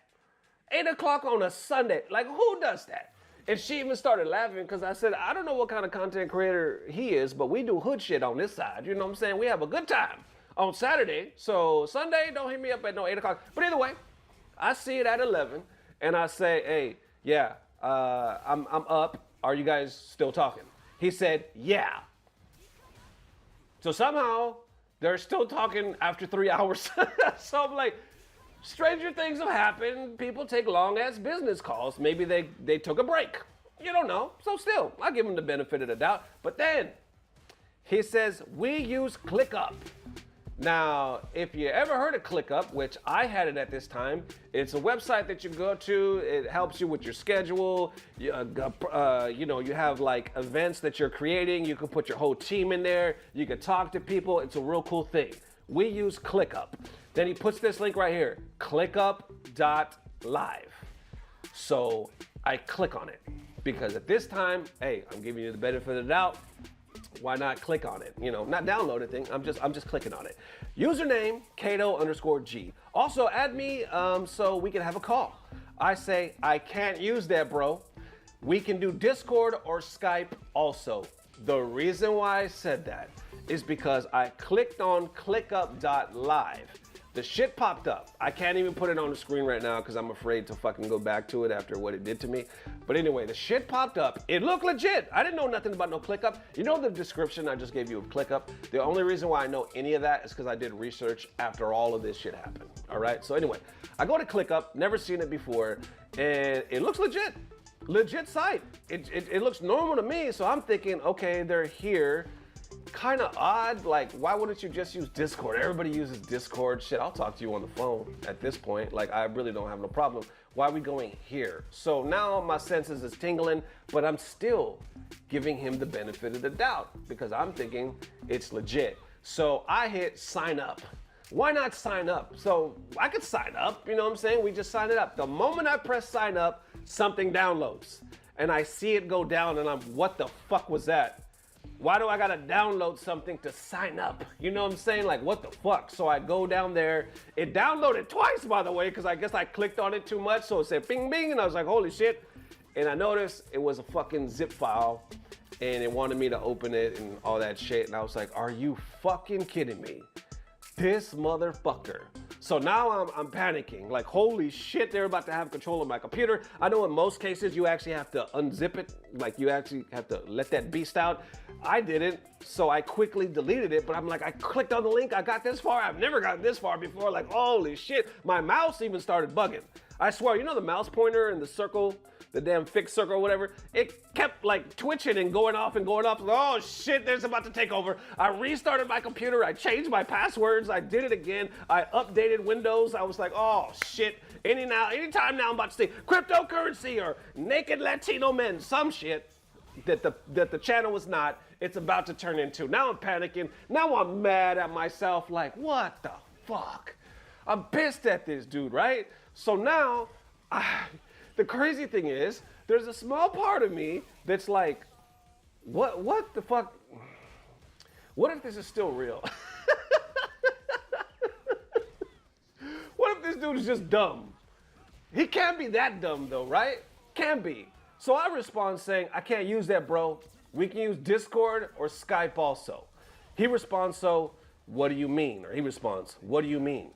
8 o'clock on a Sunday. Like, who does that? And she even started laughing because I said, I don't know what kind of content creator he is, but we do hood shit on this side. You know what I'm saying? We have a good time on Saturday. So Sunday, don't hit me up at no 8 o'clock. But either way, I see it at 11 and I say, hey, yeah, I'm up. Are you guys still talking? He said, yeah. So somehow they're still talking after 3 hours. So I'm like, stranger things have happened. People take long ass business calls. Maybe they took a break. You don't know. So still, I give him the benefit of the doubt. But then he says, we use ClickUp. Now, if you ever heard of ClickUp, which I had it at this time, it's a website that you go to. It helps you with your schedule. You have like events that you're creating. You can put your whole team in there. You can talk to people. It's a real cool thing. We use ClickUp. Then he puts this link right here, clickup.live. So I click on it because at this time, hey, I'm giving you the benefit of the doubt. Why not click on it? You know, not download a thing. I'm just clicking on it. Username, Kato_G. Also add me so we can have a call. I say, I can't use that, bro. We can do Discord or Skype also. The reason why I said that is because I clicked on clickup.live. The shit popped up. I can't even put it on the screen right now because I'm afraid to fucking go back to it after what it did to me. But anyway, the shit popped up. It looked legit. I didn't know nothing about no ClickUp. You know the description I just gave you of ClickUp? The only reason why I know any of that is because I did research after all of this shit happened. All right? So anyway, I go to ClickUp, never seen it before, and it looks legit. Legit site. It looks normal to me, so I'm thinking, okay, they're here. Kind of odd, like why wouldn't you just use Discord? Everybody uses Discord. Shit, I'll talk to you on the phone at this point. Like I really don't have no problem. Why are we going here? So now my senses is tingling, but I'm still giving him the benefit of the doubt because I'm thinking it's legit. So I hit sign up. Why not sign up? So I could sign up, you know what I'm saying? We just sign it up. The moment I press sign up, something downloads and I see it go down and I'm, what the fuck was that? Why do I gotta download something to sign up? You know what I'm saying? Like, what the fuck? So I go down there. It downloaded twice, by the way, because I guess I clicked on it too much. So it said bing, bing, and I was like, holy shit. And I noticed it was a fucking zip file, and it wanted me to open it and all that shit. And I was like, are you fucking kidding me? This motherfucker. So now I'm panicking, like holy shit, they're about to have control of my computer. I know in most cases you actually have to unzip it, like you actually have to let that beast out. I didn't, so I quickly deleted it, but I'm like, I clicked on the link, I got this far, I've never gotten this far before, like holy shit, my mouse even started bugging. I swear, you know the mouse pointer and the circle, the damn fixed circle or whatever, it kept like twitching and going off and going off. Oh shit, there's about to take over. I restarted my computer, I changed my passwords, I did it again, I updated Windows. I was like, oh shit, anytime now I'm about to say cryptocurrency or naked Latino men, some shit that the channel was not, it's about to turn into. Now I'm panicking, now I'm mad at myself, like what the fuck? I'm pissed at this dude, right? So now, the crazy thing is, there's a small part of me that's like, what the fuck? What if this is still real? What if this dude is just dumb? He can't be that dumb though, right? Can't be. So I respond saying, I can't use that, bro. We can use Discord or Skype also. He responds, so what do you mean? Or he responds, what do you mean?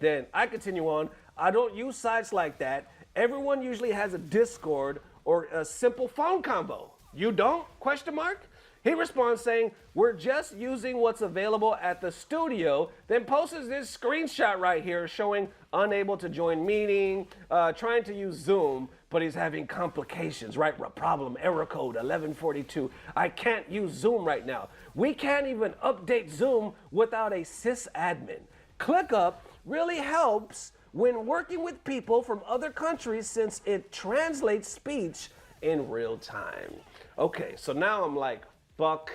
Then I continue on, I don't use sites like that. Everyone usually has a Discord or a simple phone combo. You don't? Question mark? He responds saying, we're just using what's available at the studio, then posts this screenshot right here showing unable to join meeting, trying to use Zoom, but he's having complications, right? Problem, error code 1142. I can't use Zoom right now. We can't even update Zoom without a sysadmin. ClickUp really helps when working with people from other countries since it translates speech in real time. Okay, so now I'm like, fuck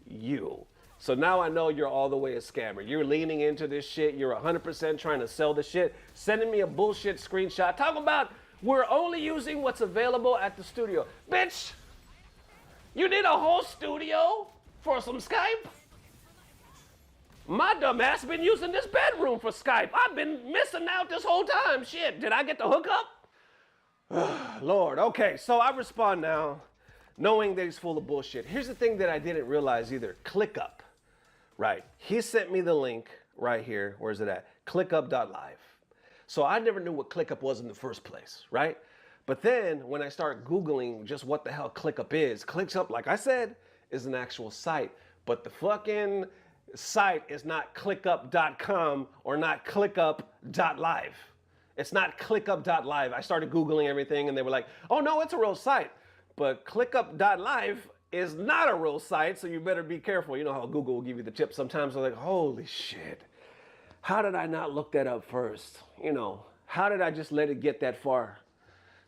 you. So now I know you're all the way a scammer. You're leaning into this shit. You're 100% trying to sell the shit. Sending me a bullshit screenshot. Talking about we're only using what's available at the studio. Bitch, you need a whole studio for some Skype? My dumb ass been using this bedroom for Skype. I've been missing out this whole time. Shit, did I get the hookup? Lord, okay, so I respond now, knowing that he's full of bullshit. Here's the thing that I didn't realize either. ClickUp. Right. He sent me the link right here. Where's it at? ClickUp.live. So I never knew what ClickUp was in the first place, right? But then when I start Googling just what the hell ClickUp is, ClickUp, like I said, is an actual site. But the fucking site is not clickup.com or not clickup.live. It's not clickup.live. I started Googling everything and they were like, oh no, it's a real site. But clickup.live is not a real site, so you better be careful. You know how Google will give you the tip sometimes. They're like, holy shit, how did I not look that up first? You know, how did I just let it get that far?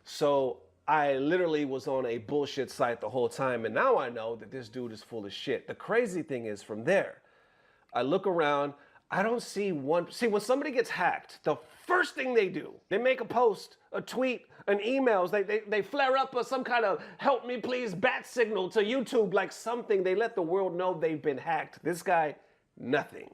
So I literally was on a bullshit site the whole time, and now I know that this dude is full of shit. The crazy thing is from there, I look around, I don't see one. See, when somebody gets hacked, the first thing they do, they make a post, a tweet, an emails, they flare up some kind of help me please bat signal to YouTube, like something. They let the world know they've been hacked. This guy, nothing.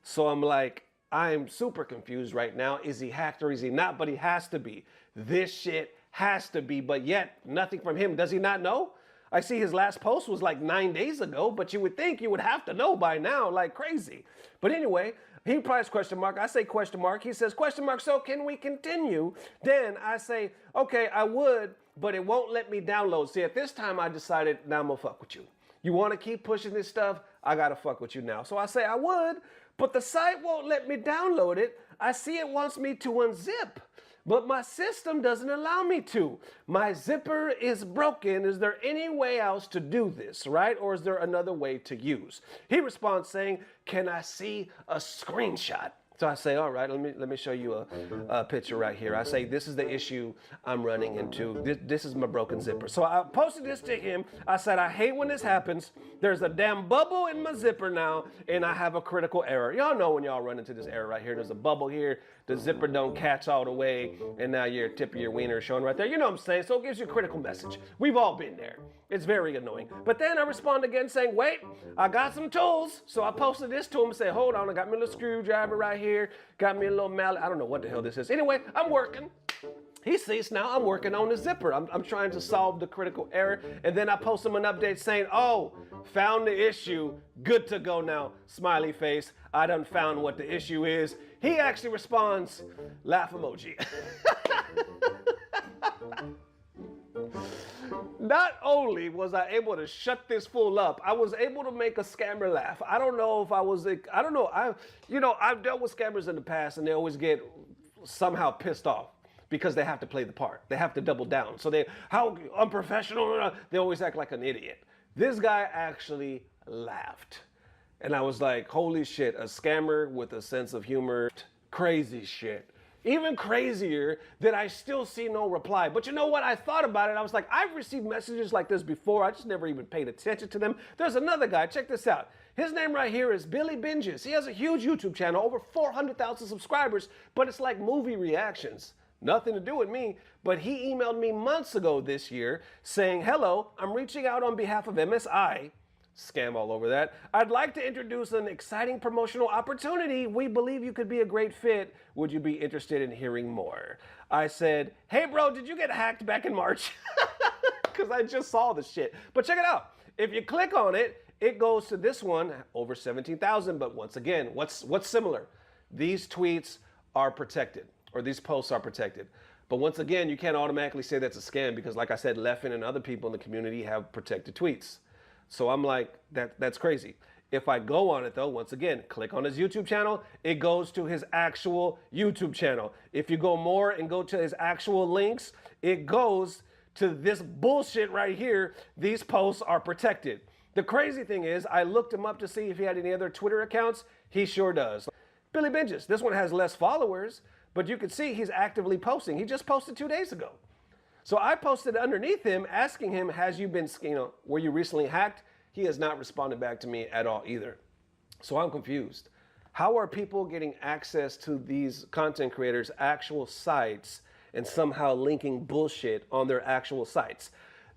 So I'm like, I'm super confused right now. Is he hacked or is he not? But he has to be. This shit has to be, but yet nothing from him. Does he not know? I see his last post was like 9 days ago, but you would think you would have to know by now, like crazy. But anyway, he replies question mark. I say question mark. He says question mark. So can we continue? Then I say, okay, I would, but it won't let me download. See, at this time I decided, now I'm gonna fuck with you. You wanna keep pushing this stuff? I gotta fuck with you now. So I say I would, but the site won't let me download it. I see it wants me to unzip, but my system doesn't allow me to. My zipper is broken. Is there any way else to do this, right? Or is there another way to use? He responds saying, can I see a screenshot? So I say, all right, let me show you a picture right here. I say, this is the issue I'm running into. This is my broken zipper. So I posted this to him. I said, I hate when this happens. There's a damn bubble in my zipper now, and I have a critical error. Y'all know when y'all run into this error right here. There's a bubble here. The zipper don't catch all the way, and now your tip of your wiener is showing right there. You know what I'm saying? So it gives you a critical message. We've all been there. It's very annoying. But then I respond again saying, wait, I got some tools. So I posted this to him and said, hold on, I got me a little screwdriver right here. Got me a little mallet. I don't know what the hell this is. Anyway, I'm working. He sees now I'm working on the zipper. I'm trying to solve the critical error. And then I post him an update saying, oh, found the issue. Good to go now. Smiley face. I done found what the issue is. He actually responds, laugh emoji. Not only was I able to shut this fool up, I was able to make a scammer laugh. I don't know if I was, I don't know. I've dealt with scammers in the past and they always get somehow pissed off because they have to play the part. They have to double down. So how unprofessional, they always act like an idiot. This guy actually laughed. And I was like, holy shit, a scammer with a sense of humor, crazy shit. Even crazier that I still see no reply. But you know what? I thought about it. I was like, I've received messages like this before. I just never even paid attention to them. There's another guy. Check this out. His name right here is Billy Binges. He has a huge YouTube channel, over 400,000 subscribers, but it's like movie reactions. Nothing to do with me, but he emailed me months ago this year saying, hello, I'm reaching out on behalf of MSI. Scam all over that. I'd like to introduce an exciting promotional opportunity. We believe you could be a great fit. Would you be interested in hearing more? I said, hey bro, did you get hacked back in March? Because I just saw the shit. But check it out. If you click on it, it goes to this one, over 17,000. But once again, what's similar? These tweets are protected, or these posts are protected. But once again, you can't automatically say that's a scam because like I said, Leffen and other people in the community have protected tweets. So I'm like, that's crazy. If I go on it though, once again, click on his YouTube channel, it goes to his actual YouTube channel. If you go more and go to his actual links, it goes to this bullshit right here. These posts are protected. The crazy thing is, I looked him up to see if he had any other Twitter accounts. He sure does. Billy Binges, this one has less followers, but you can see he's actively posting. He just posted 2 days ago. So I posted underneath him asking him, has you been, were you recently hacked? he has not responded back to me at all either. So I'm confused. How are people getting access to these content creators' actual sites and somehow linking bullshit on their actual sites?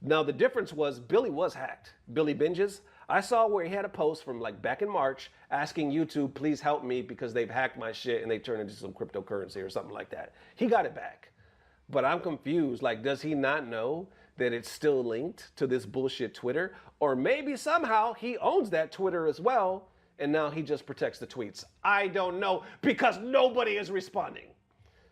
Now, the difference was Billy was hacked. Billy Binges, I saw where he had a post from like back in March asking YouTube, please help me because they've hacked my shit and they turned into some cryptocurrency or something like that. He got it back. But I'm confused. Like, does he not know that it's still linked to this bullshit Twitter? Or maybe somehow he owns that Twitter as well and now he just protects the tweets. I don't know because nobody is responding.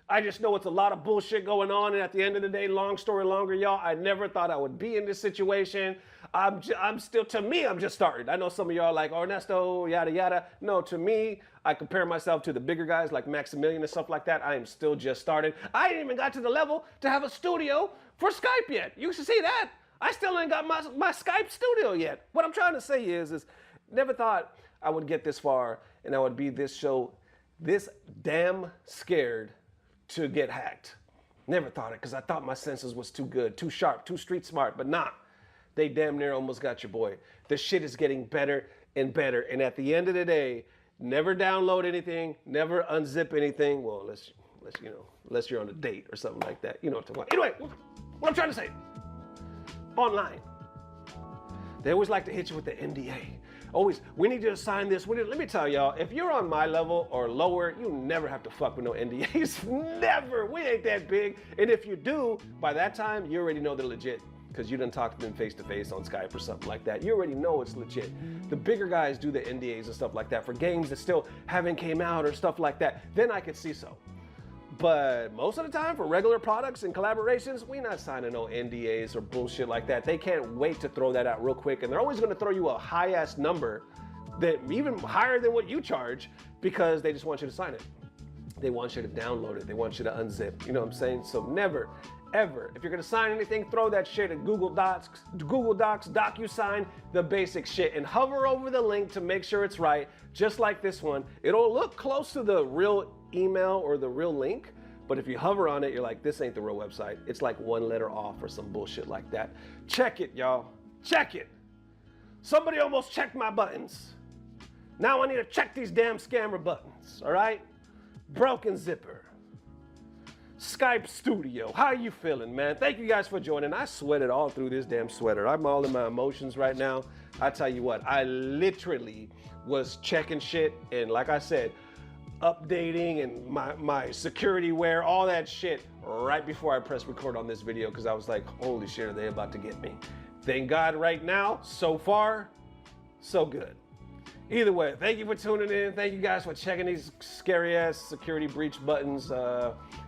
I just know it's a lot of bullshit going on, and at the end of the day, long story longer, y'all, I never thought I would be in this situation. I'm still, to me, I'm just starting. I know some of y'all are like, oh, Ernesto, yada, yada. No, to me, I compare myself to the bigger guys like Maximilian and stuff like that. I am still just starting. I ain't even got to the level to have a studio for Skype yet. You should see that. I still ain't got my Skype studio yet. What I'm trying to say is never thought I would get this far and I would be this damn scared to get hacked. Never thought it, because I thought my senses was too good, too sharp, too street smart, but nah. They damn near almost got your boy. The shit is getting better and better, and at the end of the day, never download anything, never unzip anything. Well, unless you're on a date or something like that. You know what I'm talking about. Anyway, what I'm trying to say, online, they always like to hit you with the NDA. Always, we need you to sign this. Let me tell y'all, if you're on my level or lower, you never have to fuck with no NDAs. Never. We ain't that big. And if you do, by that time, you already know they're legit because you done talked to them face to face on Skype or something like that. You already know it's legit. The bigger guys do the NDAs and stuff like that for games that still haven't came out or stuff like that. Then I could see so. But most of the time, for regular products and collaborations, we're not signing no NDAs or bullshit like that. They can't wait to throw that out real quick, and they're always gonna throw you a high-ass number that even higher than what you charge because they just want you to sign it. They want you to download it. They want you to unzip. You know what I'm saying? So never, ever, if you're gonna sign anything, throw that shit in Google Docs, DocuSign, the basic shit, and hover over the link to make sure it's right, just like this one. It'll look close to the real email or the real link, but if you hover on it, you're like, this ain't the real website. It's like one letter off or some bullshit like that. Check it, y'all. Check it. Somebody almost checked my buttons. Now I need to check these damn scammer buttons, all right? Broken zipper. Skype studio. How you feeling, man? Thank you guys for joining. I sweated all through this damn sweater. I'm all in my emotions right now. I tell you what, I literally was checking shit, and like I said, updating and my security wear, all that shit right before I pressed record on this video because I was like, holy shit, are they about to get me? Thank God right now, so far, so good. Either way, thank you for tuning in. Thank you guys for checking these scary ass security breach buttons.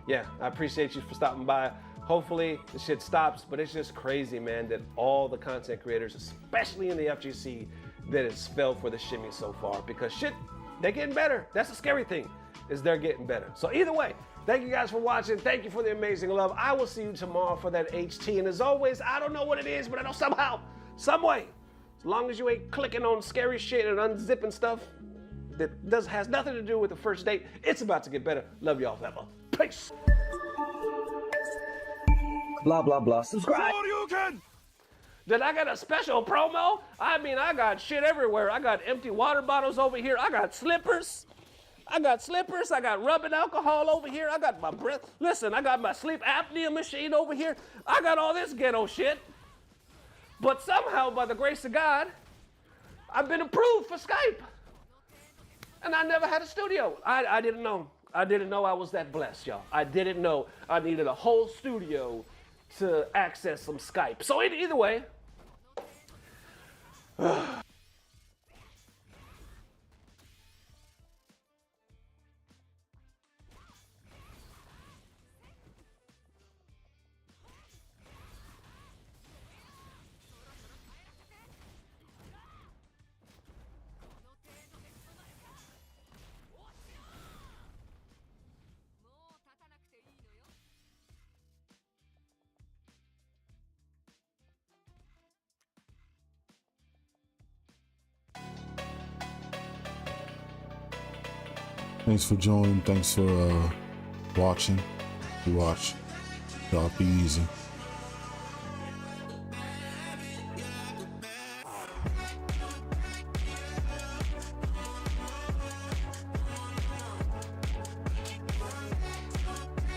Yeah, I appreciate you for stopping by. Hopefully the shit stops, but it's just crazy, man, that all the content creators, especially in the FGC, that it's fell for the shimmy so far because shit, they're getting better. That's the scary thing, is they're getting better. So either way, thank you guys for watching. Thank you for the amazing love. I will see you tomorrow for that HT. And as always, I don't know what it is, but I know somehow, some way, as long as you ain't clicking on scary shit and unzipping stuff that has nothing to do with the first date, it's about to get better. Love y'all forever. Peace. Blah, blah, blah. Subscribe. Did I got a special promo? I mean, I got shit everywhere. I got empty water bottles over here. I got slippers. I got rubbing alcohol over here. I got my breath. Listen, I got my sleep apnea machine over here. I got all this ghetto shit. But somehow, by the grace of God, I've been approved for Skype. And I never had a studio. I didn't know. I didn't know I was that blessed, y'all. I didn't know I needed a whole studio to access some Skype. So either way, Thanks for joining. Thanks for watching. You watch. Y'all be easy.